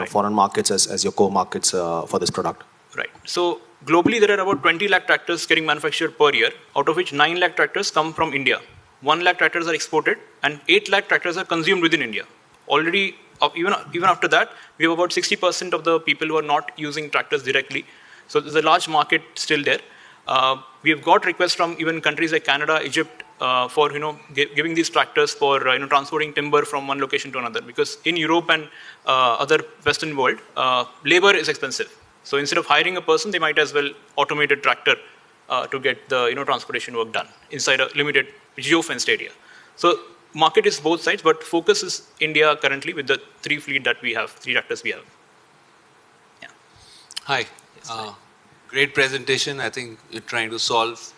foreign markets as your core markets for this product?
Right. So globally, there are about 20 lakh tractors getting manufactured per year, out of which 9 lakh tractors come from India. 1 lakh tractors are exported, and 8 lakh tractors are consumed within India. Already, even after that, we have about 60% of the people who are not using tractors directly. So there's a large market still there. We have got requests from even countries like Canada, Egypt, for giving these tractors for transporting timber from one location to another, because in Europe and other Western world, labor is expensive. So instead of hiring a person, they might as well automate a tractor to get the transportation work done inside a limited geo-fenced area. So market is both sides, but focus is India currently with the 3 tractors we have. Yeah.
Hi. Great presentation. I think you're trying to solve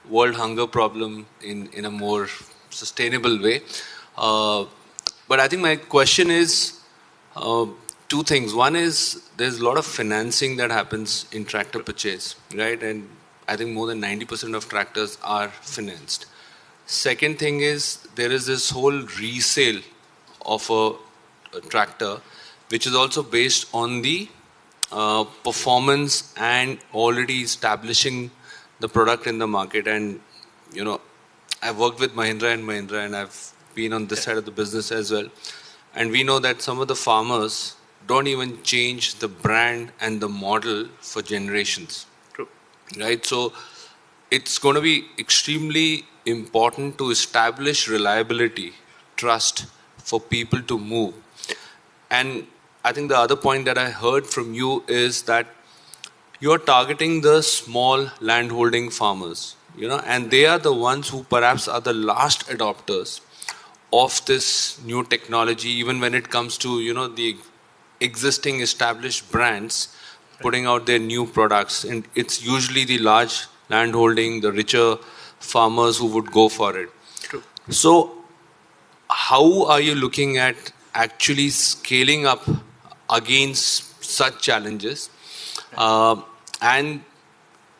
world hunger problem in a more sustainable way. But I think my question is 2 things. One is there's a lot of financing that happens in tractor purchase, right? And I think more than 90% of tractors are financed. Second thing is there is this whole resale of a tractor, which is also based on the performance and already establishing the product in the market. And I've worked with Mahindra and I've been on this side of the business as well. And we know that some of the farmers don't even change the brand and the model for generations.
True.
Right? So it's going to be extremely important to establish reliability, trust for people to move. And I think the other point that I heard from you is that you're targeting the small landholding farmers, and they are the ones who perhaps are the last adopters of this new technology, even when it comes to, the existing established brands putting out their new products. And it's usually the large landholding, the richer farmers who would go for it.
True.
So how are you looking at actually scaling up against such challenges? And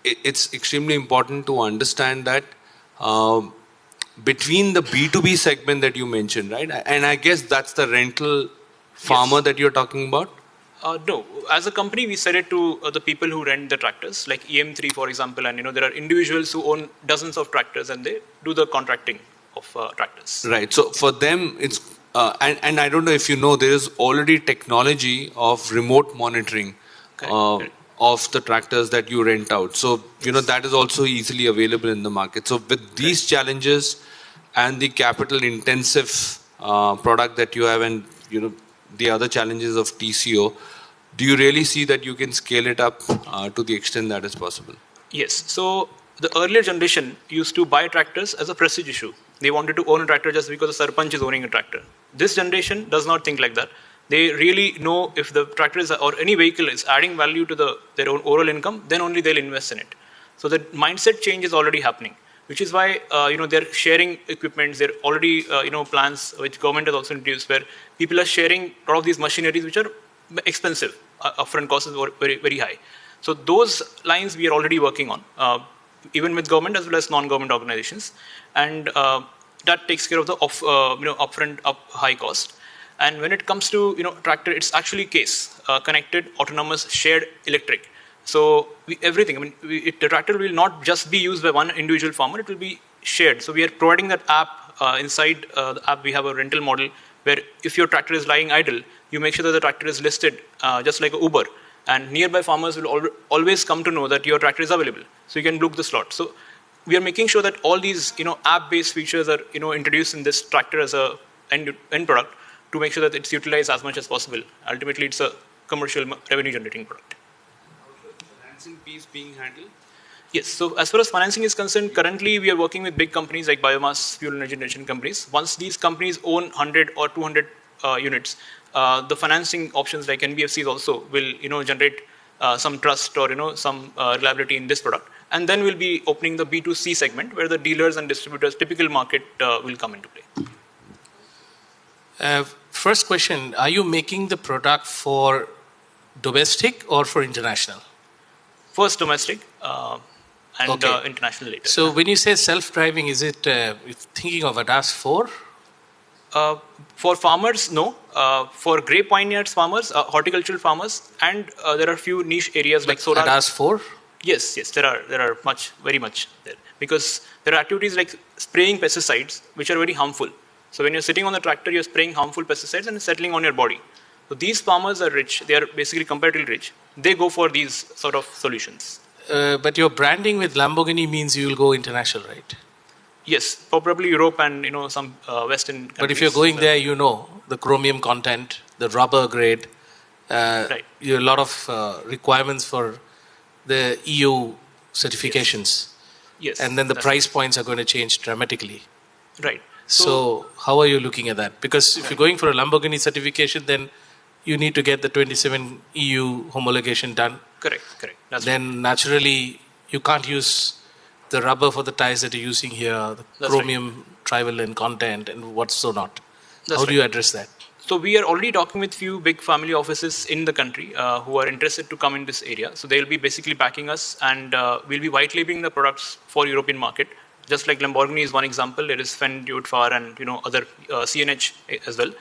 it's extremely important to understand that between the B2B segment that you mentioned, right? And I guess that's the rental farmer that you're talking about?
No. As a company, we sell it to the people who rent the tractors, like EM3, for example. And, there are individuals who own dozens of tractors and they do the contracting of tractors.
Right. So for them, it's, and I don't know if you know, there is already technology of remote monitoring of the tractors that you rent out. So, that is also easily available in the market. So with these challenges and the capital intensive product that you have and, the other challenges of TCO, do you really see that you can scale it up to the extent that is possible?
Yes. So the earlier generation used to buy tractors as a prestige issue. They wanted to own a tractor just because the Sarpanch is owning a tractor. This generation does not think like that. They really know if the tractor is, or any vehicle is adding value to their own overall income, then only they'll invest in it. So the mindset change is already happening, which is why they're sharing equipment. There are already plans which government has also introduced where people are sharing a lot of these machineries which are expensive. Upfront cost is very, very high. So those lines we are already working on, even with government as well as non-government organizations, and that takes care of the upfront high cost. And when it comes to tractor, it's actually C.A.S.E, connected, autonomous, shared, electric. So everything. The tractor will not just be used by one individual farmer; it will be shared. So we are providing that app. Inside the app, we have a rental model where if your tractor is lying idle, you make sure that the tractor is listed just like a Uber, and nearby farmers will always come to know that your tractor is available. So you can book the slot. So we are making sure that all these app-based features are introduced in this tractor as a end product to make sure that it's utilized as much as possible. Ultimately, it's a commercial revenue-generating product.
Financing piece being handled?
Yes. So as far as financing is concerned, currently we are working with big companies like biomass fuel energy generation companies. Once these companies own 100 or 200 units, the financing options like NBFCs also will generate some trust or some reliability in this product. And then we'll be opening the B2C segment where the dealers and distributors, typical market will come into play.
First question, are you making the product for domestic or for international?
First domestic and international later.
So when you say self-driving, is it thinking of ADAS 4?
For farmers, no. For grape vineyards farmers, horticultural farmers, and there are few niche areas like solar.
ADAS 4?
Yes, there are very much there. Because there are activities like spraying pesticides, which are very harmful. So when you're sitting on the tractor, you're spraying harmful pesticides and it's settling on your body. So these farmers are rich. They are basically comparatively rich. They go for these sort of solutions.
But your branding with Lamborghini means you will go international, right?
Yes, probably Europe and some Western countries.
But if you're going there, the chromium content, the rubber grade,
right.
A lot of requirements for the EU certifications.
Yes.
And then the price points are going to change dramatically.
Right.
So how are you looking at that? Because if you're going for a Lamborghini certification, then you need to get the 27 EU homologation done.
Correct. That's
then
right.
Naturally, you can't use the rubber for the tires that you're using here, the chromium trivalent content and what's so not. How do you address that?
So we are already talking with few big family offices in the country who are interested to come in this area. So they'll be basically backing us and we'll be white labeling the products for European market. just like Lamborghini is one example, there is Fendt, Far, and other CNH as well,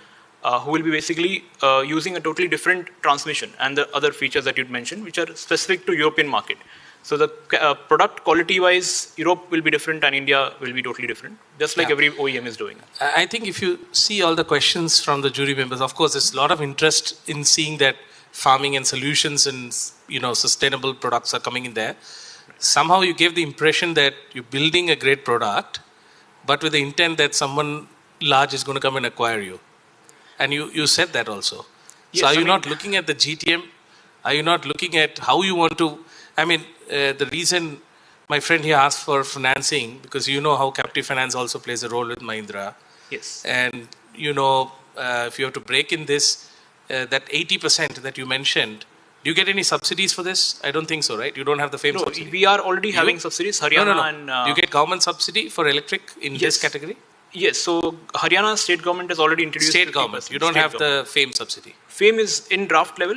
who will be basically using a totally different transmission and the other features that you'd mentioned, which are specific to European market. So the product quality-wise, Europe will be different and India will be totally different, just like every OEM is doing.
I think if you see all the questions from the jury members, of course, there's a lot of interest in seeing that farming and solutions and sustainable products are coming in there. Somehow you gave the impression that you're building a great product, but with the intent that someone large is going to come and acquire you. And you said that also.
Yes,
so are you not looking at the GTM? Are you not looking at how you want to... the reason my friend here asked for financing, because how captive finance also plays a role with Mahindra.
Yes.
And if you have to break in this, that 80% that you mentioned, do you get any subsidies for this? I don't think so, right? You don't have the FAME subsidy.
No, we are already having subsidies. Haryana and...
Do you get government subsidy for electric in this category?
Yes, so Haryana state government has already introduced...
State government, you don't have the FAME subsidy.
FAME is in draft level.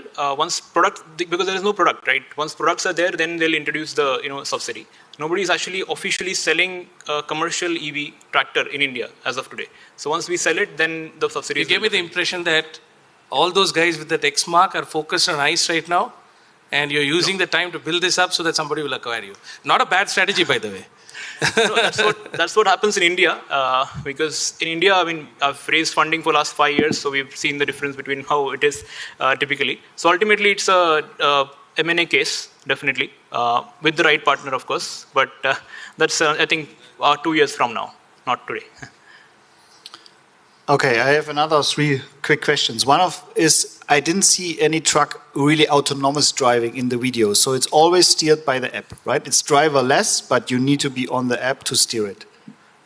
Because there is no product, right? Once products are there, then they'll introduce the subsidy. Nobody is actually officially selling a commercial EV tractor in India as of today. So once we sell it, then the subsidy...
You gave me the impression that all those guys with that X mark are focused on ICE right now, and you're using the time to build this up so that somebody will acquire you. Not a bad strategy, by the way.
No, that's what happens in India, because in India, I've raised funding for the last 5 years, so we've seen the difference between how it is typically. So ultimately, it's a M&A case, definitely, with the right partner, of course, but that's, I think, 2 years from now, not today.
Okay, I have another 3 quick questions. One is, I didn't see any truck really autonomous driving in the video. So it's always steered by the app, right? It's driverless, but you need to be on the app to steer it.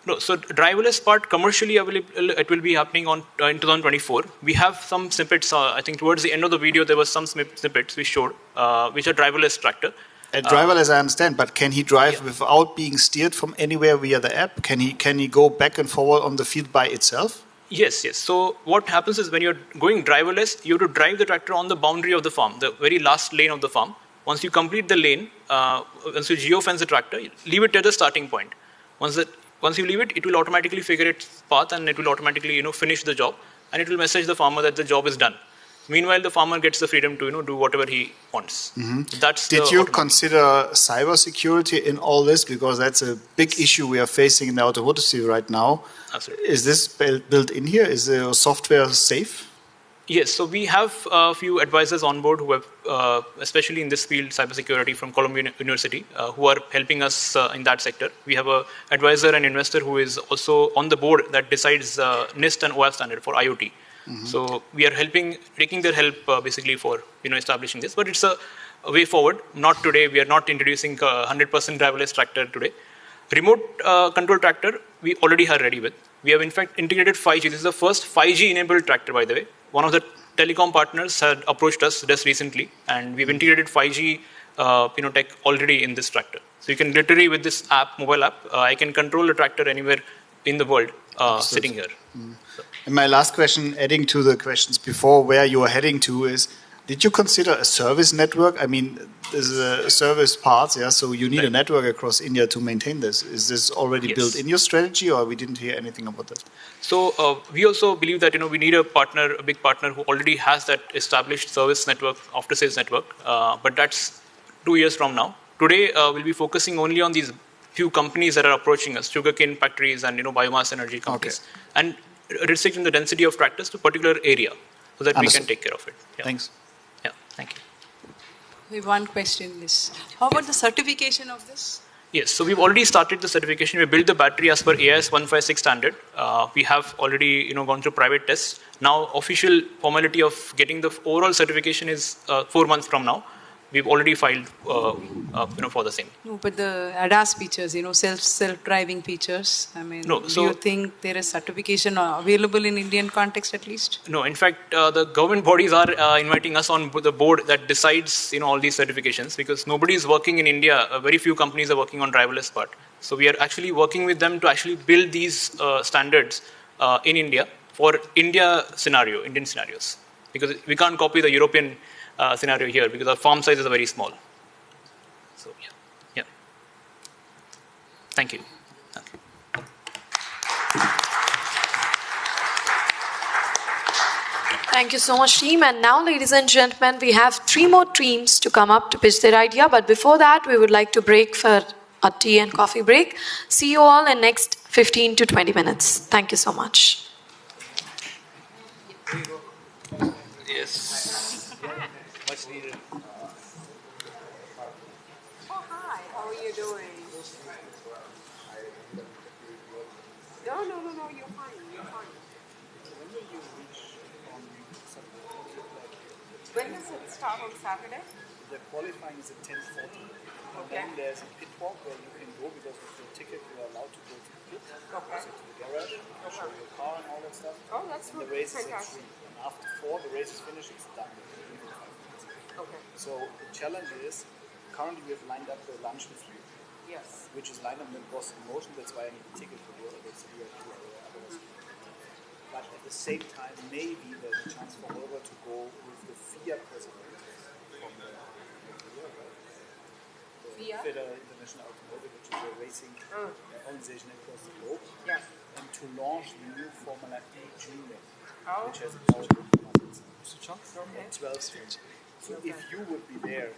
No, so driverless part commercially available, it will be happening in 2024. We have some snippets, I think towards the end of the video, there was some snippets we showed, which are driverless tractor.
Driverless, I understand, but can he drive without being steered from anywhere via the app? Can he go back and forward on the field by itself?
Yes. So what happens is when you're going driverless, you have to drive the tractor on the boundary of the farm, the very last lane of the farm. Once you complete the lane, once you geofence the tractor, leave it at the starting point. Once you leave it, it will automatically figure its path and it will automatically finish the job, and it will message the farmer that the job is done. Meanwhile, the farmer gets the freedom to do whatever he wants.
Mm-hmm. Did you consider cybersecurity in all this? Because that's a big issue we are facing in the automotive field right now.
Absolutely.
Is this built in here? Is the software safe?
Yes, so we have a few advisors on board who have, especially in this field, cybersecurity from Columbia University, who are helping us in that sector. We have an advisor and investor who is also on the board that decides NIST and OAS standard for IoT. Mm-hmm. So we are taking their help basically for establishing this. But it's a way forward. Not today. We are not introducing 100% driverless tractor today. Remote control tractor we already are ready with. We have in fact integrated 5G. This is the first 5G enabled tractor, by the way. One of the telecom partners had approached us just recently, and we've integrated 5G tech already in this tractor. So you can literally with this app, mobile app, I can control the tractor anywhere in the world sitting here.
Mm. And my last question, adding to the questions before, where you are heading to is, did you consider a service network? I mean, there's a service parts, so you need a network across India to maintain this. Is this already built in your strategy, or we didn't hear anything about that?
So we also believe that we need a big partner who already has that established service network, after sales network. But that's 2 years from now. Today we'll be focusing only on these few companies that are approaching us, sugarcane factories and biomass energy companies, and restricting the density of tractors to a particular area so that we can take care of it.
Thanks.
Yeah, thank you.
We have one question, Liz. How about the certification of this?
Yes, so we've already started the certification. We built the battery as per AS 156 standard. We have already gone through private tests. Now official formality of getting the overall certification is 4 months from now. We've already filed for the same.
No, but the ADAS features, self-driving features, do you think there is certification available in Indian context at least?
No, in fact, the government bodies are inviting us on the board that decides all these certifications, because nobody is working in India. Very few companies are working on driverless part. So we are actually working with them to actually build these standards in India for Indian scenarios, because we can't copy the European scenario here because our farm size is very small. So yeah. Thank you. Okay.
Thank you so much, team. And now, ladies and gentlemen, we have 3 more teams to come up to pitch their idea. But before that, we would like to break for a tea and coffee break. See you all in next 15 to 20 minutes. Thank you so much.
Yes.
Much needed.
Oh, hi. How are you doing? No, no, no, no. You're fine. You're fine.
When will you reach on Sunday? 10 o'clock?
When does it start on Saturday?
The qualifying is at 10:40. And
Okay.
then there's a pit walk where you can go because with your ticket you are allowed to go to the pit.
Okay.
So to the garage, you can show your car and all that stuff.
Oh, that's
and the
good.
race is at
Fantastic.
3. And after 4, the race is finished, it's done.
Okay.
So the challenge is, currently we have lined up the lunch with you.
Yes.
Which is lined up in Boston Motion, that's why I need a ticket for you. But at the same time, maybe there's a chance for Holger to go with the FIA president from the
FIA?
Federal International Automotive, which is a racing organization across the globe,
Yeah.
and to launch the new Formula E Junior,
Oh.
which has a power at 12 speed. So if you would be there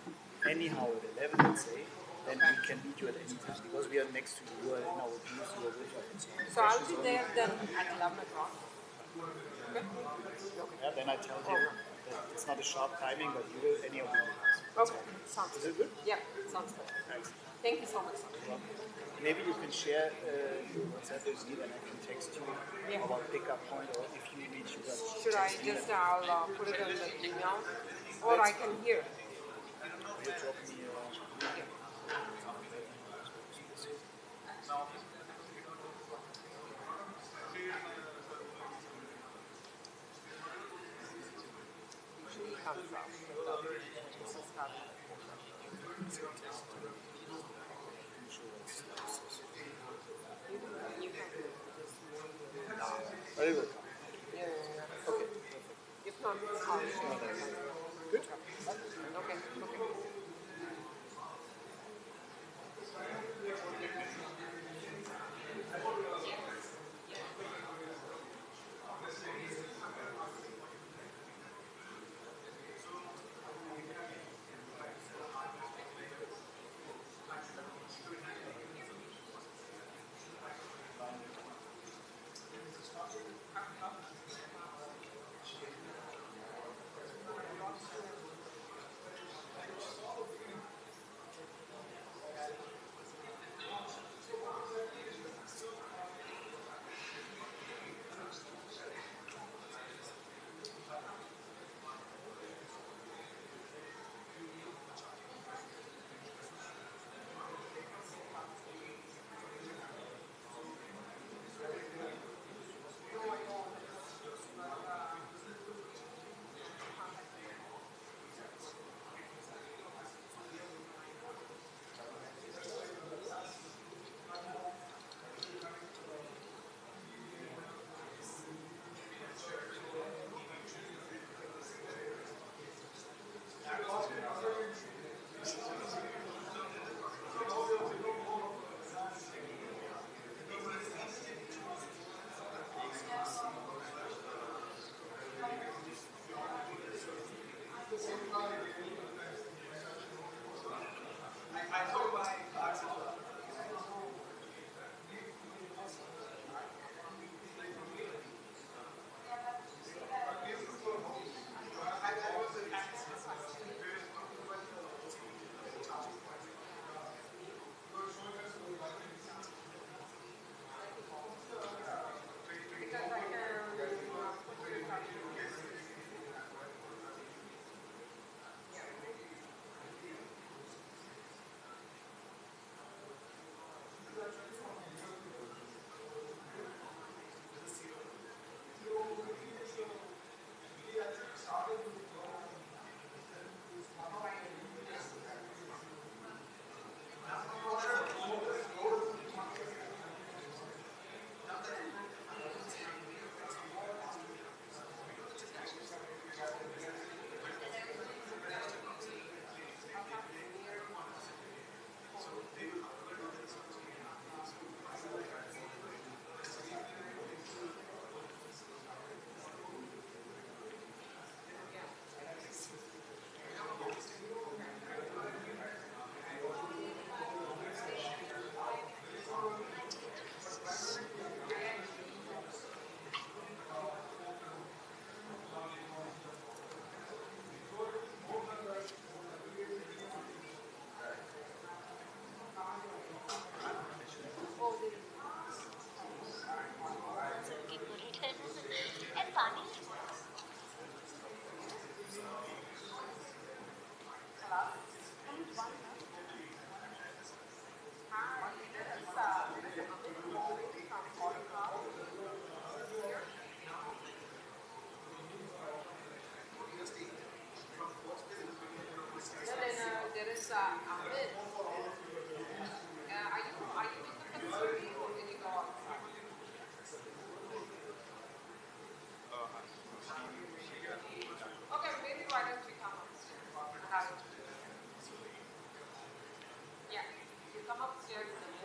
anyhow at 11, let's say, then we can meet you at any time because we are next to you, you are in our booth, you are with us.
So I'll be there then at 11 o'clock. Okay.
Yeah, then I tell him that it's not a sharp timing, but you will anyhow be with us.
Okay. Sounds
Is
good.
it good?
Yeah, sounds good.
Thanks.
Thank you so much.
Maybe you can share your WhatsApp with me, then I can text you about pickup point, or if you reach you guys.
Should I just, I'll put it on the email, or I can hear.
You drop me
Usually comes up.
Very welcome.
Yeah, yeah, yeah. Okay. If not,
Good.
Okay, okay. is Amit. Are you in the facility or did you go outside? Okay, maybe why don't you come upstairs and have it? Yeah, you come upstairs and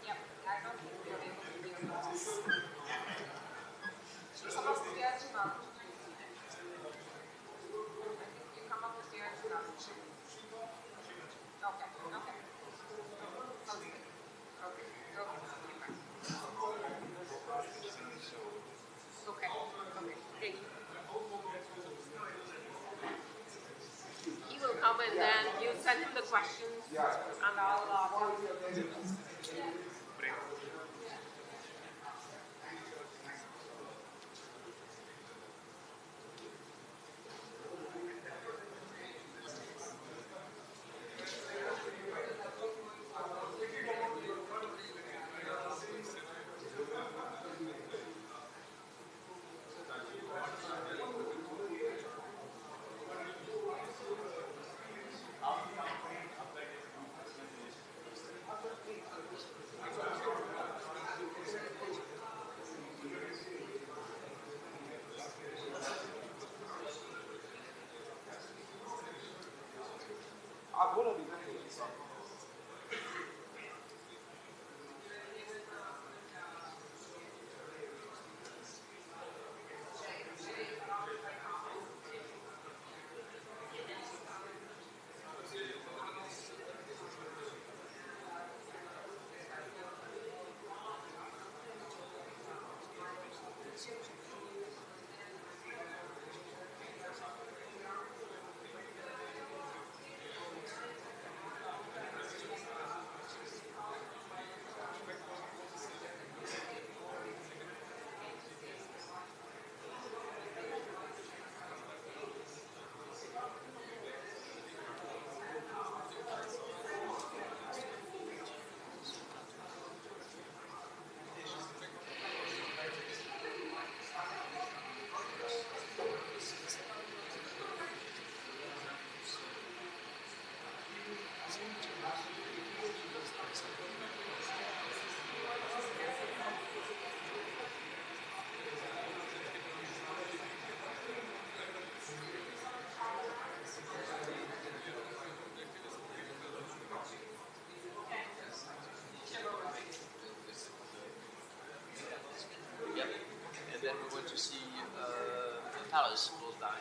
yeah, I don't think we are able to hear you. Come upstairs and I'll I think you come upstairs and I'll okay, okay. Sounds good. Okay, okay, okay, great. He will come and then you send him the questions and I'll
Yep. And then we're going to see the palace close by.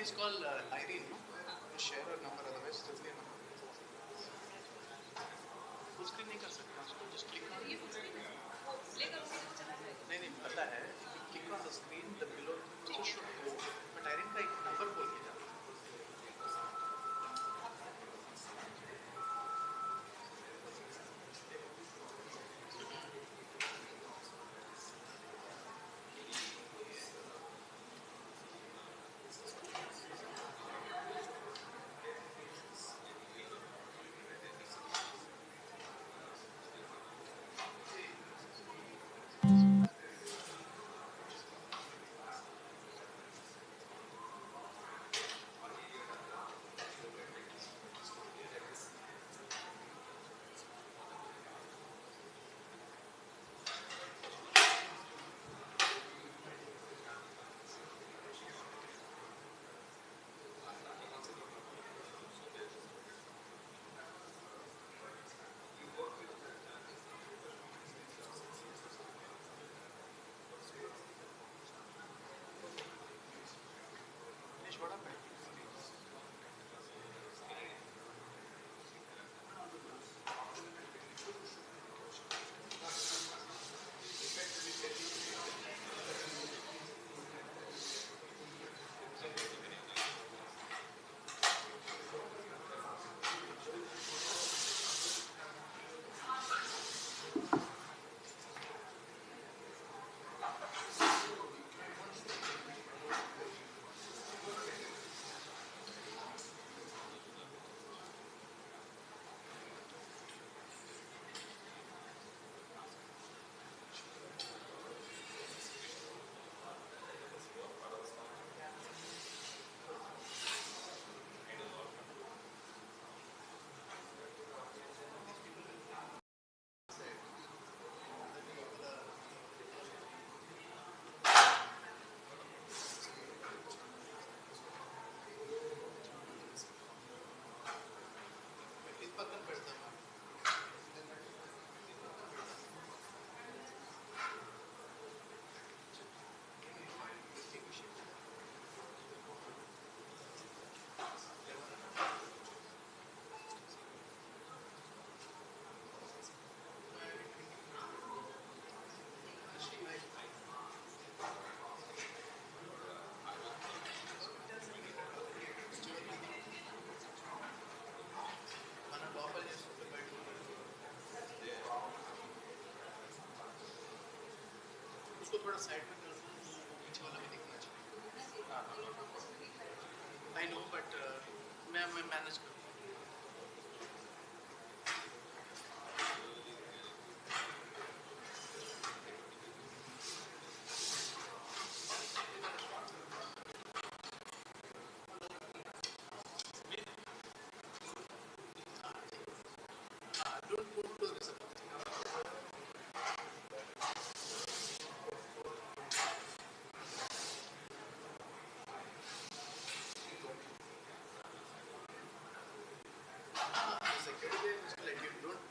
she's called Irene, no? Just share her number, otherwise there'll be a number. Full screen नहीं कर सकते उसको, just click on नहीं नहीं पता है, if you click on the screen, the below picture should go, but Irene का एक number बोल के जाओ. उसको थोड़ा साइड में कर दो, पीछे वाला भी दिखना चाहिए. I know, but मैं मैनेज करूँगा.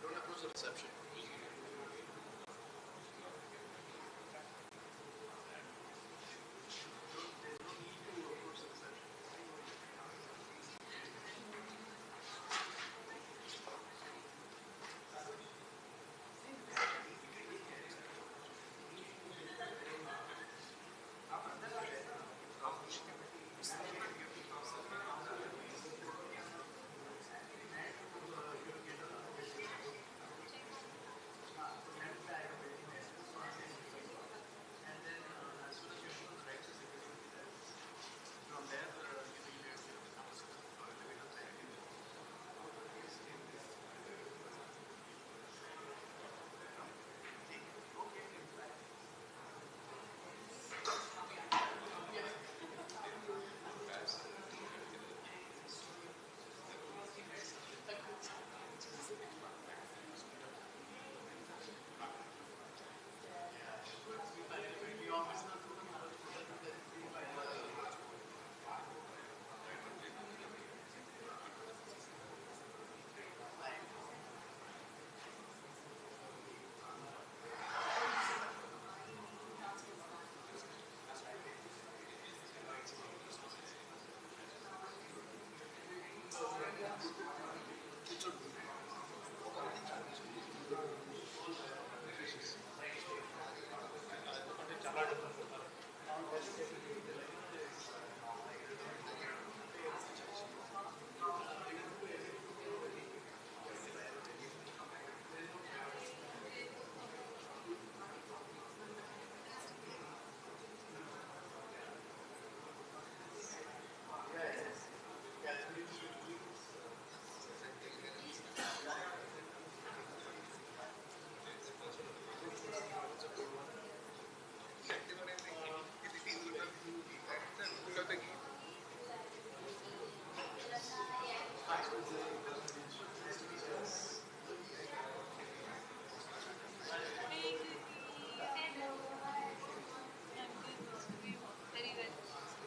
Don't approach the reception.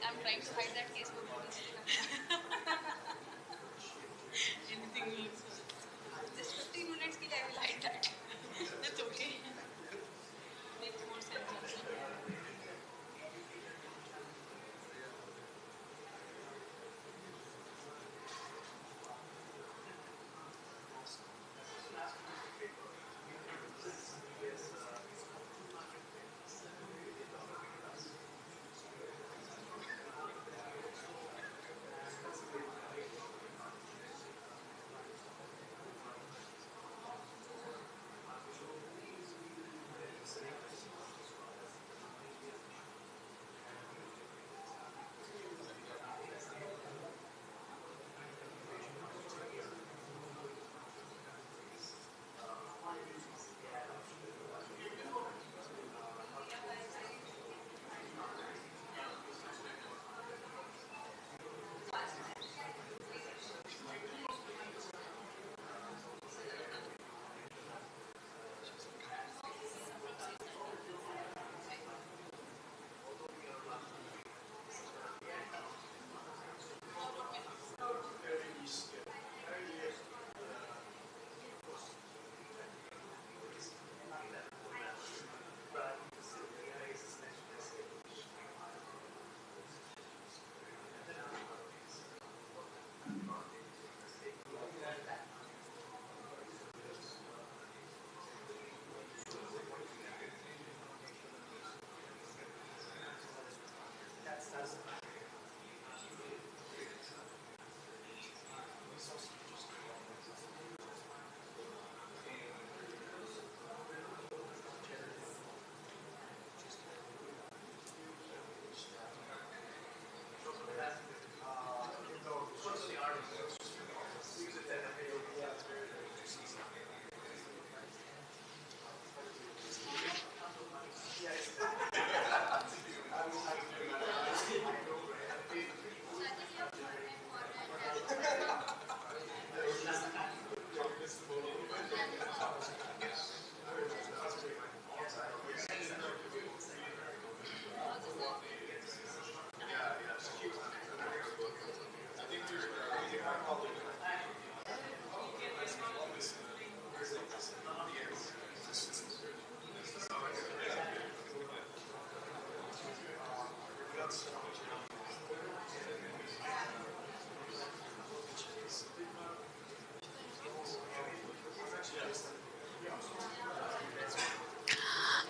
I'm trying to hide that case for anything else. Just 15 minutes I will hide that. That's okay. Makes more sense also.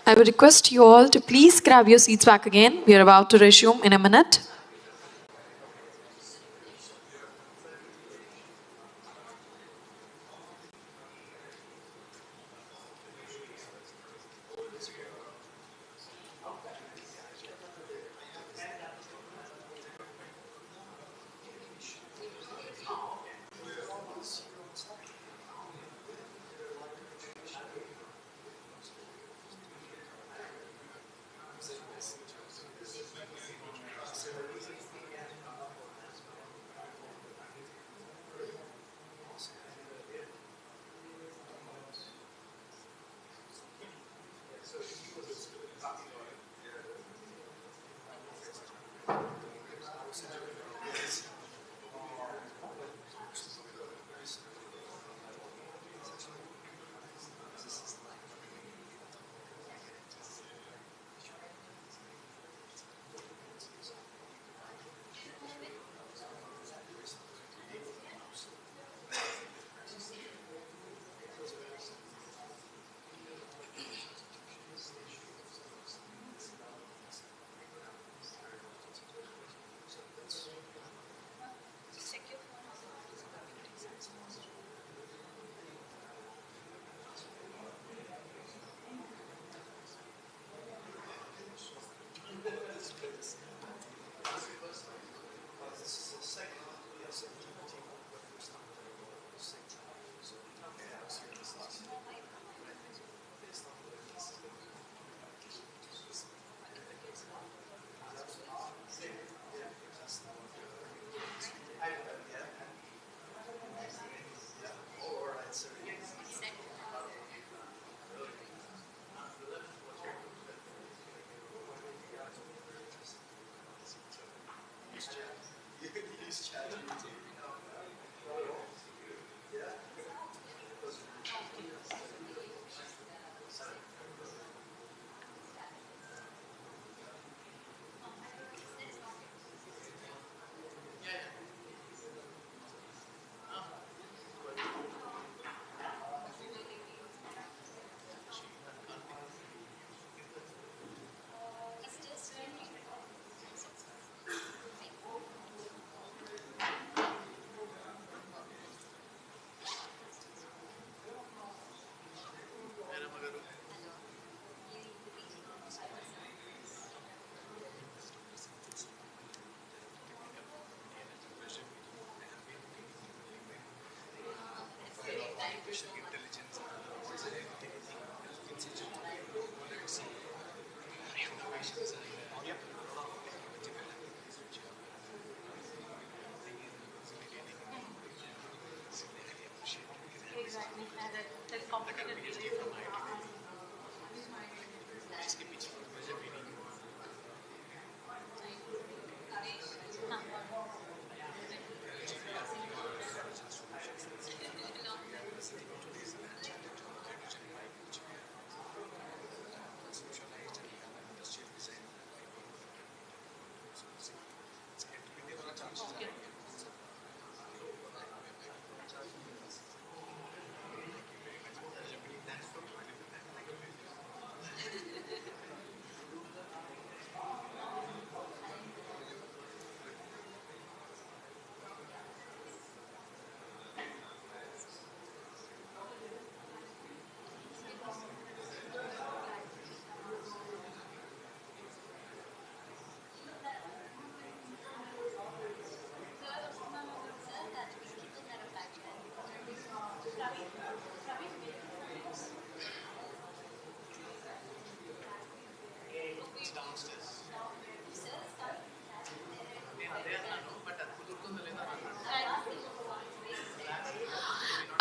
I would request you all to please grab your seats back again. We are about to resume in a minute.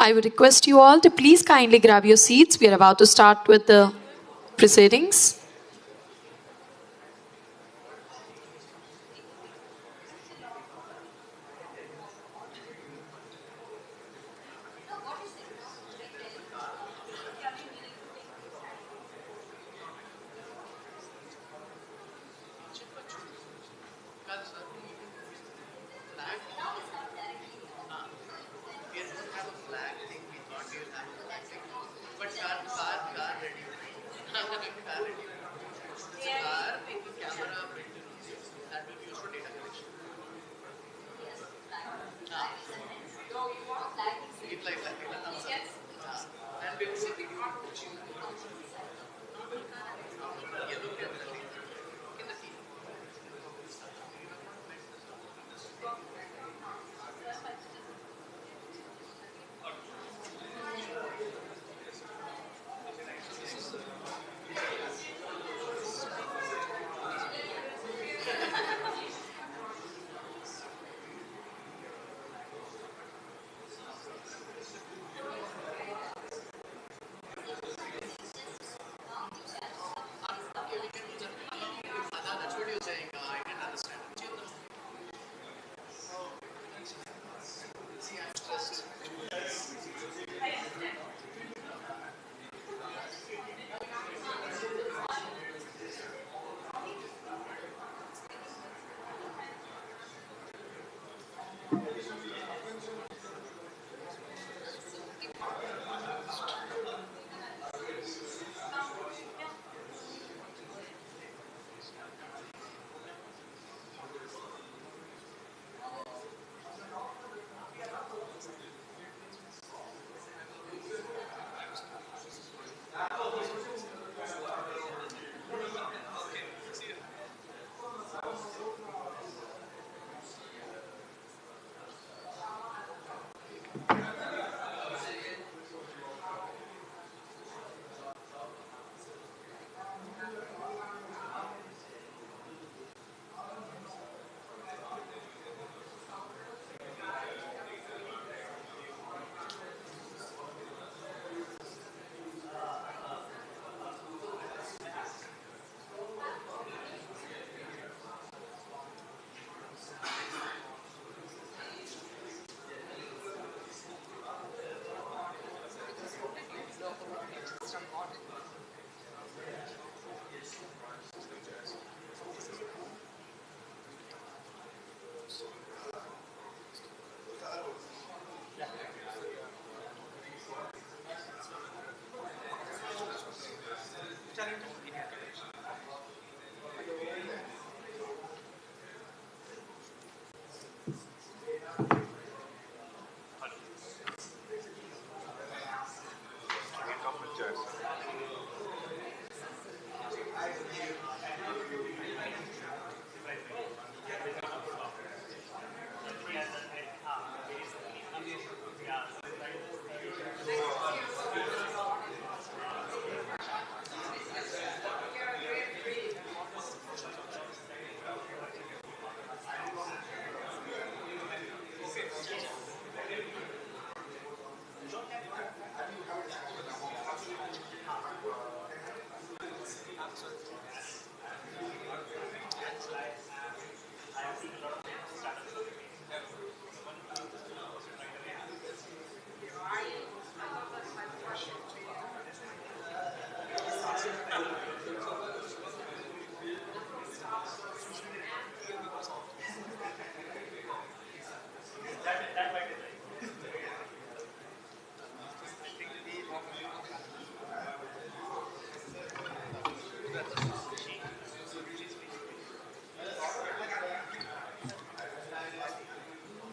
I would request you all to please kindly grab your seats. We are about to start with the proceedings.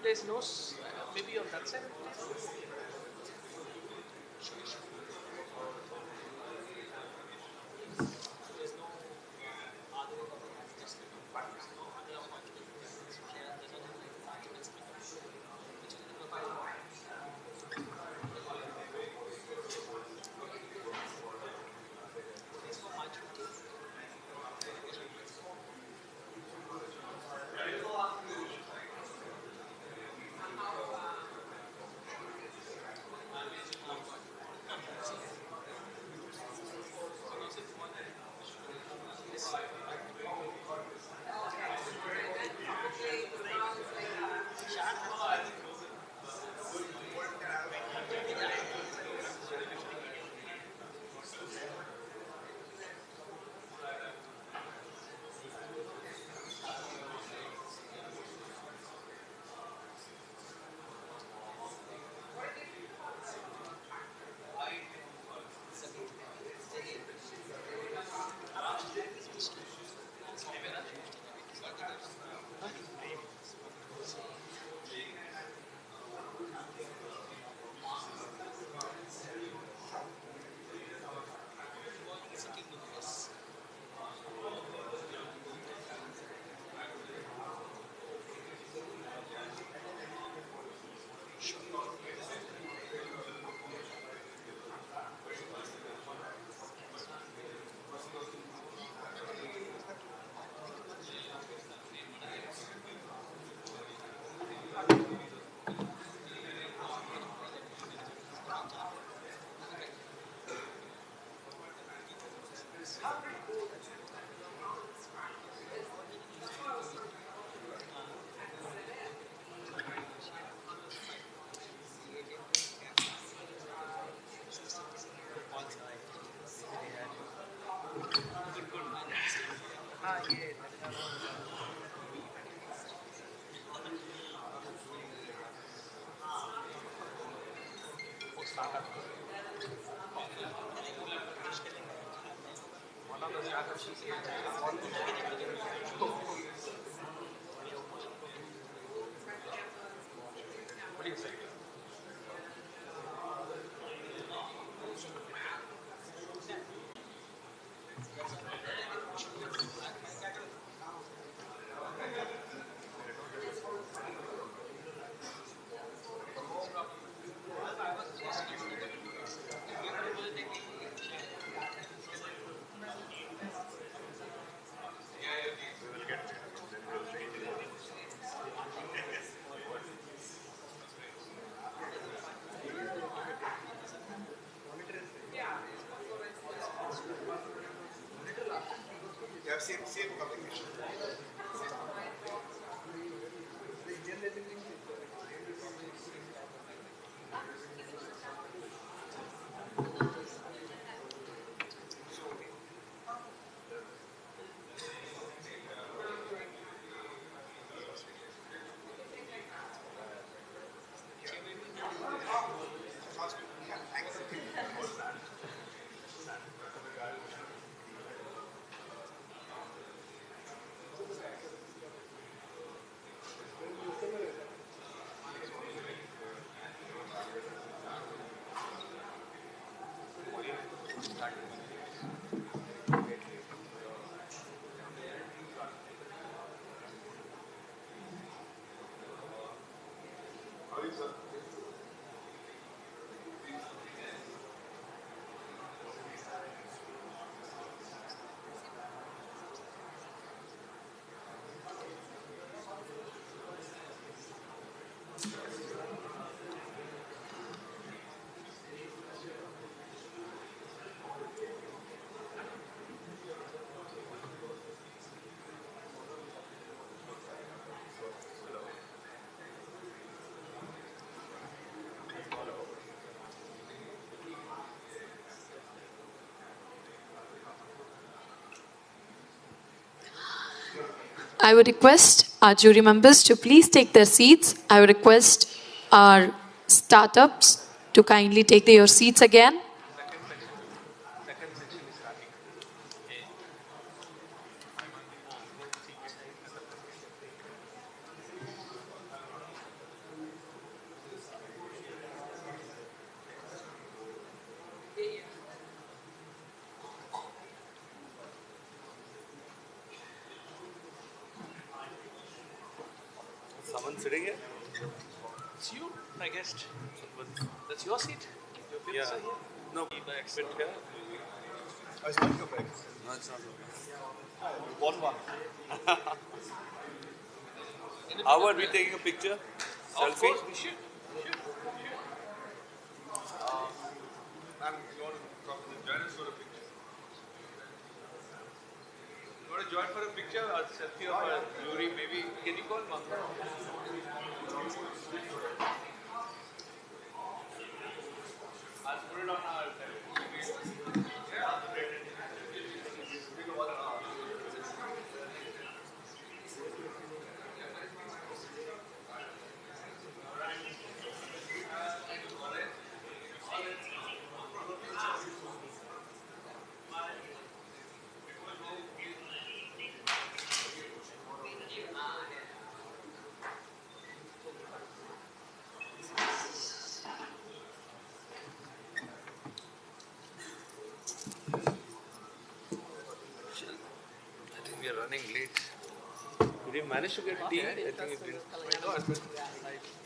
There's no, maybe on that side.
I would request our jury members to please take their seats. I would request our startups to kindly take your seats again.
Sitting here? It's you, my guest. That's your seat. Your papers are here. No, bags fit here.
Oh, it's not your bag.
No, it's not your
One.
How about we taking a picture? Selfie? Of course, we should.
I'm going to join us for a picture. You want to join for a picture or selfie of a jury? Maybe can you call one? I'll put it on our we are running late. Did you manage to get tea? I think it did.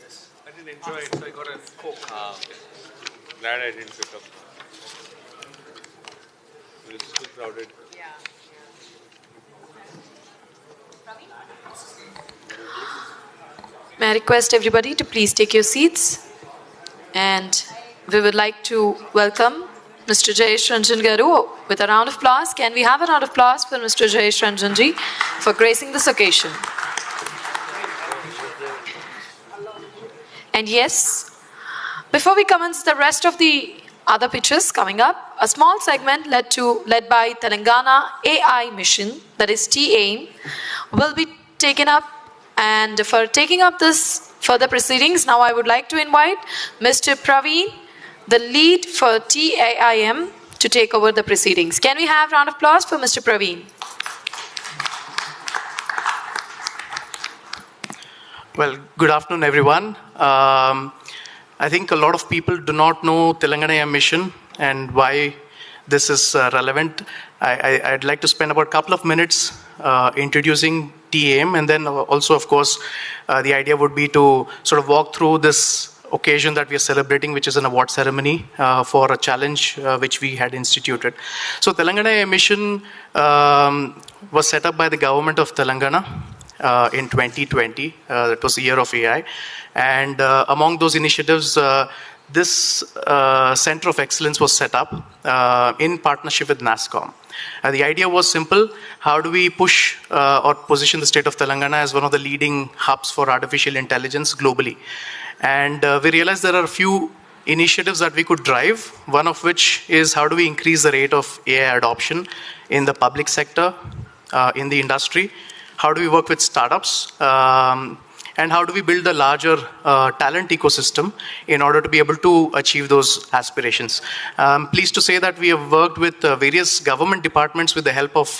Yes. I didn't enjoy it, so I got a Coke. Okay. Glad I didn't pick up. It was too crowded.
May I request everybody to please take your seats? And we would like to welcome Mr. Jayesh Ranjan Garu with a round of applause. Can we have a round of applause for Mr. Jayesh Ranjan ji for gracing this occasion? And yes, before we commence the rest of the other pitches coming up, a small segment led by Telangana AI mission, that is TAIM, will be taken up. And for taking up this further proceedings, now I would like to invite Mr. Praveen, the lead for TAIM, to take over the proceedings. Can we have a round of applause for Mr. Praveen?
Well, good afternoon, everyone. I think a lot of people do not know Telangana AI mission and why this is relevant. I'd like to spend about a couple of minutes introducing TAIM, and then also, of course, the idea would be to sort of walk through this occasion that we are celebrating, which is an award ceremony for a challenge which we had instituted. So Telangana AI mission was set up by the government of Telangana in 2020. It was the year of AI. And among those initiatives, this Center of Excellence was set up in partnership with NASSCOM. The idea was simple. How do we push or position the state of Telangana as one of the leading hubs for artificial intelligence globally? And we realized there are a few initiatives that we could drive, one of which is how do we increase the rate of AI adoption in the public sector, in the industry? How do we work with startups? And how do we build a larger talent ecosystem in order to be able to achieve those aspirations? I'm pleased to say that we have worked with various government departments with the help of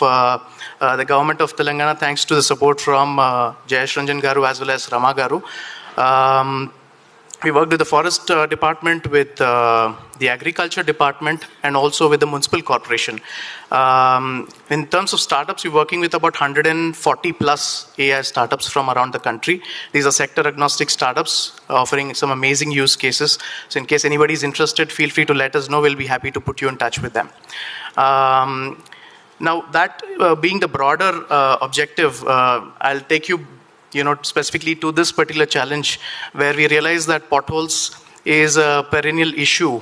the government of Telangana, thanks to the support from Jayesh Ranjan Garu as well as Rama Garu. We worked with the Forest Department, with the Agriculture Department, and also with the Municipal Corporation. In terms of startups, we're working with about 140 plus AI startups from around the country. These are sector-agnostic startups offering some amazing use cases. So in case anybody is interested, feel free to let us know. We'll be happy to put you in touch with them. Now, that being the broader objective, I'll take you specifically to this particular challenge, where we realize that potholes is a perennial issue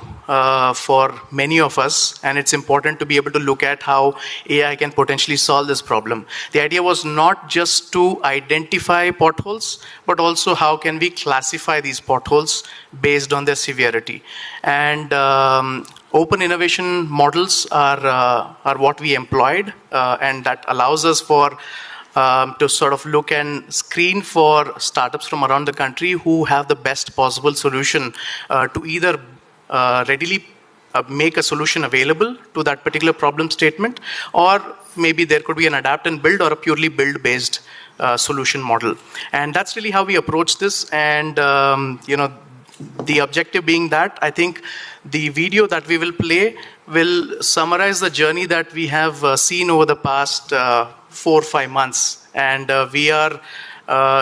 for many of us, and it's important to be able to look at how AI can potentially solve this problem. The idea was not just to identify potholes, but also how can we classify these potholes based on their severity. And open innovation models are what we employed, and that allows us to sort of look and screen for startups from around the country who have the best possible solution to either readily make a solution available to that particular problem statement, or maybe there could be an adapt and build or a purely build-based solution model. And that's really how we approach this. And the objective being that I think the video that we will play will summarize the journey that we have seen over the past 4 or 5 months. And we are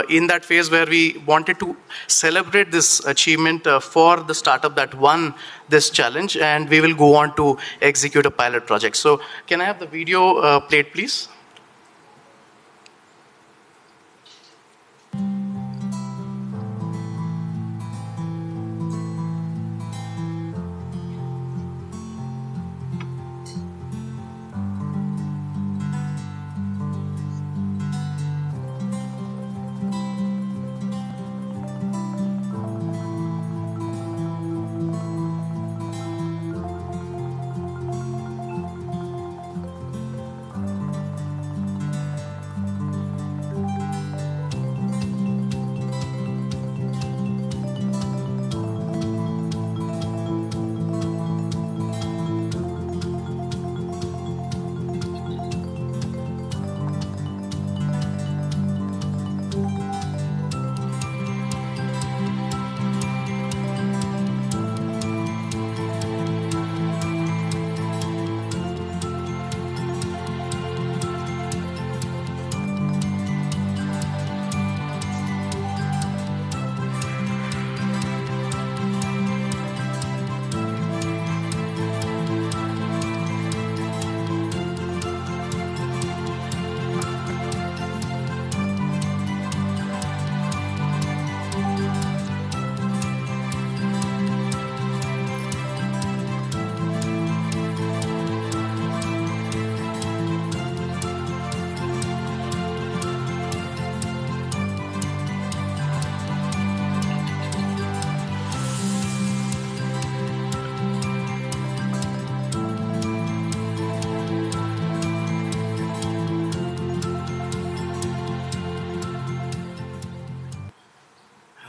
in that phase where we wanted to celebrate this achievement for the startup that won this challenge, and we will go on to execute a pilot project. So can I have the video played, please?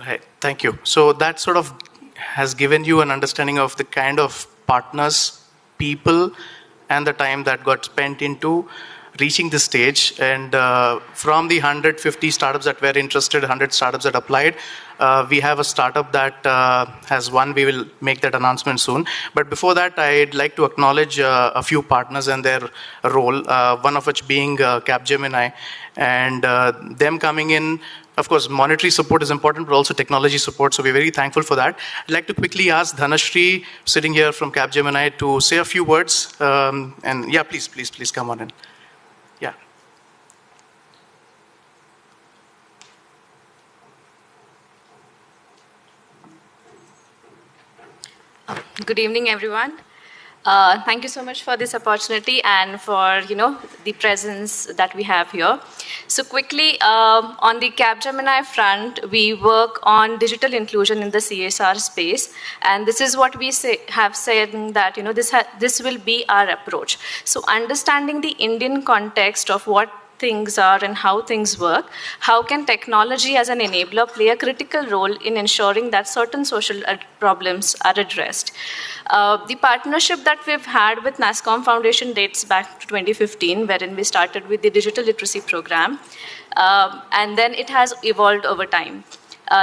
Right, thank you. So that sort of has given you an understanding of the kind of partners, people, and the time that got spent into reaching this stage. And from the 150 startups that were interested, 100 startups that applied, we have a startup that has won. We will make that announcement soon. But before that, I'd like to acknowledge a few partners and their role, one of which being Capgemini, and them coming in. Of course, monetary support is important, but also technology support, so we're very thankful for that. I'd like to quickly ask Dhanashri, sitting here from Capgemini, to say a few words. And yeah, please come on in. Yeah.
Good evening, everyone. Thank you so much for this opportunity and for the presence that we have here. So quickly, on the Capgemini front, we work on digital inclusion in the CSR space, and this is what we have said that this will be our approach. So understanding the Indian context of what things are and how things work, how can technology as an enabler play a critical role in ensuring that certain social problems are addressed. The partnership that we've had with NASSCOM Foundation dates back to 2015, wherein we started with the digital literacy program, and then it has evolved over time.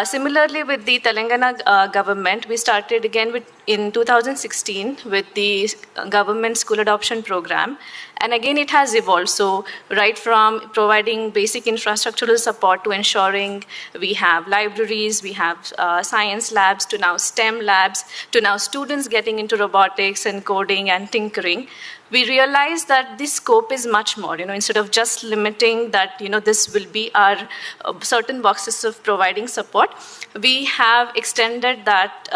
Similarly, with the Telangana government, we started again in 2016 with the government school adoption program. And again, it has evolved. So right from providing basic infrastructural support to ensuring we have libraries, we have science labs, to now STEM labs, to now students getting into robotics and coding and tinkering, we realized that the scope is much more, instead of just limiting that, this will be our certain boxes of providing support, we have extended that,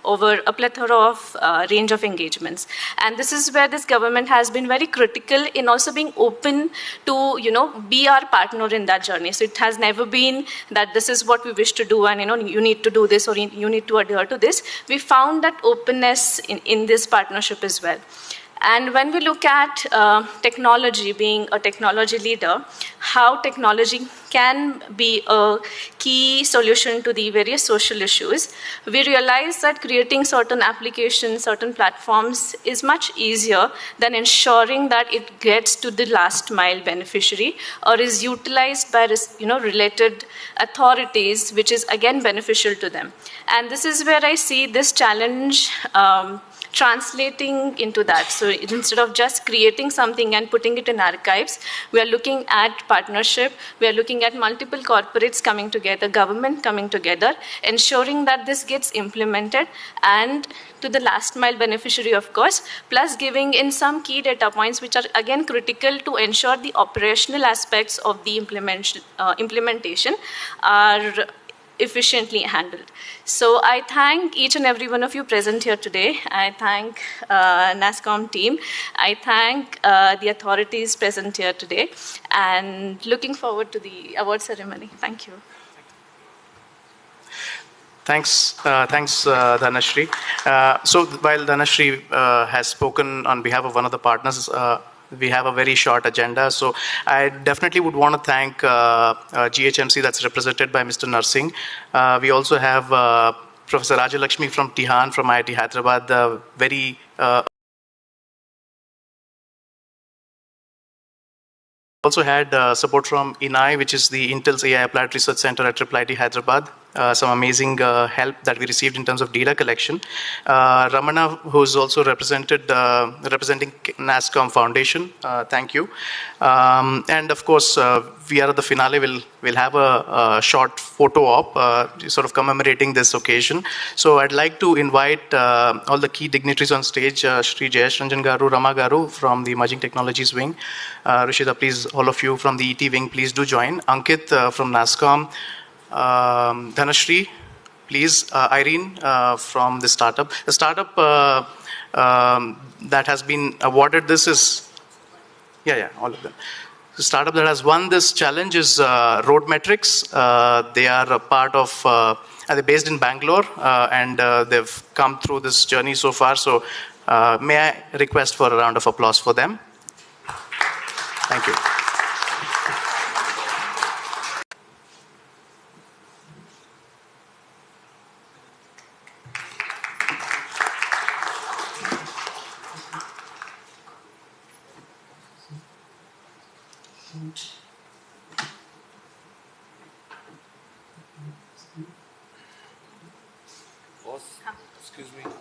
over a plethora of range of engagements. And this is where this government has been very critical in also being open to, be our partner in that journey. So it has never been that this is what we wish to do and, you need to do this or you need to adhere to this. We found that openness in this partnership as well. And when we look at technology, being a technology leader, how technology can be a key solution to the various social issues, we realize that creating certain applications, certain platforms is much easier than ensuring that it gets to the last mile beneficiary or is utilized by related authorities, which is again beneficial to them. And this is where I see this challenge translating into that. So instead of just creating something and putting it in archives, we are looking at partnership, we are looking at multiple corporates coming together, government coming together, ensuring that this gets implemented, and to the last mile beneficiary, of course, plus giving in some key data points which are again critical to ensure the operational aspects of the implementation are efficiently handled. So I thank each and every one of you present here today. I thank NASSCOM team. I thank the authorities present here today, and looking forward to the award ceremony. Thank you.
Thanks, Dhanashree. So while Dhanashree has spoken on behalf of one of the partners, we have a very short agenda. So I definitely would want to thank GHMC, that's represented by Mr. Narsingh. We also have Professor Rajalakshmi from Tihan, from IIT Hyderabad, the very also had support from INAI, which is the Intel's AI Applied Research Center at IIT Hyderabad. Some amazing help that we received in terms of data collection. Ramana, who's also representing NASSCOM Foundation, thank you. And of course, we are at the finale. We'll have a short photo op, sort of commemorating this occasion. So I'd like to invite all the key dignitaries on stage, Shri Jayesh Ranjan Garu, Rama Garu from the Emerging Technologies Wing. Rishita, please, all of you from the ET Wing, please do join. Ankit from NASSCOM. Dhanashree, please. Irene from the startup. The startup that has been awarded this is, all of them. The startup that has won this challenge is Roadmetrics. They are a part of, they're based in Bangalore, and they've come through this journey so far. So may I request for a round of applause for them? Thank you.
Excuse me.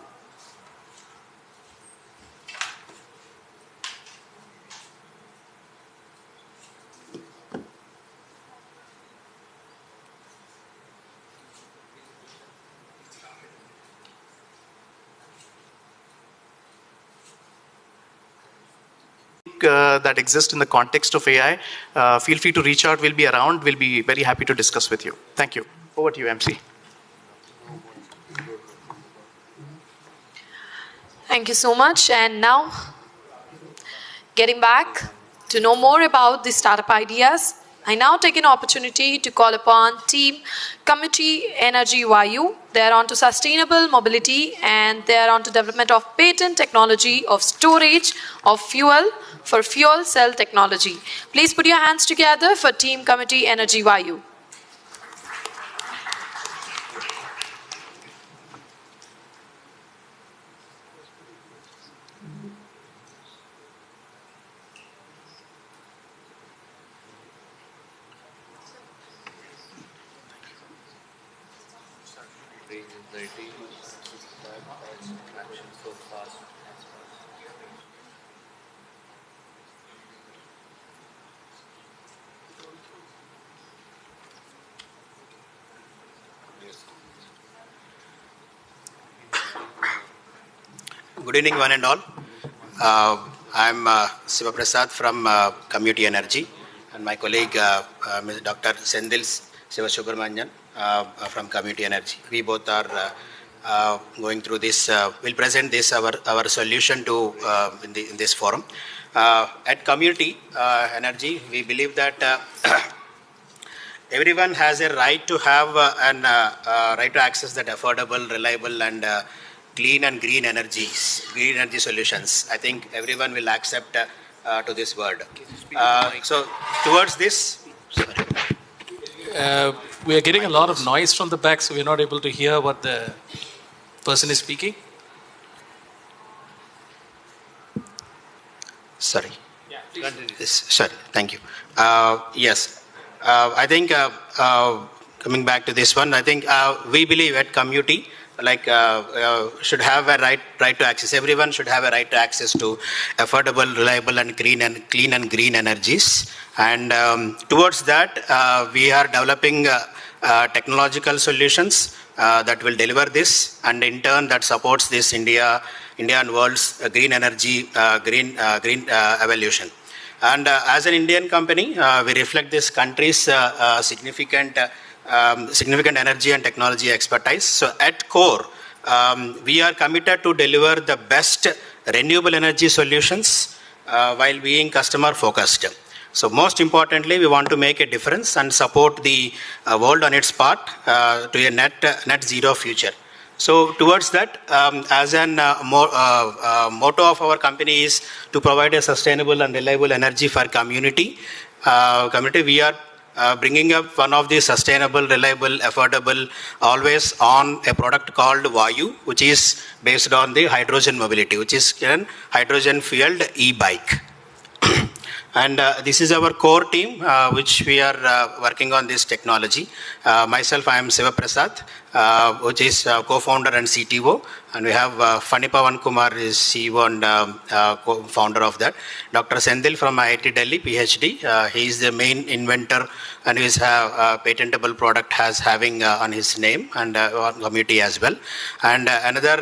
That exist in the context of AI, feel free to reach out. We'll be around. We'll be very happy to discuss with you. Thank you. Over to you, MC.
Thank you so much. And now, getting back to know more about the startup ideas, I now take an opportunity to call upon Team Committee Energy YU. They are on to sustainable mobility, and they are on to development of patent technology of storage of fuel for fuel cell technology. Please put your hands together for Team Committee Energy YU.
Good evening, one and all. I'm Siva Prasad from Community Energy, and my colleague, Ms. Dr. Sendil Siva Subramanian from Community Energy. We both are going through this. We'll present this our solution to in this forum. At Community Energy, we believe that everyone has a right to have right to access that affordable, reliable, and clean and green energy solutions. I think everyone will accept to this word. So towards this,
we are getting a lot of noise from the back, so we're not able to hear what the person is speaking.
Sorry. Sorry. Thank you. Yes. I think coming back to this one, I think we believe at Community should have a right to access. Everyone should have a right to access to affordable, reliable, and clean and green energies. And towards that, we are developing technological solutions that will deliver this, and in turn that supports this India and world's green energy, green evolution. And as an Indian company, we reflect this country's significant energy and technology expertise. So at core, we are committed to deliver the best renewable energy solutions while being customer focused. So most importantly, we want to make a difference and support the world on its path to a net zero future. So towards that, as an motto of our company is to provide a sustainable and reliable energy for community. We are bringing up one of the sustainable, reliable, affordable, always on a product called Vayu, which is based on the hydrogen mobility, which is a hydrogen fueled e-bike. And this is our core team, which we are working on this technology. Myself, I am Siva Prasad, which is co-founder and CTO. And we have Fanipavan Kumar is CEO and co-founder of that. Dr. Sendil from IIT Delhi, PhD. He is the main inventor, and his patentable product has having on his name and on community as well. And another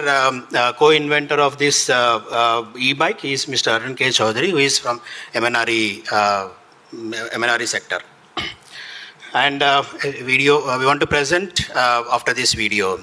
co-inventor of this e-bike is Mr. Arun K. Chaudhary, who is from MNRE sector. And video we want to present after this video.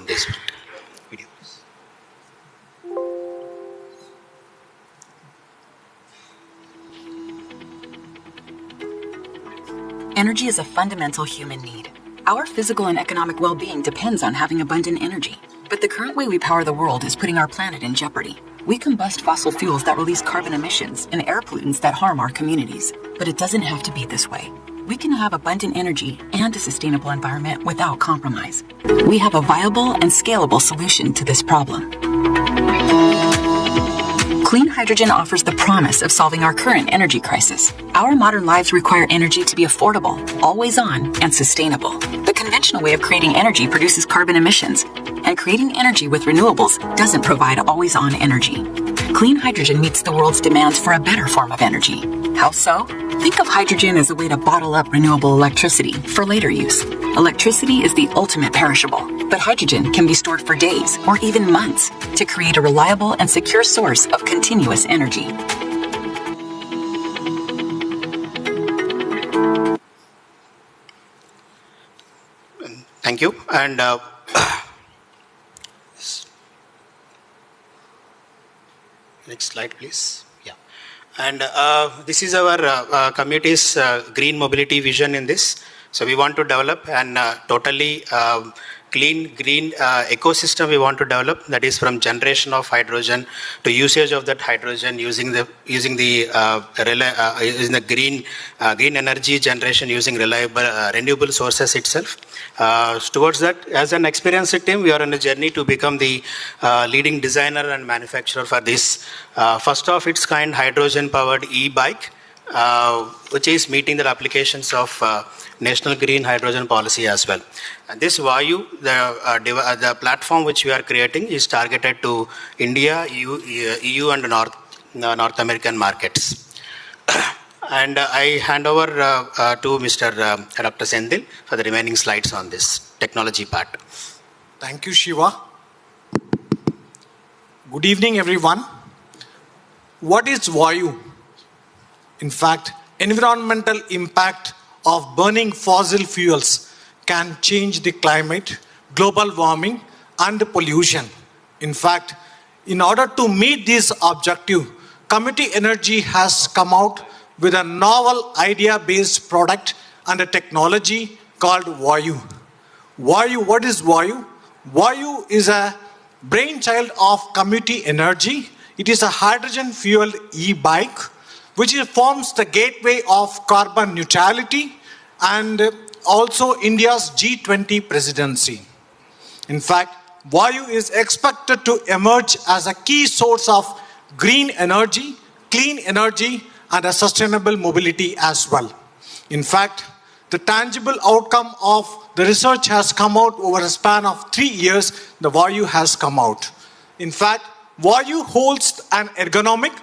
Energy is a fundamental human need. Our physical and economic well-being depends on having abundant energy. But the current way we power the world is putting our planet in jeopardy. We combust fossil fuels that release carbon emissions and air pollutants that harm our communities. But it doesn't have to be this way. We can have abundant energy and a sustainable environment without compromise. We have a viable and scalable solution to this problem. Clean hydrogen offers the promise of solving our current energy crisis. Our modern lives require energy to be affordable, always on, and sustainable. The conventional way of creating energy produces carbon emissions, and creating energy with renewables doesn't provide always on energy. Clean hydrogen meets the world's demands for a better form of energy. How so? Think of hydrogen as a way to bottle up renewable electricity for later use. Electricity is the ultimate perishable, but hydrogen can be stored for days or even months to create a reliable and secure source of continuous energy.
Thank you. And next slide, please. Yeah. And this is our community's green mobility vision in this. So we want to develop an totally clean green ecosystem we want to develop, that is from generation of hydrogen to usage of that hydrogen using the green energy generation using reliable renewable sources itself. Towards that, as an experienced team, we are on a journey to become the leading designer and manufacturer for this first of its kind hydrogen powered e-bike, which is meeting the applications of National Green Hydrogen Policy as well. And this Vayu, the platform which we are creating, is targeted to India, EU and North American markets. And I hand over to Mr. Dr. Sendil for the remaining slides on this technology part.
Thank you, Shiva. Good evening, everyone. What is Vayu? In fact, environmental impact of burning fossil fuels can change the climate, global warming, and pollution. In fact, in order to meet this objective, Community Energy has come out with a novel idea-based product and a technology called Vayu. Vayu, what is Vayu? Vayu is a brainchild of Community Energy. It is a hydrogen-fueled e-bike, which forms the gateway of carbon neutrality and also India's G20 presidency. In fact, Vayu is expected to emerge as a key source of green energy, clean energy, and a sustainable mobility as well. In fact, the tangible outcome of the research has come out over a span of 3 years. The Vayu has come out. In fact, Vayu holds an ergonomic,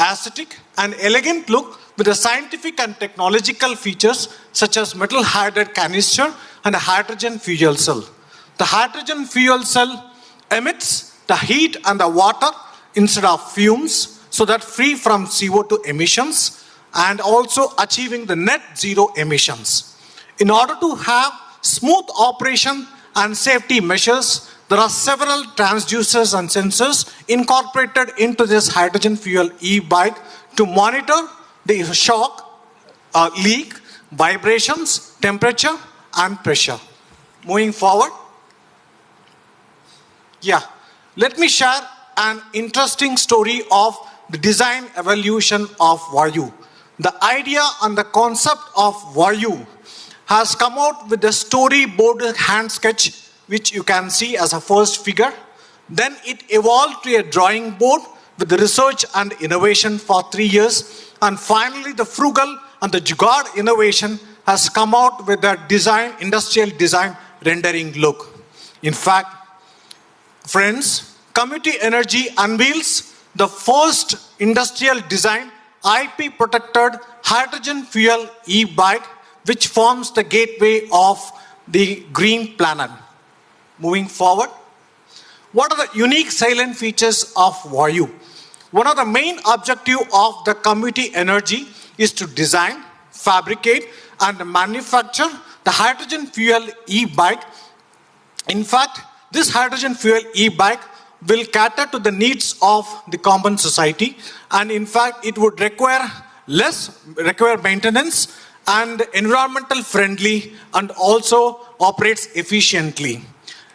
aesthetic, and elegant look with the scientific and technological features such as metal hydride canister and a hydrogen fuel cell. The hydrogen fuel cell emits the heat and the water instead of fumes, so that free from CO2 emissions and also achieving the net zero emissions. In order to have smooth operation and safety measures, there are several transducers and sensors incorporated into this hydrogen fuel e-bike to monitor the shock, leak, vibrations, temperature, and pressure. Moving forward. Yeah, let me share an interesting story of the design evolution of Vayu. The idea and the concept of Vayu has come out with the storyboard hand sketch, which you can see as a first figure. Then it evolved to a drawing board with the research and innovation for 3 years. And finally, the frugal and the jugaad innovation has come out with the design, industrial design rendering look. In fact, friends, Community Energy unveils the first industrial design IP protected hydrogen fuel e-bike, which forms the gateway of the green planet. Moving forward, what are the unique salient features of Vayu? One of the main objectives of the Community Energy is to design, fabricate, and manufacture the hydrogen fuel e-bike. In fact, this hydrogen fuel e-bike will cater to the needs of the common society, and in fact it would require maintenance and environmental friendly and also operates efficiently.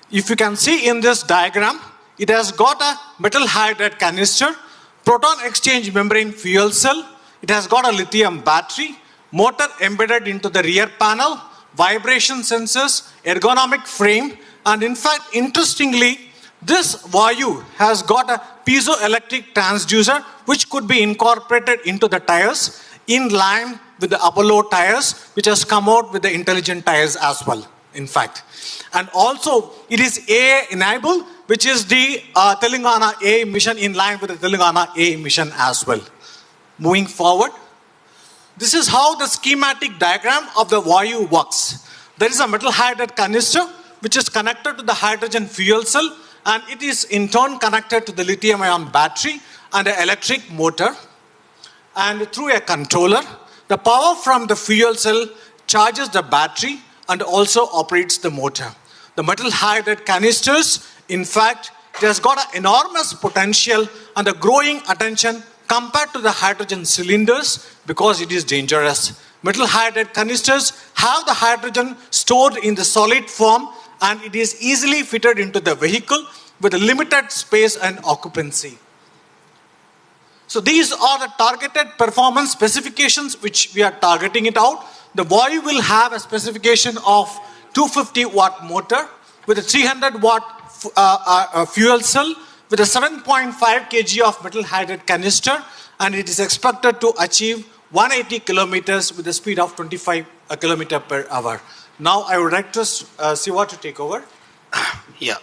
If you can see in this diagram, it has got a metal hydride canister, proton exchange membrane fuel cell, it has got a lithium battery, motor embedded into the rear panel, vibration sensors, ergonomic frame, and in fact, interestingly, this Vayu has got a piezoelectric transducer which could be incorporated into the tires in line with the Apollo tires, which has come out with the intelligent tires as well, in fact. And also, it is AA enabled, which is the Telangana A mission in line with the Telangana A mission as well. Moving forward, this is how the schematic diagram of the Vayu works. There is a metal hydride canister which is connected to the hydrogen fuel cell, and it is in turn connected to the lithium-ion battery and an electric motor. And through a controller, the power from the fuel cell charges the battery and also operates the motor. The metal hydride canisters, in fact, it has got an enormous potential and a growing attention compared to the hydrogen cylinders because it is dangerous. Metal hydride canisters have the hydrogen stored in the solid form, and it is easily fitted into the vehicle with a limited space and occupancy. So these are the targeted performance specifications which we are targeting it out. The Vayu will have a specification of 250 watt motor with a 300 watt fuel cell with a 7.5 kg of metal hydride canister, and it is expected to achieve 180 kilometers with a speed of 25 kilometers per hour. Now I would like to Siva to take over.
Yeah,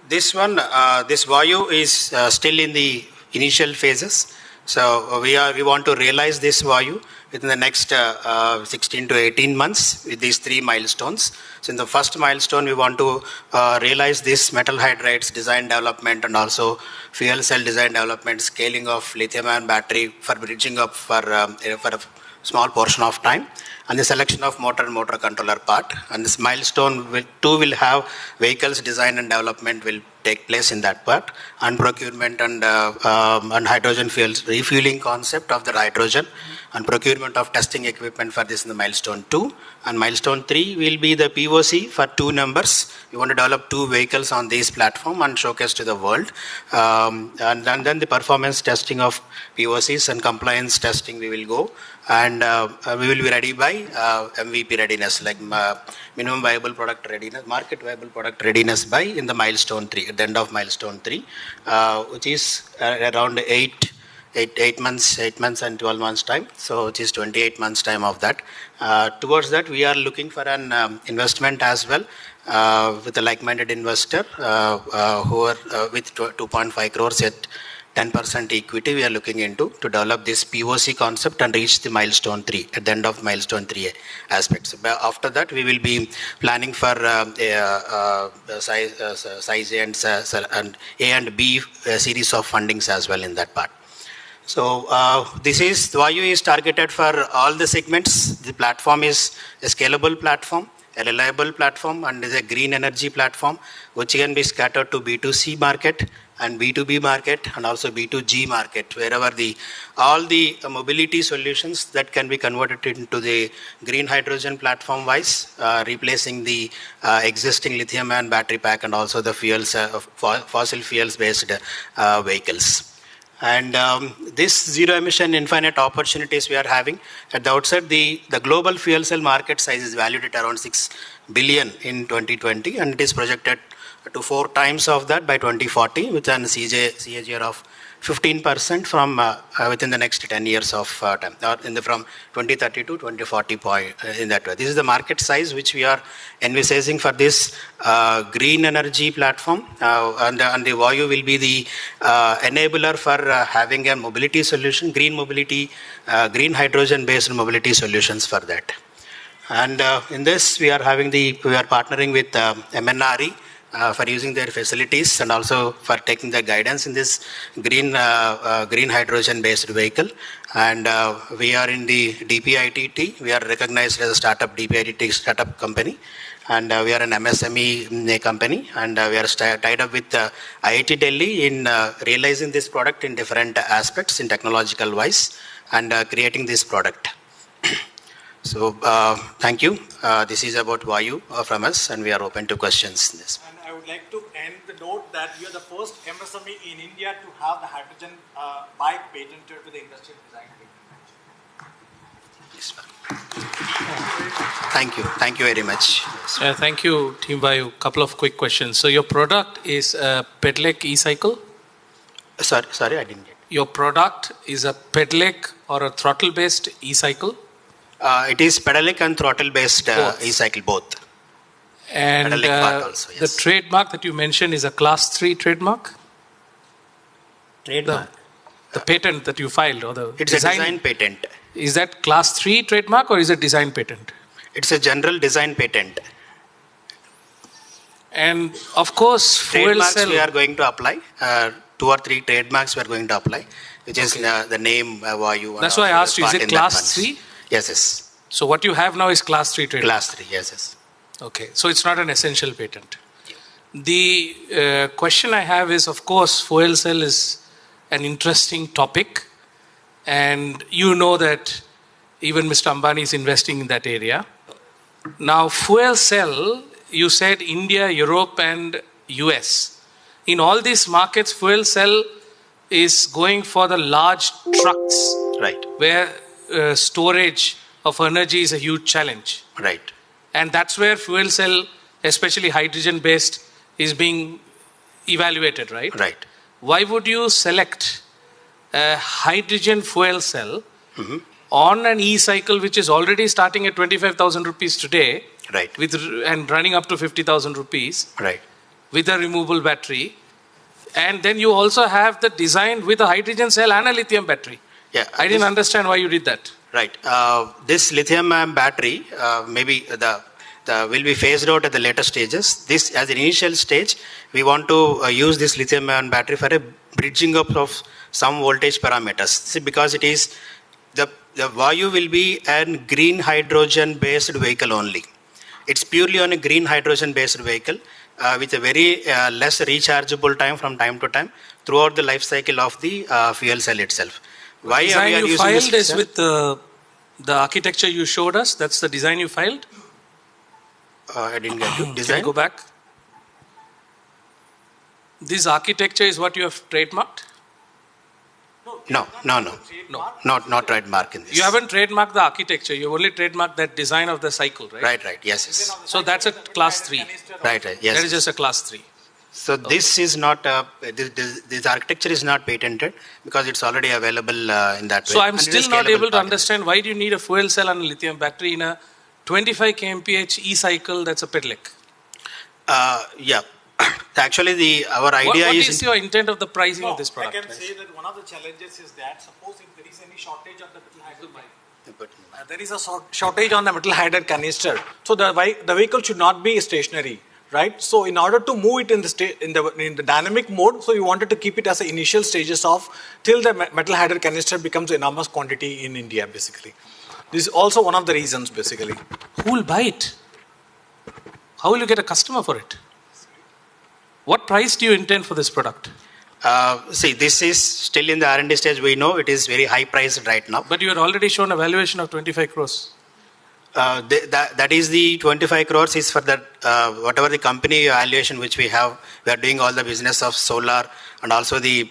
this Vayu is still in the initial phases. So we want to realize this Vayu within the next 16 to 18 months with these 3 milestones. So in the first milestone, we want to realize this metal hydrides design development and also fuel cell design development, scaling of lithium-ion battery for bridging up for a small portion of time, and the selection of motor and motor controller part. And this milestone will have vehicles design and development will take place in that part, and procurement and hydrogen fuels refueling concept of the hydrogen, and procurement of testing equipment for this in the milestone 2. And milestone 3 will be the POC for 2 numbers. We want to develop 2 vehicles on this platform and showcase to the world. And then the performance testing of POCs and compliance testing we will go. And we will be ready by MVP readiness, like minimum viable product readiness, market viable product readiness by in the milestone 3, at the end of milestone 3, which is around 8 8 months, 8 months and 12 months time. So it is 28 months time of that. Towards that, we are looking for an investment as well with a like-minded investor who are with 2.5 crores at 10% equity. We are looking into to develop this POC concept and reach the milestone 3 at the end of milestone 3 aspects. But after that, we will be planning for size A and A and B series of fundings as well in that part. So this is Vayu is targeted for all the segments. The platform is a scalable platform, a reliable platform, and is a green energy platform, which can be scattered to B2C market and B2B market and also B2G market, wherever all the mobility solutions that can be converted into the green hydrogen platform wise, replacing the existing lithium ion battery pack and also the fuels, fossil fuels based vehicles. And this zero emission infinite opportunities we are having at the outset, the global fuel cell market size is valued at around 6 billion in 2020, and it is projected to 4 times of that by 2040 with an CAGR of 15% from within the next 10 years of time, or from 2030 to 2040 point in that way. This is the market size which we are envisaging for this green energy platform, and the Vayu will be the enabler for having a mobility solution, green mobility, green hydrogen based mobility solutions for that. And in this we are partnering with MNRE for using their facilities and also for taking the guidance in this green hydrogen based vehicle. And we are in the DPITT. We are recognized as a DPITT startup company, and we are an MSME company, and we are tied up with IIT Delhi in realizing this product in different aspects in technological wise and creating this product. So thank you. This is about Vayu from us, and we are open to questions in this.
And I would like to end the note that we are the first MSME in India to have the hydrogen bike patented to the industrial design.
Yes, thank you. Thank you very much.
Thank you, Team Vayu. Couple of quick questions. So your product is a pedelec e-cycle?
Sorry, I didn't get.
Your product is a pedelec or a throttle-based e-cycle?
It is pedelec and throttle-based e-cycle both.
And
also, yes.
The trademark that you mentioned is a Class 3 trademark?
Trademark?
The patent that you filed, or the
it's a design patent.
Is that Class 3 trademark or is it design patent?
It's a general design patent.
And of course,
trademarks
fuel cell.
We are going to apply. 2 or 3 trademarks we are going to apply, which is the name Vayu.
That's why I asked you, is it Class 3?
Yes, yes.
So what you have now is Class 3 trademark?
Class 3, yes, yes.
Okay, so it's not an essential patent. The question I have is, of course, fuel cell is an interesting topic, and you know that even Mr. Ambani is investing in that area. Now, fuel cell, you said India, Europe, and US. In all these markets, fuel cell is going for the large trucks,
right,
where storage of energy is a huge challenge.
Right.
And that's where fuel cell, especially hydrogen-based, is being evaluated, right?
Right.
Why would you select a hydrogen fuel cell on an e-cycle which is already starting at 25,000 rupees today,
right,
and running up to 50,000 rupees,
right,
with a removable battery, and then you also have the design with a hydrogen cell and a lithium battery?
Yeah,
I didn't understand why you did that.
Right. This lithium battery maybe will be phased out at the later stages. This, as an initial stage, we want to use this lithium ion battery for a bridging up of some voltage parameters. See, because it is the Vayu will be a green hydrogen based vehicle only. It's purely on a green hydrogen based vehicle with a very less rechargeable time from time to time throughout the life cycle of the fuel cell itself. Why
design
we are
you
using
filed
this
is with the architecture you showed us? That's the design you filed?
I didn't get you. Design?
Can you go back? This architecture is what you have trademarked?
No. Not trademark in this.
You haven't trademarked the architecture. You only trademarked that design of the cycle, right?
Right. Yes.
So that's a Class 3.
Right. Yes.
That is just a Class 3.
So this is not, this architecture is not patented because it's already available in that way.
So I'm still not able to understand why do you need a fuel cell and a lithium battery in a 25 kmph e-cycle that's a pedelec?
Yeah. Actually, our idea
what
is...
is your intent of the pricing of this product?
I can say that one of the challenges is that suppose if there is any shortage of the metal hydride, there is a shortage on the metal hydride canister. So the vehicle should not be stationary, right? So in order to move it in the dynamic mode, so you wanted to keep it as the initial stages of till the metal hydride canister becomes enormous quantity in India, basically. This is also one of the reasons, basically.
Who will buy it? How will you get a customer for it? What price do you intend for this product?
See, this is still in the R&D stage. We know it is very high priced right now.
But you had already shown a valuation of 25 crores.
That is the 25 crores is for the whatever the company valuation which we have. We are doing all the business of solar and also the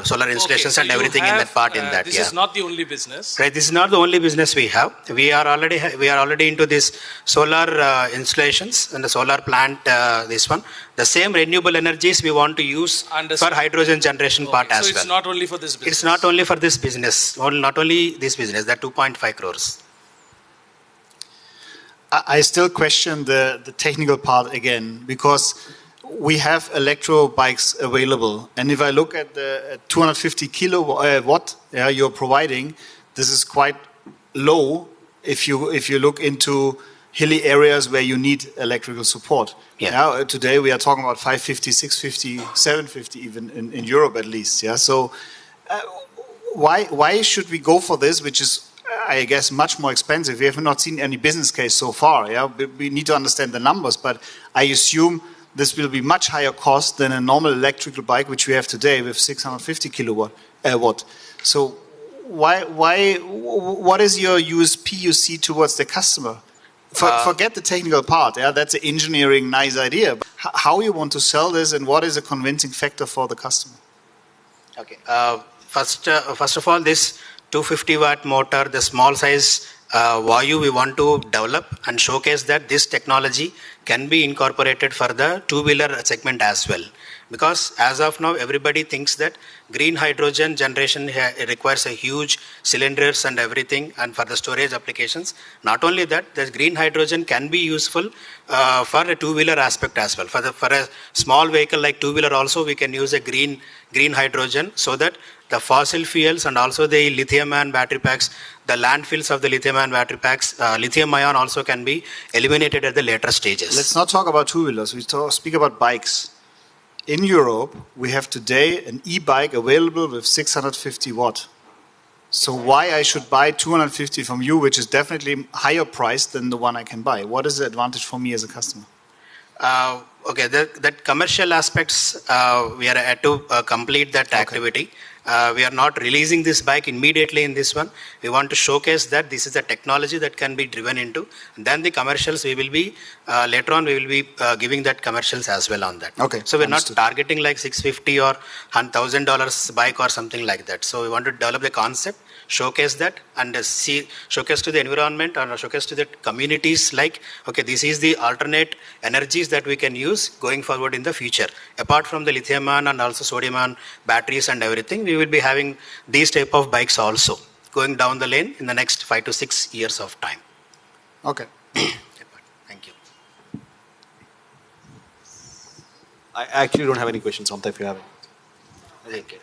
solar installations and everything in that part.
This is not the only business.
Right. This is not the only business we have. We are already into this solar installations and the solar plant. This one, the same renewable energies we want to use for hydrogen generation part as well.
So it's not only for this business.
It's not only for this business. Not only this business. That 2.5 crores.
I still question the technical part again, because we have electro bikes available, and if I look at the 250 kilowatt you're providing, this is quite low if you look into hilly areas where you need electrical support. Yeah. Today we are talking about 550, 650, 750 even in Europe at least. Yeah. So why should we go for this, which is, I guess, much more expensive? We have not seen any business case so far. Yeah, we need to understand the numbers, but I assume this will be much higher cost than a normal electrical bike, which we have today with 650 watt. So what is your USP you see towards the customer? Forget the technical part. Yeah, that's an engineering nice idea. How you want to sell this, and what is a convincing factor for the customer?
Okay. First of all, this 250 watt motor, the small size Vayu we want to develop and showcase that this technology can be incorporated for the two-wheeler segment as well. Because as of now, everybody thinks that green hydrogen generation requires a huge cylinders and everything, and for the storage applications. Not only that, the green hydrogen can be useful for a two-wheeler aspect as well. For a small vehicle like two-wheeler also, we can use a green hydrogen, so that the fossil fuels and also the lithium-ion battery packs, the landfills of the lithium-ion battery packs, lithium-ion also can be eliminated at the later stages.
Let's not talk about two-wheelers. We speak about bikes. In Europe, we have today an e-bike available with 650 watt. So why I should buy 250 from you, which is definitely higher priced than the one I can buy? What is the advantage for me as a customer?
Okay, that commercial aspects, we are at to complete that activity. We are not releasing this bike immediately in this one. We want to showcase that this is a technology that can be driven into. And then the commercials, we will be, later on, we will be giving that commercials as well on that.
Okay.
So we're not targeting like $650 or $1,000 bike or something like that. So we want to develop the concept, showcase that, and showcase to the environment or showcase to the communities like, okay, this is the alternate energies that we can use going forward in the future. Apart from the lithium-ion and also sodium-ion batteries and everything, we will be having these type of bikes also going down the lane in the next 5 to 6 years of time.
Okay.
Thank you.
I actually don't have any questions, Amta, if you have any.
Thank you.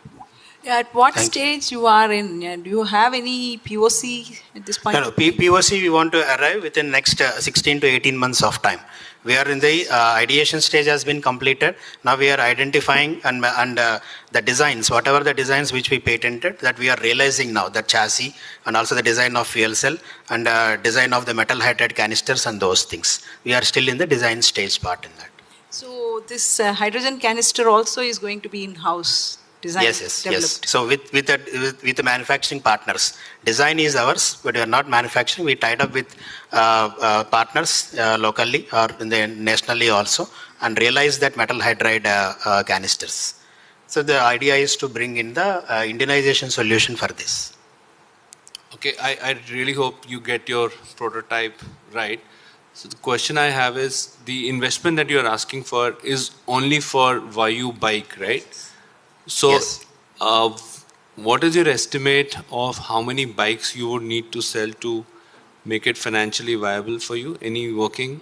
At what stage you are in? Do you have any POC at this point?
No, POC we want to arrive within next 16 to 18 months of time. We are in the ideation stage has been completed. Now we are identifying and the designs, whatever the designs which we patented, that we are realizing now, the chassis and also the design of fuel cell and design of the metal hydride canisters and those things. We are still in the design stage part in that.
So this hydrogen canister also is going to be in-house?
Yes. So with the manufacturing partners, design is ours, but we are not manufacturing. We tied up with partners locally or nationally also, and realize that metal hydride canisters. So the idea is to bring in the Indianization solution for this.
Okay, I really hope you get your prototype right. So the question I have is, the investment that you're asking for is only for Vayu bike, right? So
Yes.
what is your estimate of how many bikes you would need to sell to make it financially viable for you? Any working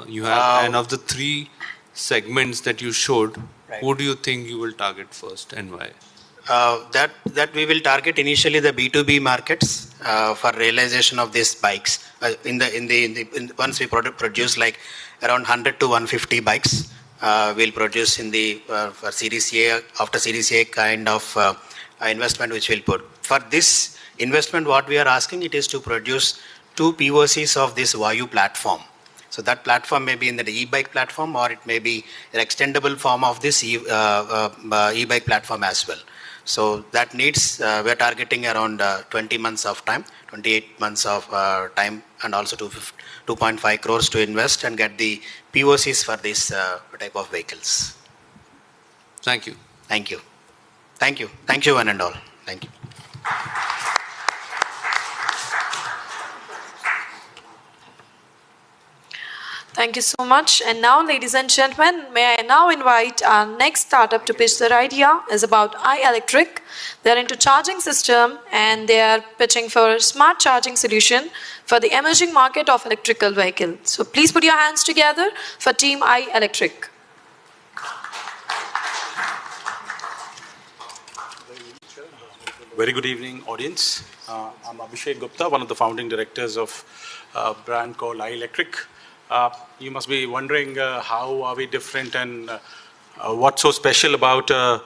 you have? And of the three segments that you showed,
Right.
who do you think you will target first and why?
That we will target initially the B2B markets for realization of these bikes. Once we produce like around 100 to 150 bikes, we'll produce in the for Series A, after Series A kind of investment which we'll put. For this investment, what we are asking it is to produce 2 POCs of this Vayu platform. So that platform may be in the e-bike platform, or it may be an extendable form of this e-bike platform as well. So that needs, we're targeting around 20 months of time, 28 months of time, and also 2.5 crores to invest and get the POCs for this type of vehicles.
Thank you.
Thank you. Thank you. Thank you, one and all. Thank you.
Thank you so much. And now, ladies and gentlemen, may I now invite our next startup to pitch their idea. Is about iElectric. They're into charging system and they are pitching for smart charging solution for the emerging market of electrical vehicle. So please put your hands together for Team iElectric.
Very good evening, audience. I'm Abhishek Gupta, one of the founding directors of a brand called iElectric. You must be wondering how are we different and what's so special about a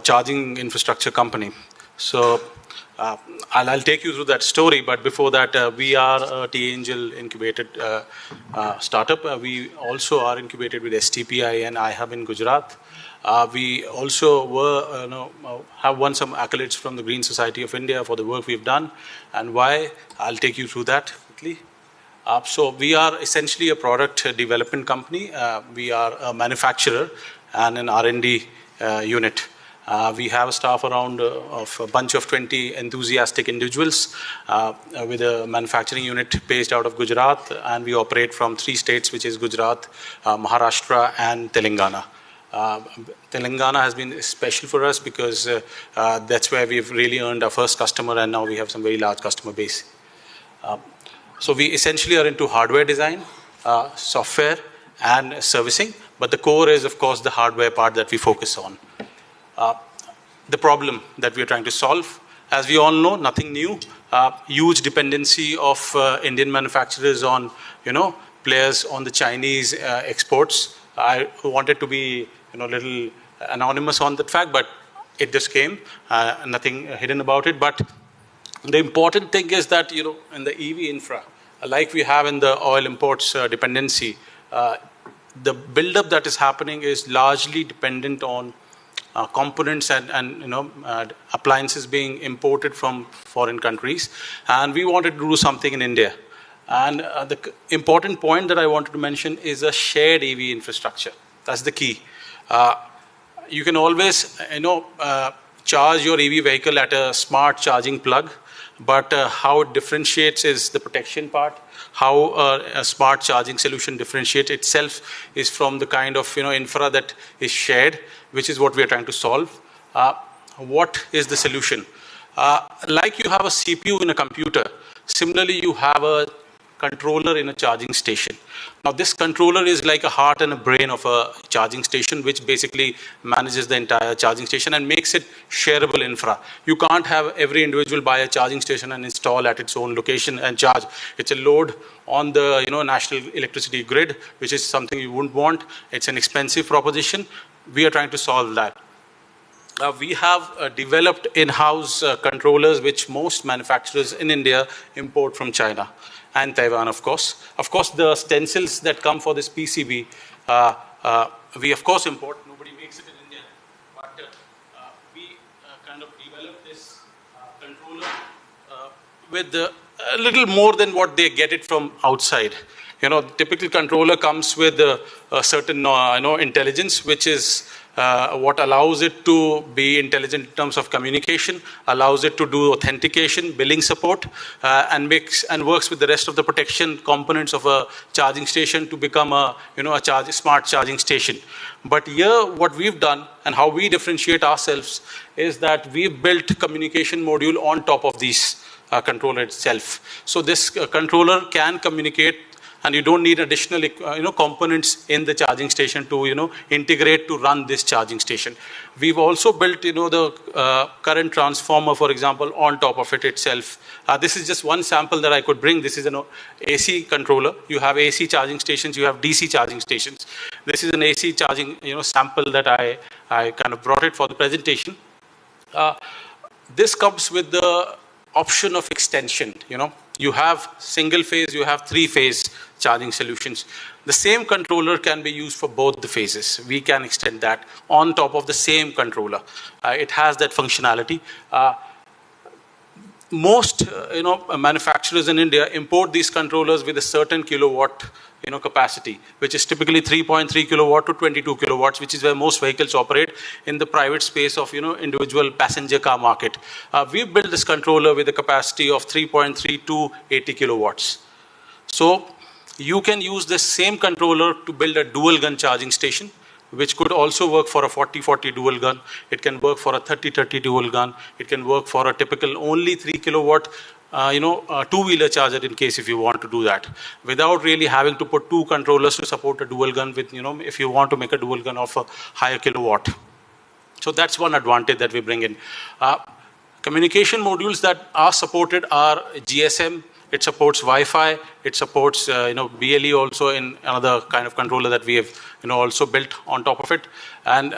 charging infrastructure company. So I'll take you through that story, but before that, we are a T-Angel incubated startup. We also are incubated with STPI and iHub in Gujarat. We also have won some accolades from the Green Society of India for the work we've done, and why. I'll take you through that quickly. So we are essentially a product development company. We are a manufacturer and an R&D unit. We have a staff around of a bunch of 20 enthusiastic individuals with a manufacturing unit based out of Gujarat, and we operate from 3 states, which is Gujarat, Maharashtra, and Telangana. Telangana has been special for us because that's where we've really earned our first customer, and now we have some very large customer base. So we essentially are into hardware design, software, and servicing, but the core is, of course, the hardware part that we focus on. The problem that we are trying to solve, as we all know, nothing new, huge dependency of Indian manufacturers on, players on the Chinese exports. I wanted to be, a little anonymous on that fact, but it just came, nothing hidden about it. But the important thing is that, in the EV infra, like we have in the oil imports dependency, the buildup that is happening is largely dependent on components and appliances being imported from foreign countries. And we wanted to do something in India. And the important point that I wanted to mention is a shared EV infrastructure. That's the key. You can always, charge your EV vehicle at a smart charging plug, but how it differentiates is the protection part. How a smart charging solution differentiates itself is from the kind of infra that is shared, which is what we are trying to solve. What is the solution? Like you have a CPU in a computer, similarly you have a controller in a charging station. Now this controller is like a heart and a brain of a charging station, which basically manages the entire charging station and makes it shareable infra. You can't have every individual buy a charging station and install at its own location and charge. It's a load on the national electricity grid, which is something you wouldn't want. It's an expensive proposition. We are trying to solve that. We have developed in-house controllers, which most manufacturers in India import from China and Taiwan, of course. Of course, the stencils that come for this PCB, we of course import. Nobody makes it in India. But we kind of developed this controller with a little more than what they get it from outside. The typical controller comes with a certain intelligence, which is what allows it to be intelligent in terms of communication, allows it to do authentication, billing support, and works with the rest of the protection components of a charging station to become a smart charging station. But here, what we've done and how we differentiate ourselves is that we've built communication module on top of these controller itself. So this controller can communicate, and you don't need additional components in the charging station to integrate to run this charging station. We've also built the current transformer, for example, on top of it itself. This is just one sample that I could bring. This is an AC controller. You have AC charging stations, you have DC charging stations. This is an AC charging sample that I kind of brought it for the presentation. This comes with the option of extension. You have single phase, you have 3-phase charging solutions. The same controller can be used for both the phases. We can extend that on top of the same controller. It has that functionality. Most manufacturers in India import these controllers with a certain kilowatt capacity, which is typically 3.3 kilowatt to 22 kilowatts, which is where most vehicles operate in the private space of individual passenger car market. We built this controller with a capacity of 3.3 to 80 kilowatts. So you can use this same controller to build a dual gun charging station, which could also work for a 40-40 dual gun. It can work for a 30-30 dual gun. It can work for a typical only 3 kilowatt two-wheeler charger in case if you want to do that, without really having to put 2 controllers to support a dual gun with, if you want to make a dual gun of a higher kilowatt. So that's one advantage that we bring in. Communication modules that are supported are GSM. It supports Wi-Fi. It supports BLE also in another kind of controller that we have also built on top of it. And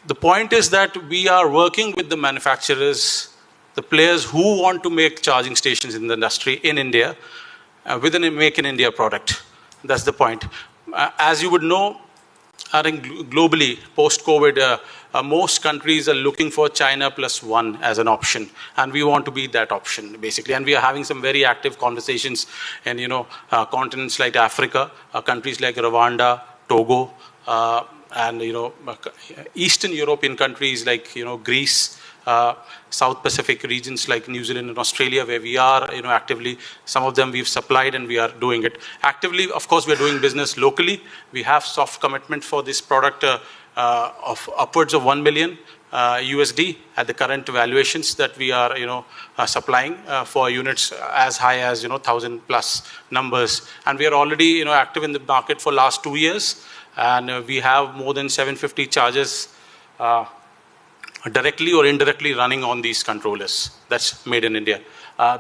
the point is that we are working with the manufacturers, the players who want to make charging stations in the industry in India with a Make in India product. That's the point. As you would know, I think globally, post-COVID, most countries are looking for China +1 as an option, and we want to be that option, basically. And we are having some very active conversations in, continents like Africa, countries like Rwanda, Togo, and, Eastern European countries like, Greece, South Pacific regions like New Zealand and Australia, where we are actively, some of them we've supplied and we are doing it actively. Of course, we're doing business locally. We have soft commitment for this product of upwards of $1 million USD at the current valuations that we are supplying for units as high as 1,000+ numbers. And we are already active in the market for last 2 years, and we have more than 750 chargers directly or indirectly running on these controllers. That's made in India.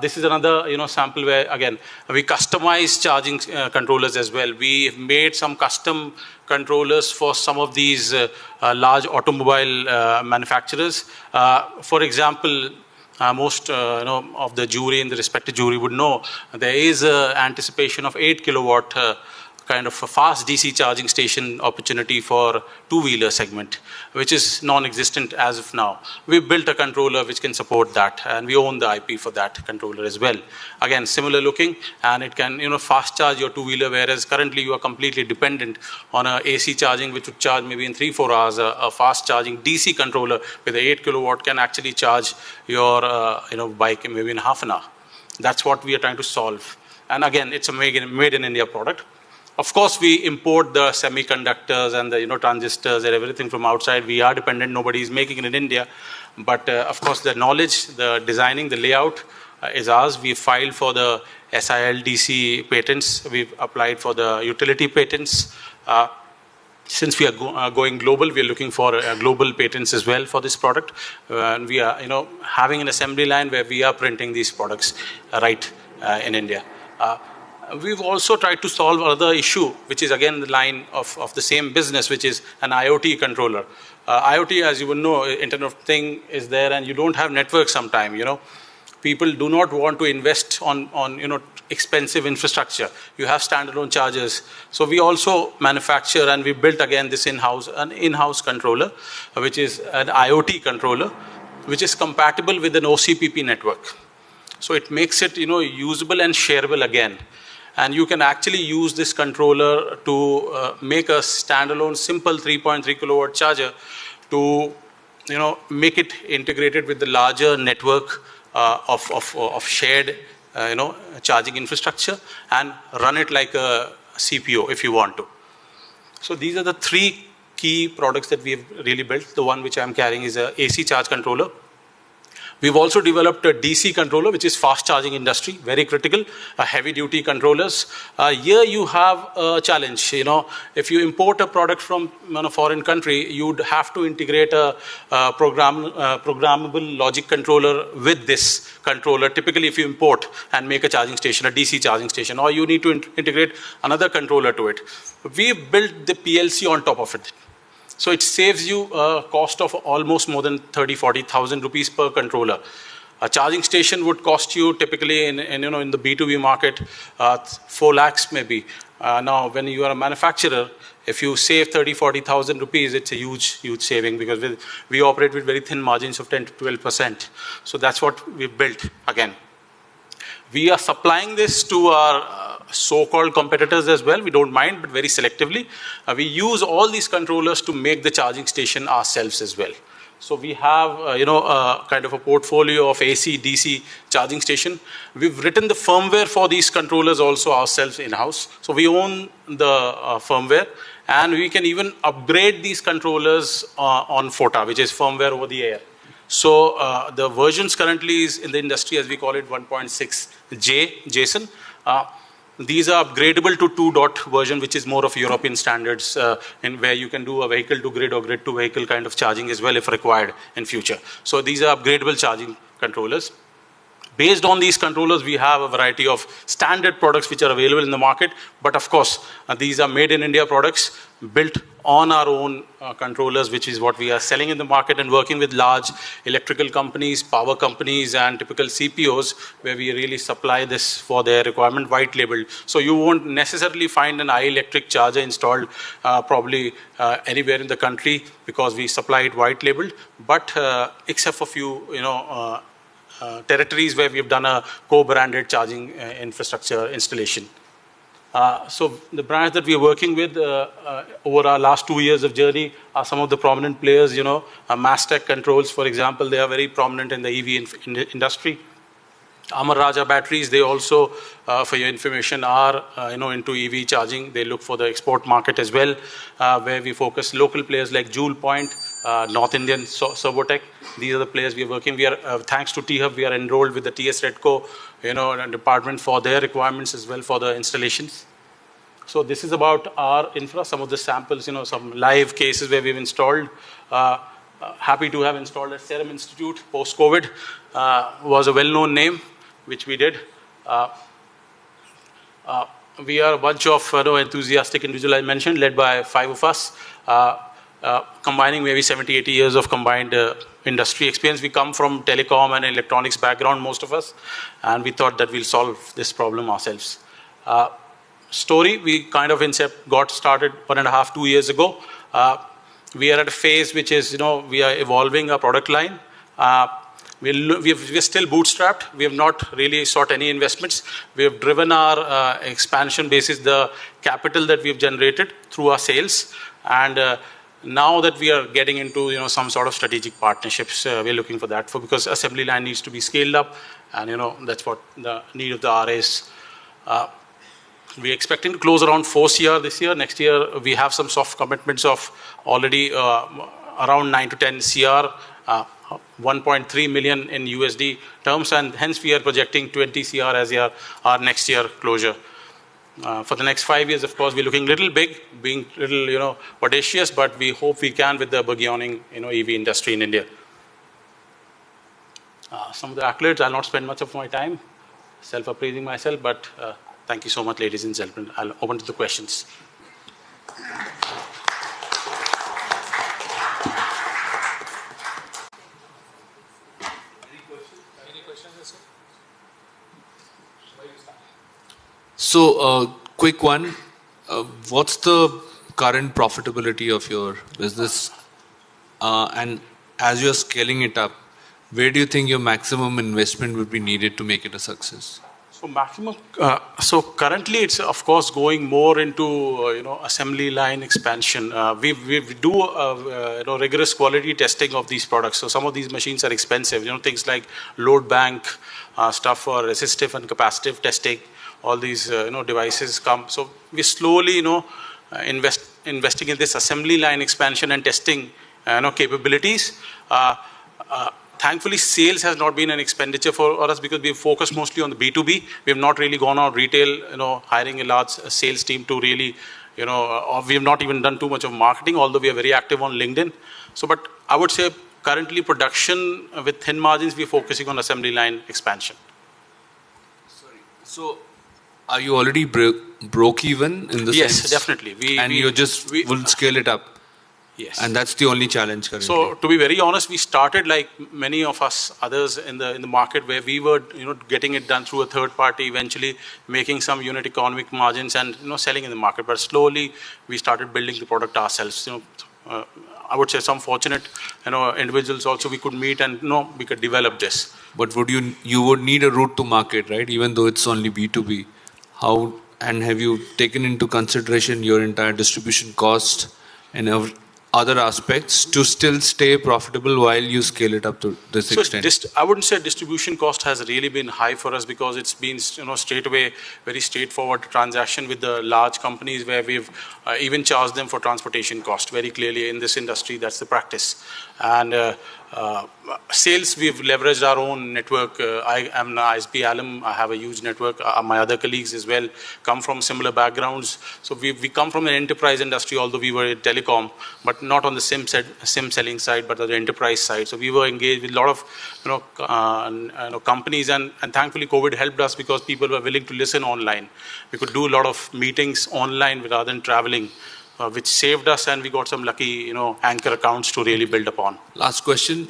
This is another sample where, again, we customize charging controllers as well. We have made some custom controllers for some of these large automobile manufacturers. For example, most of the jury in the respective jury would know there is anticipation of 8 kilowatt kind of a fast DC charging station opportunity for two-wheeler segment, which is non-existent as of now. We built a controller which can support that, and we own the IP for that controller as well. Again, similar looking, and it can fast charge your two-wheeler, whereas currently you are completely dependent on a AC charging, which would charge maybe in 3-4 hours. A fast charging DC controller with a 8 kilowatt can actually charge your bike maybe in half an hour. That's what we are trying to solve. And again, it's a made in India product. Of course, we import the semiconductors and the transistors and everything from outside. We are dependent. Nobody is making it in India. But of course, the knowledge, the designing, the layout is ours. We filed for the SILDC patents. We've applied for the utility patents. Since we are going global, we are looking for global patents as well for this product. And we are having an assembly line where we are printing these products right in India. We've also tried to solve another issue, which is again the line of the same business, which is an IoT controller. IoT, as you would know, Internet of Things is there, and you don't have network sometime. People do not want to invest on expensive infrastructure. You have standalone chargers. So we also manufacture, and we built again this an in-house controller, which is an IoT controller, which is compatible with an OCPP network. So it makes it usable and shareable again. And you can actually use this controller to make a standalone simple 3.3 kilowatt charger to make it integrated with the larger network of shared charging infrastructure and run it like a CPO if you want to. So these are the three key products that we've really built. The one which I'm carrying is a AC charge controller. We've also developed a DC controller, which is fast charging industry, very critical, heavy duty controllers. Here you have a challenge. If you import a product from a foreign country, you'd have to integrate a programmable logic controller with this controller. Typically, if you import and make a charging station, a DC charging station, or you need to integrate another controller to it. We've built the PLC on top of it. So it saves you a cost of almost more than 30,000-40,000 rupees per controller. A charging station would cost you typically in the B2B market 4 lakhs maybe. Now, when you are a manufacturer, if you save 30,000-40,000 rupees, it's a huge saving, because we operate with very thin margins of 10 to 12%. So that's what we've built again. We are supplying this to our so-called competitors as well. We don't mind, but very selectively. We use all these controllers to make the charging station ourselves as well. So we have, kind of a portfolio of AC, DC charging station. We've written the firmware for these controllers also ourselves in-house. So we own the firmware, and we can even upgrade these controllers on FOTA, which is firmware over the air. So the versions currently is in the industry, as we call it, 1.6J, JSON. These are upgradable to 2. Version, which is more of European standards, in where you can do a vehicle to grid or grid to vehicle kind of charging as well if required in future. So these are upgradable charging controllers. Based on these controllers, we have a variety of standard products which are available in the market. But of course, these are made in India products, built on our own controllers, which is what we are selling in the market, and working with large electrical companies, power companies, and typical CPOs, where we really supply this for their requirement, white labeled. So you won't necessarily find an iElectric charger installed probably anywhere in the country, because we supply it white labeled. But except for few, territories where we've done a co-branded charging infrastructure installation. So the brands that we are working with over our last 2 years of journey are some of the prominent players. Mastech Controls, for example, they are very prominent in the EV industry. Amar Raja Batteries, they also, for your information, are into EV charging. They look for the export market as well, where we focus local players like Joule Point, North Indian Servotech. These are the players we are working. We are, thanks to T-Hub, we are enrolled with the TS Redco, department for their requirements as well for the installations. So this is about our infra, some of the samples, some live cases where we've installed. Happy to have installed at Serum Institute post-COVID. Was a well-known name, which we did. We are a bunch of enthusiastic individuals, I mentioned, led by 5 of us, combining maybe 70, 80 years of combined industry experience. We come from telecom and electronics background, most of us, and we thought that we'll solve this problem ourselves. Story, we kind of got started 1.5, 2 years ago. We are at a phase which is, we are evolving our product line. We're still bootstrapped. We have not really sought any investments. We have driven our expansion basis, the capital that we've generated through our sales. And now that we are getting into some sort of strategic partnerships, we're looking for that, because assembly line needs to be scaled up, and that's what the need of the RA is. We're expecting to close around 4 CR this year. Next year, we have some soft commitments of already around 9 to 10 CR, 1.3 million in USD terms, and hence we are projecting 20 CR as our next year closure. For the next 5 years, of course, we're looking little big, being little, audacious, but we hope we can with the burgeoning, EV industry in India. Some of the accolades, I'll not spend much of my time self-appraising myself, but thank you so much, ladies and gentlemen. I'll open to the questions.
Any questions?
So, quick one. What's the current profitability of your business? And as you're scaling it up, where do you think your maximum investment would be needed to make it a success?
So So maximum. So currently, it's of course going more into assembly line expansion. We do rigorous quality testing of these products. So some of these machines are expensive. Things like load bank stuff for resistive and capacitive testing. All these devices come. So we slowly investing in this assembly line expansion and testing capabilities. Thankfully, sales has not been an expenditure for us because we've focused mostly on the B2B. We have not really gone out retail, hiring a large sales team to really, or we have not even done too much of marketing, although we are very active on LinkedIn. So, but I would say currently production with thin margins, we're focusing on assembly line expansion.
Sorry. So, are you already broke even in the sense?
Yes, definitely.
You just will scale it up.
Yes.
And that's the only challenge currently.
So to be very honest, we started like many of us others in the market where we were getting it done through a third party, eventually making some unit economic margins and selling in the market. But slowly we started building the product ourselves. I would say some fortunate individuals also we could meet and we could develop this.
But you would need a route to market, right? Even though it's only B2B. How and have you taken into consideration your entire distribution cost and other aspects to still stay profitable while you scale it up to this extent?
I wouldn't say distribution cost has really been high for us because it's been straight away very straightforward transaction with the large companies where we've even charged them for transportation cost very clearly in this industry. That's the practice. And sales, we've leveraged our own network. I am an ISB alum. I have a huge network. My other colleagues as well come from similar backgrounds. So we come from an enterprise industry, although we were in telecom, but not on the SIM selling side, but on the enterprise side. So we were engaged with a lot of companies, and thankfully COVID helped us because people were willing to listen online. We could do a lot of meetings online rather than traveling. Which saved us, and we got some lucky, anchor accounts to really build upon.
Last question: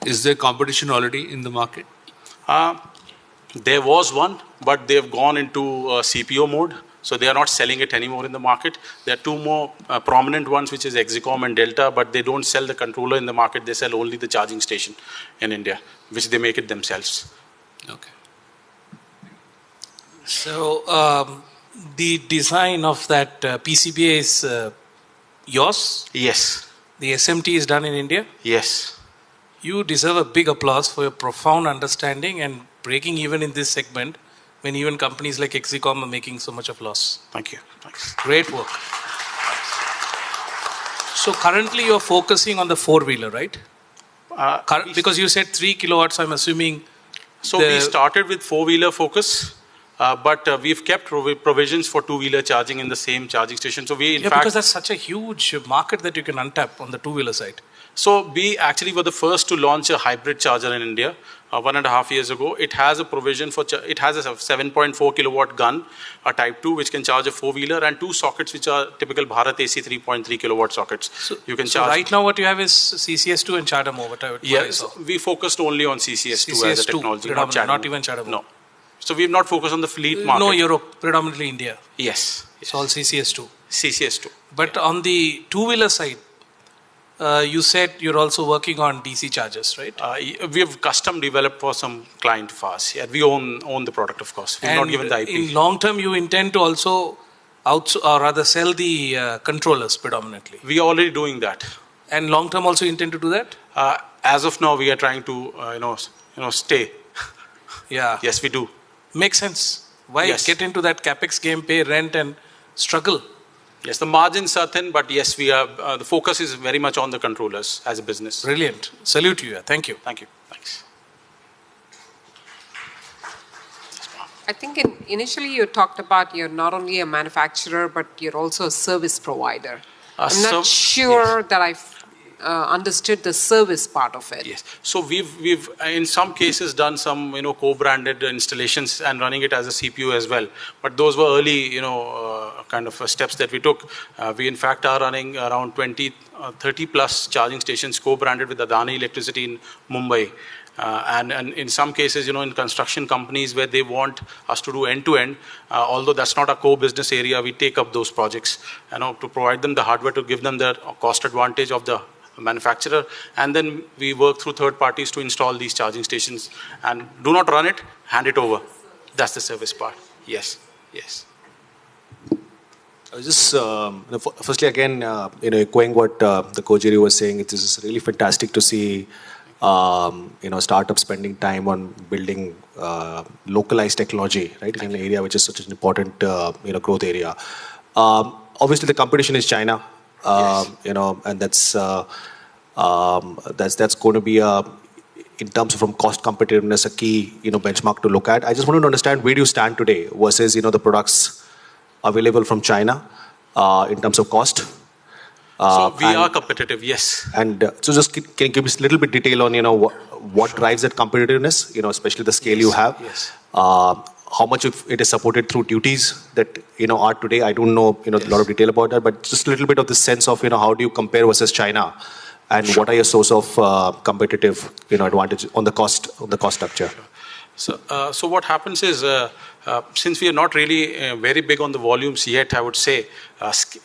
is there competition already in the market?
There was one, but they've gone into CPO mode, so they are not selling it anymore in the market. There are two more prominent ones, which is Exicom and Delta, but they don't sell the controller in the market. They sell only the charging station in India, which they make it themselves.
Okay.
So. The design of that PCBA is yours?
Yes.
The SMT is done in India?
Yes.
You deserve a big applause for your profound understanding and breaking even in this segment when even companies like Exicom are making so much of loss.
Thank you. Thanks.
Great work. So currently you're focusing on the four-wheeler, right? Because you said 3 kilowatts, I'm assuming.
So we started with four-wheeler focus. But we've kept provisions for two-wheeler charging in the same charging station. So we, in fact,
because that's such a huge market that you can untap on the two-wheeler side.
So we actually were the first to launch a hybrid charger in India 1.5 years ago. It has a provision for, it has a 7.4 kilowatt gun, a type 2, which can charge a four-wheeler, and two sockets, which are typical Bharat AC 3.3 kilowatt sockets.
So
you can charge.
Right now what you have is CCS2 and CHAdeMO.
Yes, we focused only on CCS2 as a technology,
not even CHAdeMO.
No. So we've not focused on the fleet market.
No, Europe, predominantly India.
Yes.
It's all CCS2.
CCS2.
But on the two-wheeler side, you said you're also working on DC chargers, right?
We have custom developed for some client of ours. Yeah, we own the product, of course. We've not given the IP.
In long term, you intend to also sell the controllers predominantly.
We are already doing that.
And long term also intend to do that?
As of now, we are trying to stay.
Yeah.
Yes, we do.
Makes sense. Why get into that capex game, pay rent and struggle?
Yes, the margins are thin, but yes, we are. The focus is very much on the controllers as a business.
Brilliant. Salute to you. Thank you.
Thank you. Thanks.
I think initially you talked about you're not only a manufacturer, but you're also a service provider. I'm not sure that I've understood the service part of it.
Yes. So we've in some cases done some co-branded installations and running it as a CPU as well. But those were early kind of steps that we took. We in fact are running around 30 plus charging stations co-branded with Adani Electricity in Mumbai. And in some cases, in construction companies where they want us to do end-to-end, although that's not a core business area, we take up those projects, to provide them the hardware, to give them the cost advantage of the manufacturer, and then we work through third parties to install these charging stations and do not run it, hand it over. That's the service part. Yes, yes.
I was just firstly again, echoing what the Kojiri was saying. It is really fantastic to see, startups spending time on building localized technology, right, in an area which is such an important, growth area. Obviously, the competition is China, and that's going to be in terms of from cost competitiveness, a key, benchmark to look at. I just wanted to understand where do you stand today versus, the products available from China in terms of cost.
So we are competitive, yes.
And so just can you give us a little bit detail on, what drives that competitiveness, especially the scale you have.
Yes.
How much of it is supported through duties that, are today. I don't know, a lot of detail about that, but just a little bit of the sense of, how do you compare versus China, and what are your source of competitive, advantage on the cost structure.
So what happens is, since we are not really very big on the volumes yet, I would say,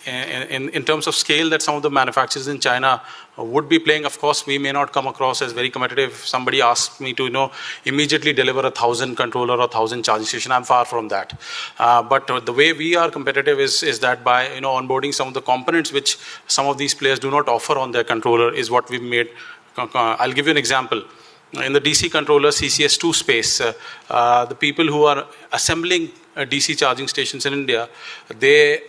in terms of scale that some of the manufacturers in China would be playing, of course, we may not come across as very competitive. Somebody asks me to, immediately deliver 1,000 controller or 1,000 charging station. I'm far from that. But the way we are competitive is that by, onboarding some of the components which some of these players do not offer on their controller is what we've made. I'll give you an example. In the DC controller CCS2 space, the people who are assembling DC charging stations in India, they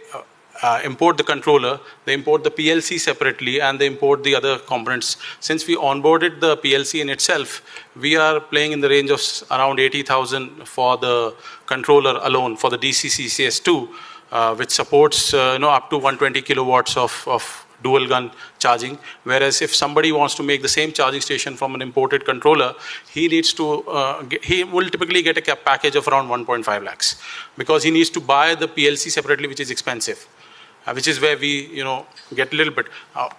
import the controller, they import the PLC separately, and they import the other components. Since we onboarded the PLC in itself, we are playing in the range of around 80,000 for the controller alone for the DC CCS2, which supports up to 120 kilowatts of dual gun charging, whereas if somebody wants to make the same charging station from an imported controller, he needs to he will typically get a package of around 1.5 lakhs, because he needs to buy the PLC separately, which is expensive, which is where we get a little bit.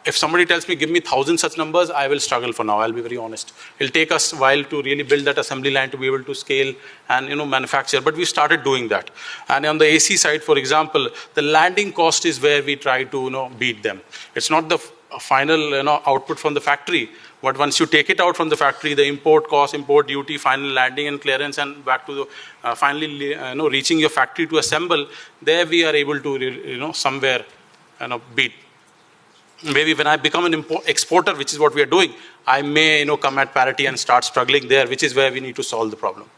If somebody tells me give me 1,000 such numbers, I will struggle for now. I'll be very honest. It'll take us a while to really build that assembly line to be able to scale and manufacture. But we started doing that. And on the AC side, for example, the landing cost is where we try to beat them. It's not the final output from the factory. But once you take it out from the factory, the import cost, import duty, final landing and clearance, and back to the finally reaching your factory to assemble, there we are able to somewhere beat. Maybe when I become an exporter, which is what we are doing, I may come at parity and start struggling there, which is where we need to solve the problem.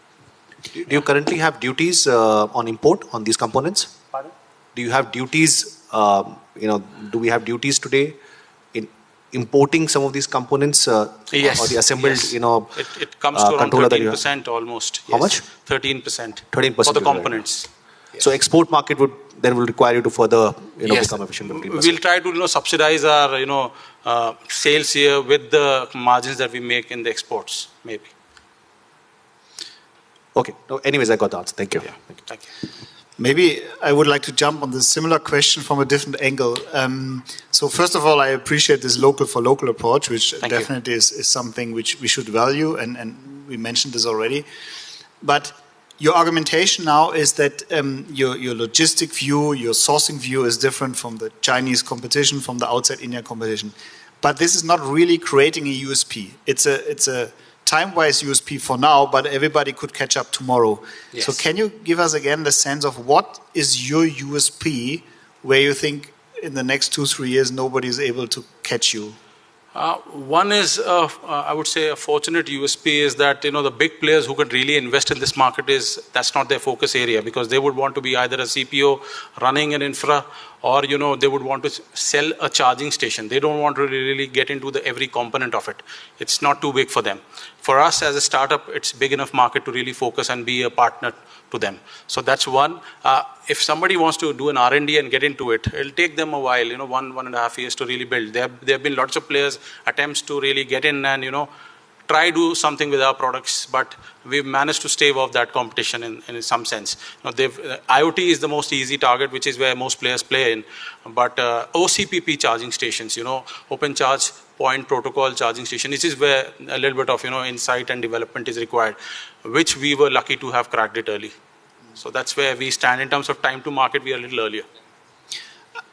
Do you currently have duties on import on these components?
Pardon?
Do you have duties? Do we have duties today in importing some of these components?
Yes.
Or the assembled,
yes. It comes to around 13% almost.
How much?
13%.
13%
for the components.
Yes. So export market will require you to further become efficient.
We'll try to subsidize our sales here with the margins that we make in the exports, maybe.
Okay. No, anyways, I got the answer. Thank you.
Yeah. Thank you.
Maybe I would like to jump on this similar question from a different angle. So first of all, I appreciate this local for local approach, which definitely is something which we should value, and we mentioned this already. But your argumentation now is that your logistic view, your sourcing view is different from the Chinese competition, from the outside India competition. But this is not really creating a USP. It's a time-wise USP for now, but everybody could catch up tomorrow. Yes. So can you give us again the sense of what is your USP where you think in the next 2-3 years nobody is able to catch you?
One is, I would say, a fortunate USP is that the big players who can really invest in this market that's not their focus area, because they would want to be either a CPO running an infra, or they would want to sell a charging station. They don't want to really get into every component of it. It's not too big for them. For us as a startup, it's big enough market to really focus and be a partner to them. So that's one. If somebody wants to do an R&D and get into it, it'll take them a while, 1.5 years to really build. There have been lots of players attempts to really get in and try do something with our products, but we've managed to stave off that competition in some sense. IoT is the most easy target, which is where most players play in. But OCPP charging stations, open charge point protocol charging station, this is where a little bit of insight and development is required, which we were lucky to have cracked it early. So that's where we stand in terms of time to market. We are a little earlier.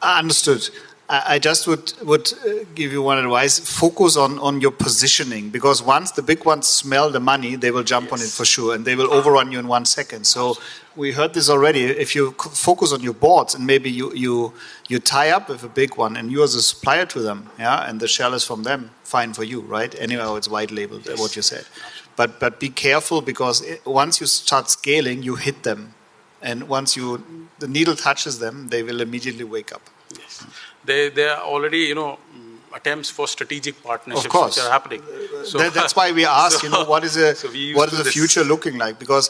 Understood. I just would give you one advice. Focus on your positioning, because once the big ones smell the money, they will jump on it for sure, and they will overrun you in 1 second. So we heard this already. If you focus on your boards, and maybe you tie up with a big one, and you as a supplier to them, yeah, and the shell is from them, fine for you, right? Anyhow, it's white labeled, what you said. But be careful, because once you start scaling, you hit them, and once the needle touches them, they will immediately wake up.
Yes. There are already, attempts for strategic partnerships
of course.
which are happening. So,
that's why we ask, what is the future looking like? Because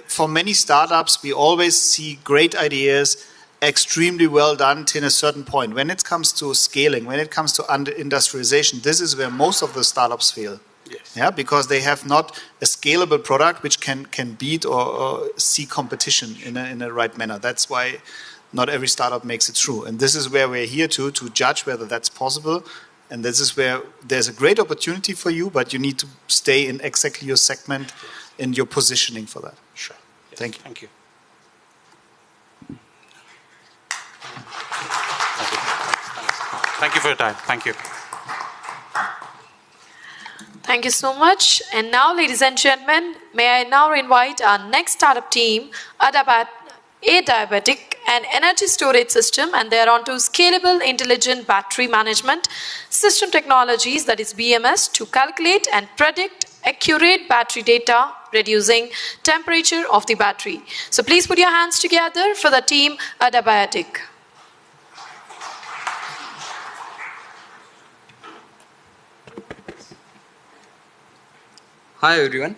for many startups, we always see great ideas, extremely well done till a certain point. When it comes to scaling, when it comes to industrialization, this is where most of the startups fail.
Yes.
Yeah, because they have not a scalable product which can beat or see competition in a right manner. That's why not every startup makes it through. And this is where we're here to judge whether that's possible. And this is where there's a great opportunity for you, but you need to stay in exactly your segment and your positioning for that.
Sure. Yes.
Thank you.
Thank you. Thank you for your time. Thank you.
Thank you so much. And now, ladies and gentlemen, may I now invite our next startup team, A Diabetic and Energy Storage System, and they are onto Scalable Intelligent Battery Management System Technologies, that is BMS, to calculate and predict accurate battery data, reducing temperature of the battery. So please put your hands together for the team A Diabetic.
Hi everyone.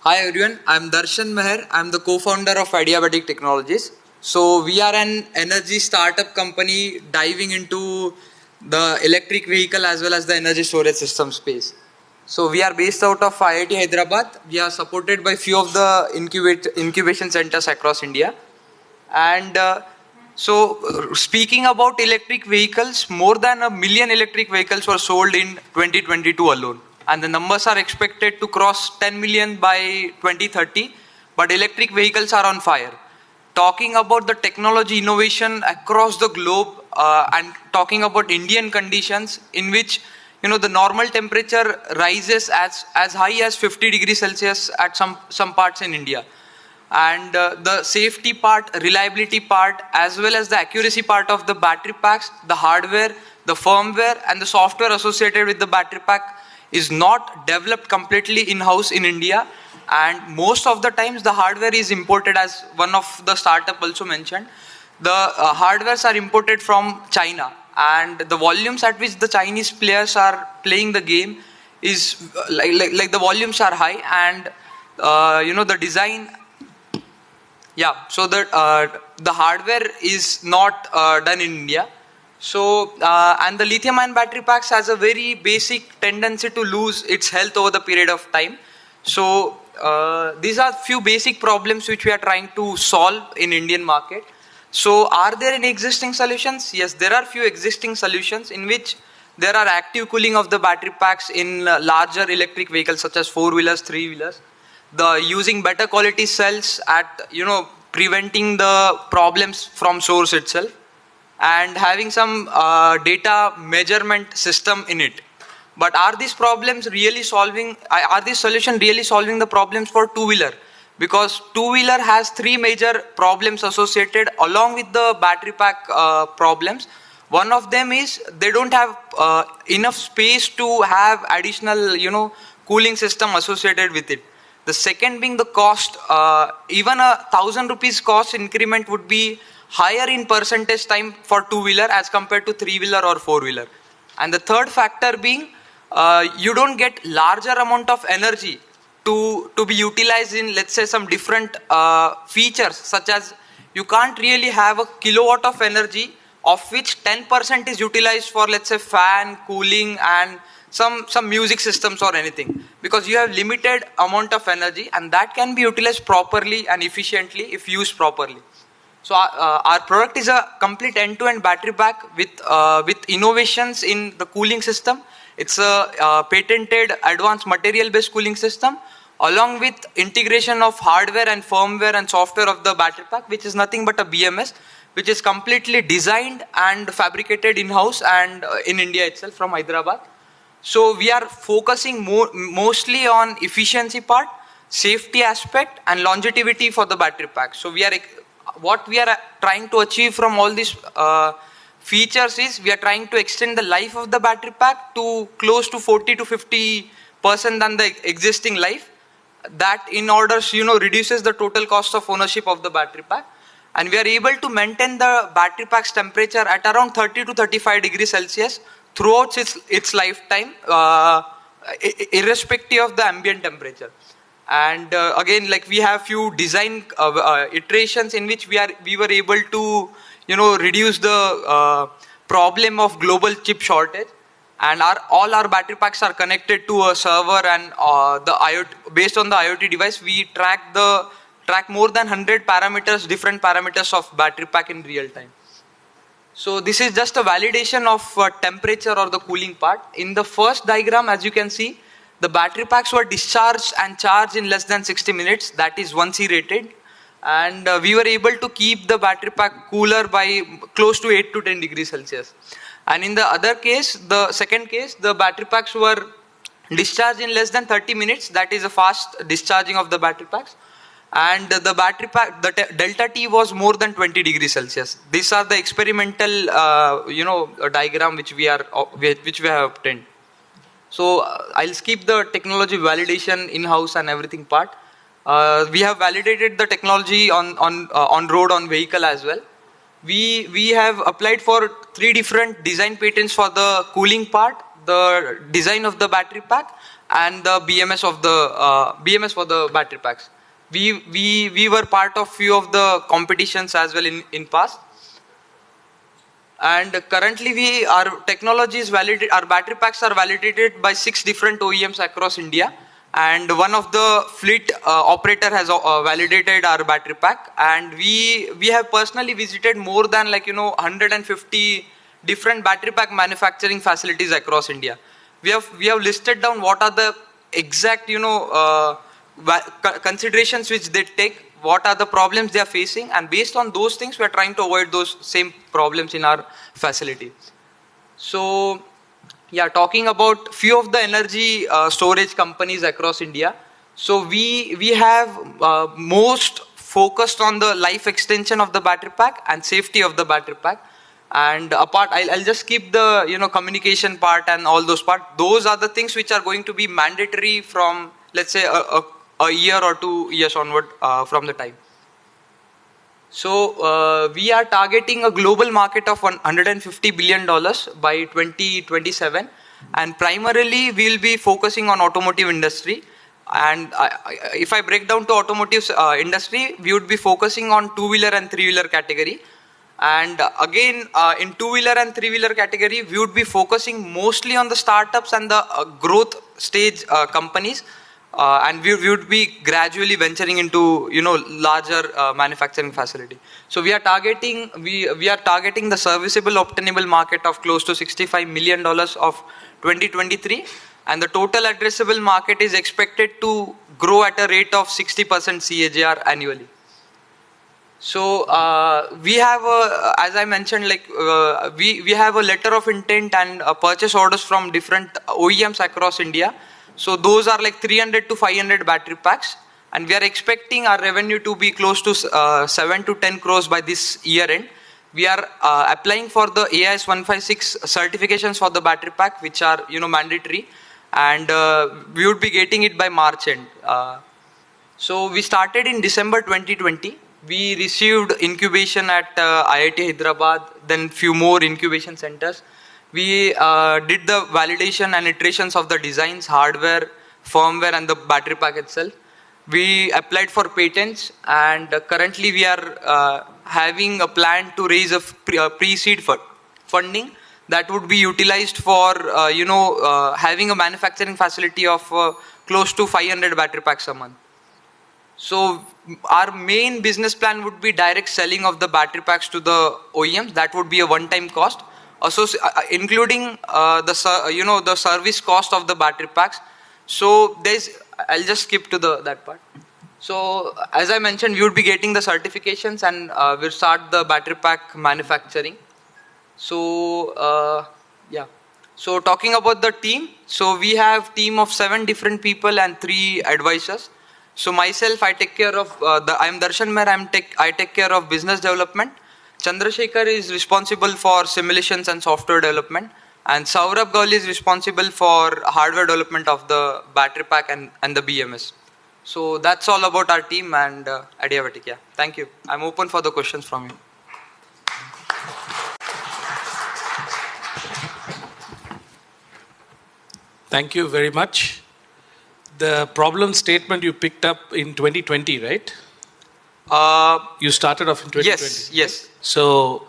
Hi everyone. I'm Darshan Meher. I'm the co-founder of Adiabatic Technologies. So we are an energy startup company diving into the electric vehicle as well as the energy storage system space. So we are based out of IIT Hyderabad. We are supported by few of the incubation centers across India. And speaking about electric vehicles, more than 1 million electric vehicles were sold in 2022 alone. And the numbers are expected to cross 10 million by 2030. But electric vehicles are on fire. Talking about the technology innovation across the globe and talking about Indian conditions in which the normal temperature rises as high as 50 degrees Celsius at some parts in India. And the safety part, reliability part, as well as the accuracy part of the battery packs, the hardware, the firmware, and the software associated with the battery pack is not developed completely in-house in India. And most of the times the hardware is imported, as one of the startup also mentioned. The hardwares are imported from China, and the volumes at which the Chinese players are playing the game is like the volumes are high, and the design. Yeah, so the hardware is not done in India. So, and the lithium-ion battery packs has a very basic tendency to lose its health over the period of time. So, these are few basic problems which we are trying to solve in Indian market. So, are there any existing solutions? Yes, there are few existing solutions in which there are active cooling of the battery packs in larger electric vehicles such as 4-wheelers, 3-wheelers. The using better quality cells at preventing the problems from source itself, and having some data measurement system in it. But are these problems really solving? Are these solutions really solving the problems for 2-wheeler? Because 2-wheeler has 3 major problems associated along with the battery pack problems. One of them is they don't have enough space to have additional cooling system associated with it. The second being the cost. Even 1,000 rupees cost increment would be higher in percentage time for 2-wheeler as compared to 3-wheeler or 4-wheeler. And the third factor being you don't get larger amount of energy to be utilized in, let's say, some different features, such as you can't really have a kilowatt of energy of which 10% is utilized for, let's say, fan, cooling, and some music systems or anything, because you have limited amount of energy, and that can be utilized properly and efficiently if used properly. So our product is a complete end-to-end battery pack with innovations in the cooling system. It's a patented advanced material-based cooling system, along with integration of hardware and firmware and software of the battery pack, which is nothing but a BMS, which is completely designed and fabricated in-house and in India itself from Hyderabad. So we are focusing mostly on efficiency part, safety aspect, and longevity for the battery pack. So what we are trying to achieve from all these features is we are trying to extend the life of the battery pack to close to 40 to 50% than the existing life. That in order, reduces the total cost of ownership of the battery pack. And we are able to maintain the battery pack's temperature at around 30 to 35 degrees Celsius throughout its lifetime, irrespective of the ambient temperature. And again, like we have few design iterations in which we were able to, reduce the problem of global chip shortage. And all our battery packs are connected to a server, and based on the IoT device, we track more than 100 parameters, different parameters of battery pack in real time. So this is just a validation of temperature or the cooling part. In the first diagram, as you can see, the battery packs were discharged and charged in less than 60 minutes. That is 1C rated. And we were able to keep the battery pack cooler by close to 8 to 10 degrees Celsius. And in the other case, the second case, the battery packs were discharged in less than 30 minutes. That is a fast discharging of the battery packs. And the battery pack, the delta T was more than 20 degrees Celsius. These are the experimental, diagram which we have obtained. So I'll skip the technology validation in-house and everything part. We have validated the technology on road, on vehicle as well. We have applied for 3 different design patents for the cooling part, the design of the battery pack, and the BMS for the battery packs. We were part of few of the competitions as well in past. And currently our technology is validated, our battery packs are validated by 6 different OEMs across India. And one of the fleet operator has validated our battery pack. And we have personally visited more than 150 different battery pack manufacturing facilities across India. We have listed down what are the exact considerations which they take, what are the problems they are facing, and based on those things we are trying to avoid those same problems in our facility. So yeah, talking about few of the energy storage companies across India. So we have most focused on the life extension of the battery pack and safety of the battery pack. And apart, I'll just skip the communication part and all those part. Those are the things which are going to be mandatory from, let's say, a year or 2 years onward from the time. So we are targeting a global market of $150 billion by 2027, and primarily we will be focusing on automotive industry. And if I break down to automotive industry, we would be focusing on 2-wheeler and 3-wheeler category. And again, in 2-wheeler and 3-wheeler category, we would be focusing mostly on the startups and the growth stage companies. And we would be gradually venturing into larger manufacturing facility. So we are targeting the serviceable obtainable market of close to $65 million of 2023, and the total addressable market is expected to grow at a rate of 60% CAGR annually. So we have as I mentioned, we have a letter of intent and purchase orders from different OEMs across India. So those are 300 to 500 battery packs, and we are expecting our revenue to be close to 7 to 10 crores by this year end. We are applying for the AIS 156 certifications for the battery pack, which are mandatory, and we would be getting it by March end. So we started in December 2020. We received incubation at IIT Hyderabad, then few more incubation centers. We did the validation and iterations of the designs, hardware, firmware, and the battery pack itself. We applied for patents, and currently we are having a plan to raise a pre-seed funding that would be utilized for having a manufacturing facility of close to 500 battery packs a month. So our main business plan would be direct selling of the battery packs to the OEMs. That would be a one-time cost, including the service cost of the battery packs. So I'll just skip to that part. So as I mentioned, we would be getting the certifications and we'll start the battery pack manufacturing. So yeah. So talking about the team, so we have team of 7 different people and 3 advisors. So myself, I take care of I'm Darshan Mer. I take care of business development. Chandrasekhar is responsible for simulations and software development, and Saurabh Gaul is responsible for hardware development of the battery pack and the BMS. So that's all about our team and Adiavatic. Yeah, thank you. I'm open for the questions from you.
Thank you very much. The problem statement you picked up in 2020, right? You started off in 2020.
Yes, yes.
So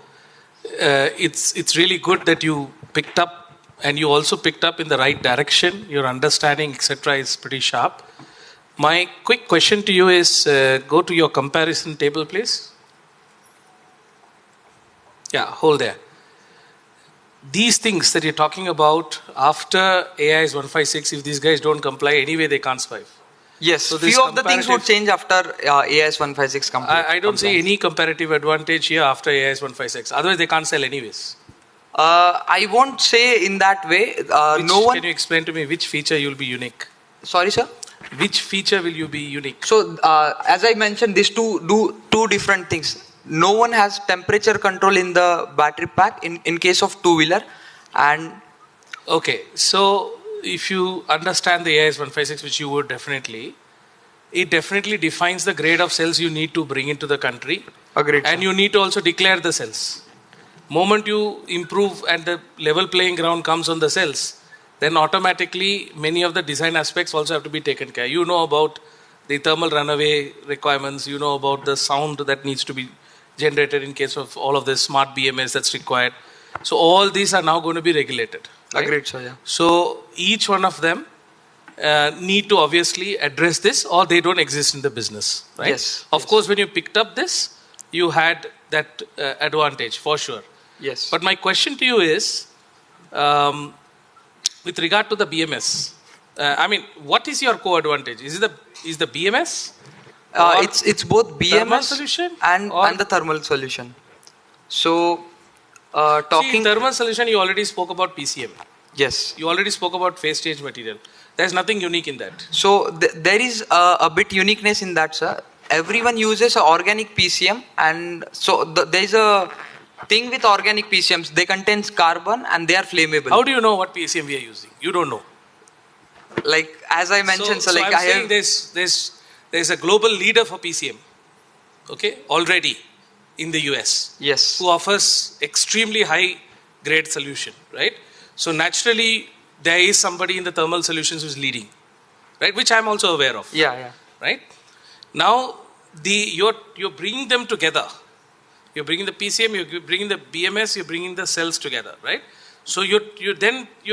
it's really good that you picked up, and you also picked up in the right direction. Your understanding, etc., is pretty sharp. My quick question to you is, go to your comparison table, please. Yeah, hold there. These things that you're talking about after AIS 156, if these guys don't comply, anyway they can't survive.
Yes, so few of the things would change after AIS 156 compliance.
I don't see any comparative advantage here after AIS 156. Otherwise, they can't sell anyways.
I won't say in that way.
Can you explain to me which feature you'll be unique?
Sorry, sir?
Which feature will you be unique?
So, as I mentioned, these two different things. No one has temperature control in the battery pack in case of two-wheeler. And
okay, so if you understand the AIS 156, which you would definitely, it definitely defines the grade of cells you need to bring into the country.
Agreed.
And you need to also declare the cells. Moment you improve and the level playing ground comes on the cells, then automatically many of the design aspects also have to be taken care. You know about the thermal runaway requirements, you know about the sound that needs to be generated in case of all of this smart BMS that's required. So all these are now going to be regulated. Right?
Agreed, sir, yeah.
So each one of them need to obviously address this, or they don't exist in the business. Right?
Yes.
Of course, when you picked up this, you had that advantage for sure.
Yes.
But my question to you is, with regard to the BMS, I mean, what is your core advantage? Is the BMS?
It's both BMS
solution
and the thermal solution. So,
See, thermal solution, you already spoke about PCM.
Yes.
You already spoke about phase change material. There's nothing unique in that.
So, there is a bit uniqueness in that, sir. Everyone uses organic PCM, and so there is a thing with organic PCMs. They contain carbon and they are flammable.
How do you know what PCM we are using? You don't know.
Like, as I mentioned,
so I'm saying there's a global leader for PCM, okay, already in the US.
Yes.
Who offers extremely high grade solution, right? So naturally, there is somebody in the thermal solutions who's leading, right? Which I'm also aware of.
Yeah, yeah.
Right? Now, you're bringing them together. You're bringing the PCM, you're bringing the BMS, you're bringing the cells together, right? So you're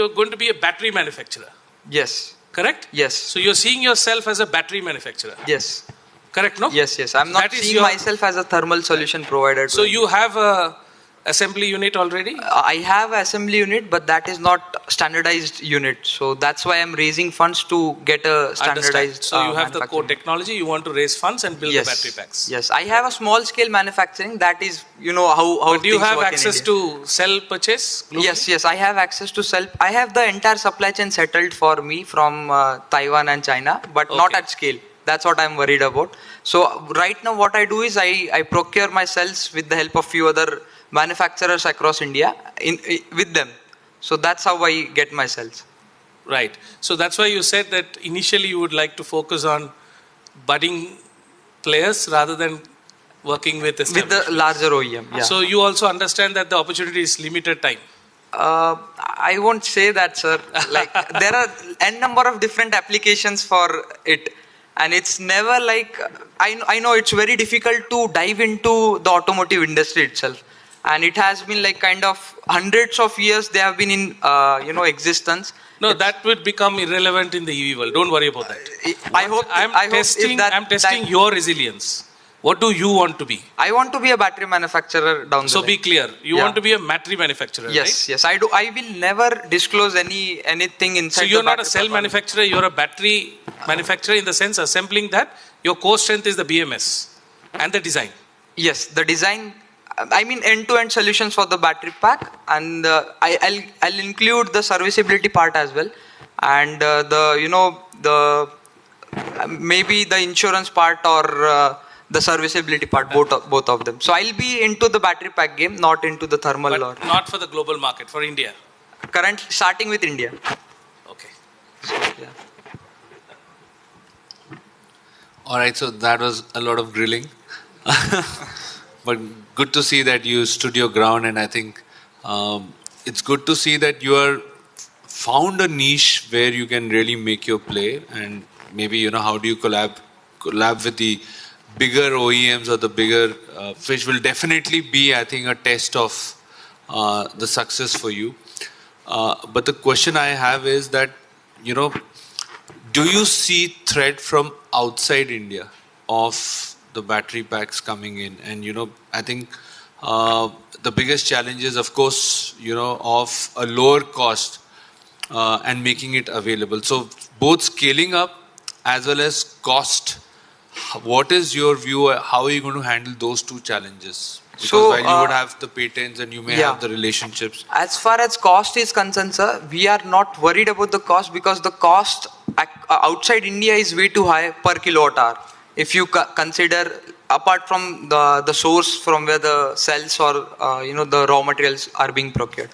going to be a battery manufacturer.
Yes.
Correct?
Yes.
So you're seeing yourself as a battery manufacturer.
Yes.
Correct, no?
Yes, yes. I'm not seeing myself as a thermal solution provider.
So you have a assembly unit already?
I have an assembly unit, but that is not standardized unit. So that's why I'm raising funds to get a standardized.
So you have the core technology, you want to raise funds and build the battery packs.
Yes, I have a small scale manufacturing. That is, how
do you have access to cell purchase? Globally?
Yes, yes, I have access to cell. I have the entire supply chain settled for me from Taiwan and China, but not at scale. That's what I'm worried about. So right now what I do is I procure my cells with the help of few other manufacturers across India with them. So that's how I get my cells.
Right. So that's why you said that initially you would like to focus on budding players rather than working with
the larger OEM. Yeah.
So you also understand that the opportunity is limited time.
I won't say that, sir. Like there are n number of different applications for it. And it's never like, I know it's very difficult to dive into the automotive industry itself. And it has been like kind of hundreds of years they have been in, existence.
No, that would become irrelevant in the EV world. Don't worry about that. I'm testing your resilience. What do you want to be?
I want to be a battery manufacturer down the
So
line.
be clear. You want to be a battery manufacturer,
yes,
right?
Yes, I do. I will never disclose anything inside.
So you're not a cell manufacturer. You're a battery manufacturer in the sense assembling that Your core strength is the BMS and the design.
Yes, the design. I mean end-to-end solutions for the battery pack, and I'll include the serviceability part as well, and maybe the insurance part or the serviceability part, both of them. So I'll be into the battery pack game, not into the thermal
But
or
not for the global market, for India.
currently starting with India.
Okay.
So, yeah.
All right, so that was a lot of grilling. But good to see that you stood your ground, and I think it's good to see that you are found a niche where you can really make your play, and maybe how do you collab with the bigger OEMs or the bigger which will definitely be, I think, a test of the success for you. But the question I have is that do you see threat from outside India of the battery packs coming in? And I think the biggest challenge is, of course, of a lower cost and making it available. So both scaling up as well as cost. What is your view? How are you going to handle those two challenges? Because while you would have the patents and you may have the relationships.
As far as cost is concerned, sir, we are not worried about the cost, because the cost outside India is way too high per kilowatt hour. If you consider, apart from the source from where the cells or the raw materials are being procured.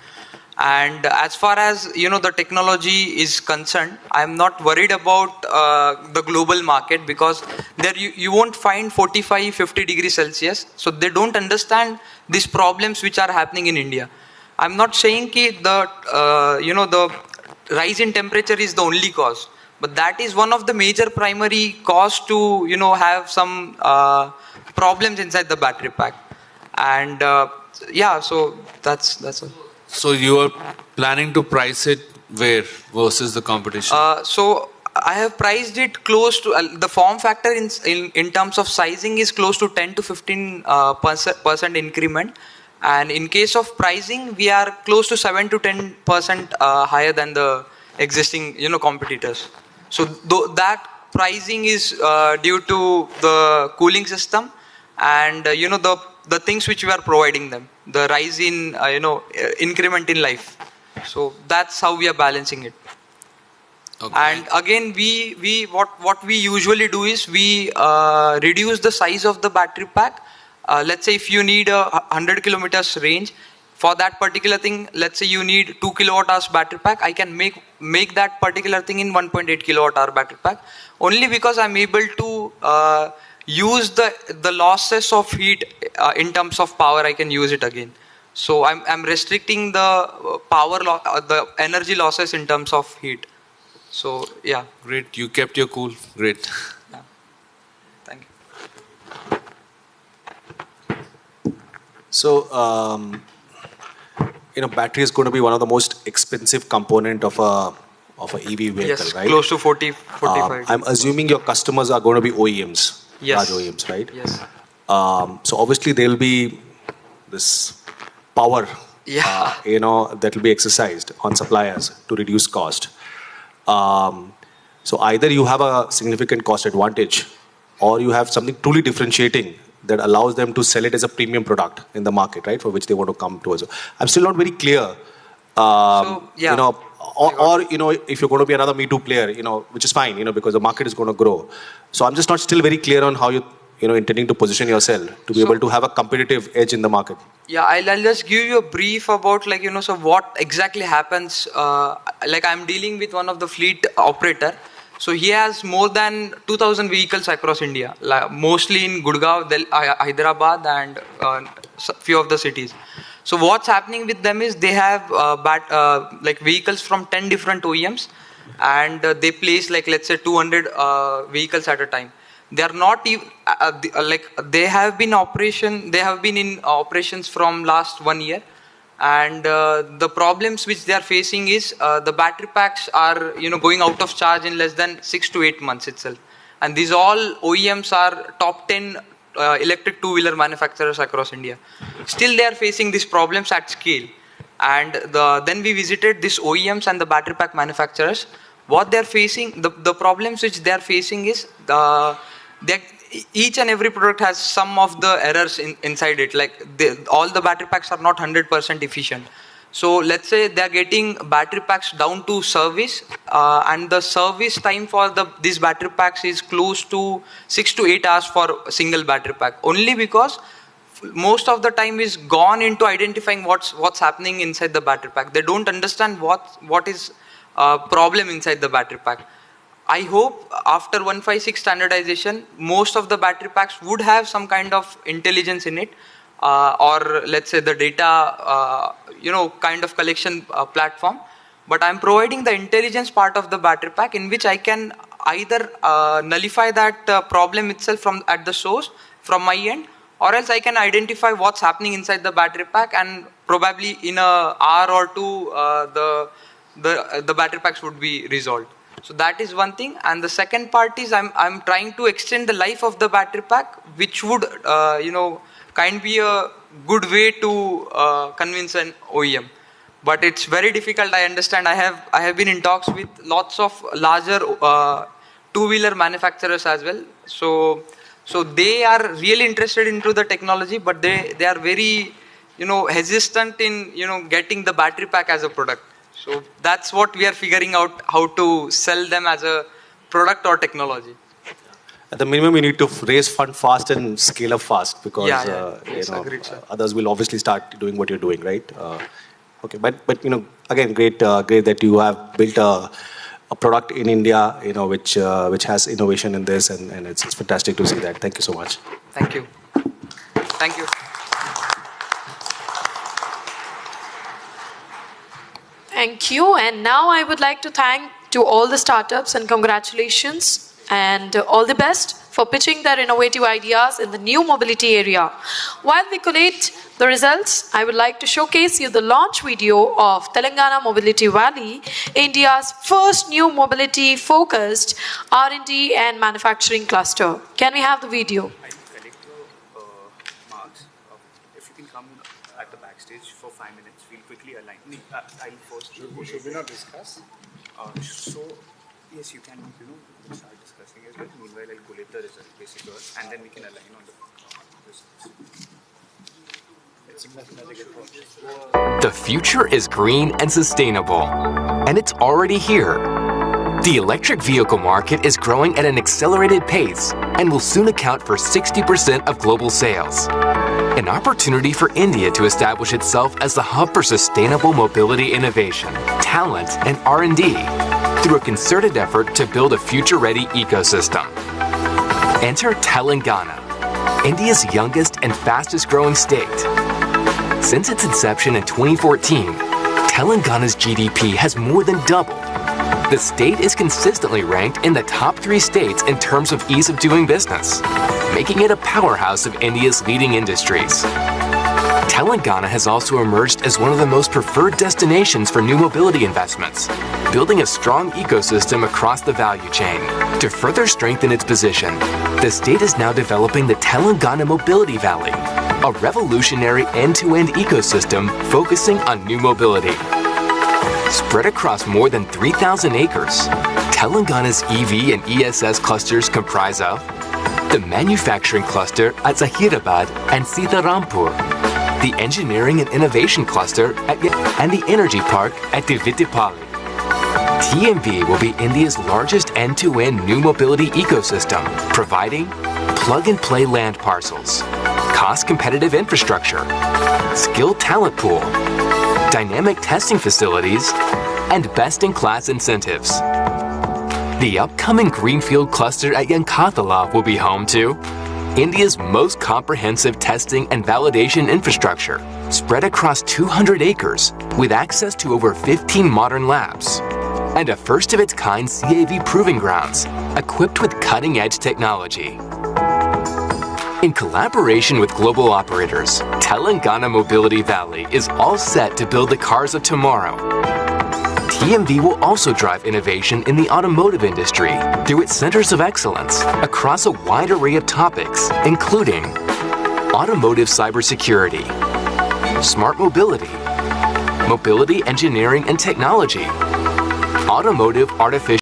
And as far as the technology is concerned, I'm not worried about the global market, because there you won't find 45-50 degrees Celsius. So they don't understand these problems which are happening in India. I'm not saying that the rise in temperature is the only cause, but that is one of the major primary cause to have some problems inside the battery pack. And so that's all.
So you are planning to price it where versus the competition?
So I have priced it close to the form factor in terms of sizing is close to 10 to 15% increment, and in case of pricing we are close to 7 to 10% higher than the existing competitors. So that pricing is due to the cooling system and the things which we are providing them, the rise in increment in life. So that's how we are balancing it.
Okay.
And again, what we usually do is we reduce the size of the battery pack. Let's say if you need a 100 kilometers range, for that particular thing, let's say you need 2 kilowatt hours battery pack, I can make that particular thing in 1.8 kilowatt hour battery pack, only because I'm able to use the losses of heat in terms of power. I can use it again. So I'm restricting the the energy losses in terms of heat. So yeah.
Great, you kept your cool. Great.
Yeah. Thank
you. So battery is going to be one of the most expensive component of a EV vehicle,
yes,
right?
Close to 45.
I'm assuming your customers are going to be OEMs.
Yes.
Large OEMs, right?
Yes.
So obviously there will be this power, that will be exercised on suppliers to reduce cost. So either you have a significant cost advantage, or you have something truly differentiating that allows them to sell it as a premium product in the market, right? For which they want to come to us. I'm still not very clear. Or if you're going to be another Me Too player, which is fine, because the market is going to grow. So I'm just not still very clear on how you're intending to position yourself to be able to have a competitive edge in the market.
Yeah, I'll just give you a brief about so what exactly happens. I'm dealing with one of the fleet operator. So he has more than 2,000 vehicles across India, mostly in Gurgaon, Hyderabad, and few of the cities. So what's happening with them is they have vehicles from 10 different OEMs, and they place let's say 200 vehicles at a time. They are not they have been in operations from last 1 year, and the problems which they are facing is the battery packs are going out of charge in less than 6 to 8 months itself, and these all OEMs are top 10 electric two-wheeler manufacturers across India. Still they are facing these problems at scale, and then we visited these OEMs and the battery pack manufacturers. What they are facing, the problems which they are facing is each and every product has some of the errors inside it. Like all the battery packs are not 100% efficient. So let's say they're getting battery packs down to service, and the service time for these battery packs is close to 6 to 8 hours for a single battery pack. Only because most of the time is gone into identifying what's happening inside the battery pack. They don't understand what is problem inside the battery pack. I hope after 156 standardization, most of the battery packs would have some kind of intelligence in it, or let's say the data, kind of collection platform. But I'm providing the intelligence part of the battery pack, in which I can either nullify that problem itself at the source from my end, or else I can identify what's happening inside the battery pack, and probably in an hour or two, the battery packs would be resolved. So that is one thing. And the second part is I'm trying to extend the life of the battery pack, which would kind be a good way to convince an OEM. But it's very difficult. I understand. I have been in talks with lots of larger two-wheeler manufacturers as well. So they are really interested into the technology, but they are very hesitant in getting the battery pack as a product. So that's what we are figuring out, how to sell them as a product or technology.
At the minimum, you need to raise fund fast and scale up fast, because
Yes, agreed, sir.
others will obviously start doing what you're doing, right? Okay, but again, great that you have built a product in India, which has innovation in this, and it's fantastic to see that. Thank you so much.
Thank you. Thank you.
Thank you. And now I would like to thank to all the startups and congratulations and all the best for pitching their innovative ideas in the new mobility area. While we collate the results, I would like to showcase you the launch video of Telangana Mobility Valley, India's first new mobility-focused R&D and manufacturing cluster. Can we have the video?
Marks. If you can come at the backstage for 5 minutes, we'll quickly align. I'll first.
Should we not discuss?
So, yes, you can, start discussing as well. Meanwhile, I'll collate the result, basically, and then we can align on the results. It's a mathematical approach.
The future is green and sustainable, and it's already here. The electric vehicle market is growing at an accelerated pace and will soon account for 60% of global sales. An opportunity for India to establish itself as the hub for sustainable mobility innovation, talent, and R&D through a concerted effort to build a future-ready ecosystem. Enter Telangana, India's youngest and fastest-growing state. Since its inception in 2014, Telangana's GDP has more than doubled. The state is consistently ranked in the top 3 states in terms of ease of doing business, making it a powerhouse of India's leading industries. Telangana has also emerged as one of the most preferred destinations for new mobility investments, building a strong ecosystem across the value chain. To further strengthen its position, the state is now developing the Telangana Mobility Valley, a revolutionary end-to-end ecosystem focusing on new mobility. Spread across more than 3,000 acres, Telangana's EV and ESS clusters comprise of the manufacturing cluster at Hyderabad and Sitarampur, the engineering and innovation cluster and the energy park at Tihan. TMV will be India's largest end-to-end new mobility ecosystem, providing plug-and-play land parcels, cost-competitive infrastructure, skilled talent pool, dynamic testing facilities, and best-in-class incentives. The upcoming Greenfield cluster at Yankathala will be home to India's most comprehensive testing and validation infrastructure, spread across 200 acres with access to over 15 modern labs, and a first-of-its-kind C.A.S.E proving grounds equipped with cutting-edge technology. In collaboration with global operators, Telangana Mobility Valley is all set to build the cars of tomorrow. TMV will also drive innovation in the automotive industry through its centers of excellence across a wide array of topics, including automotive cybersecurity, smart mobility, mobility engineering and technology, automotive artificial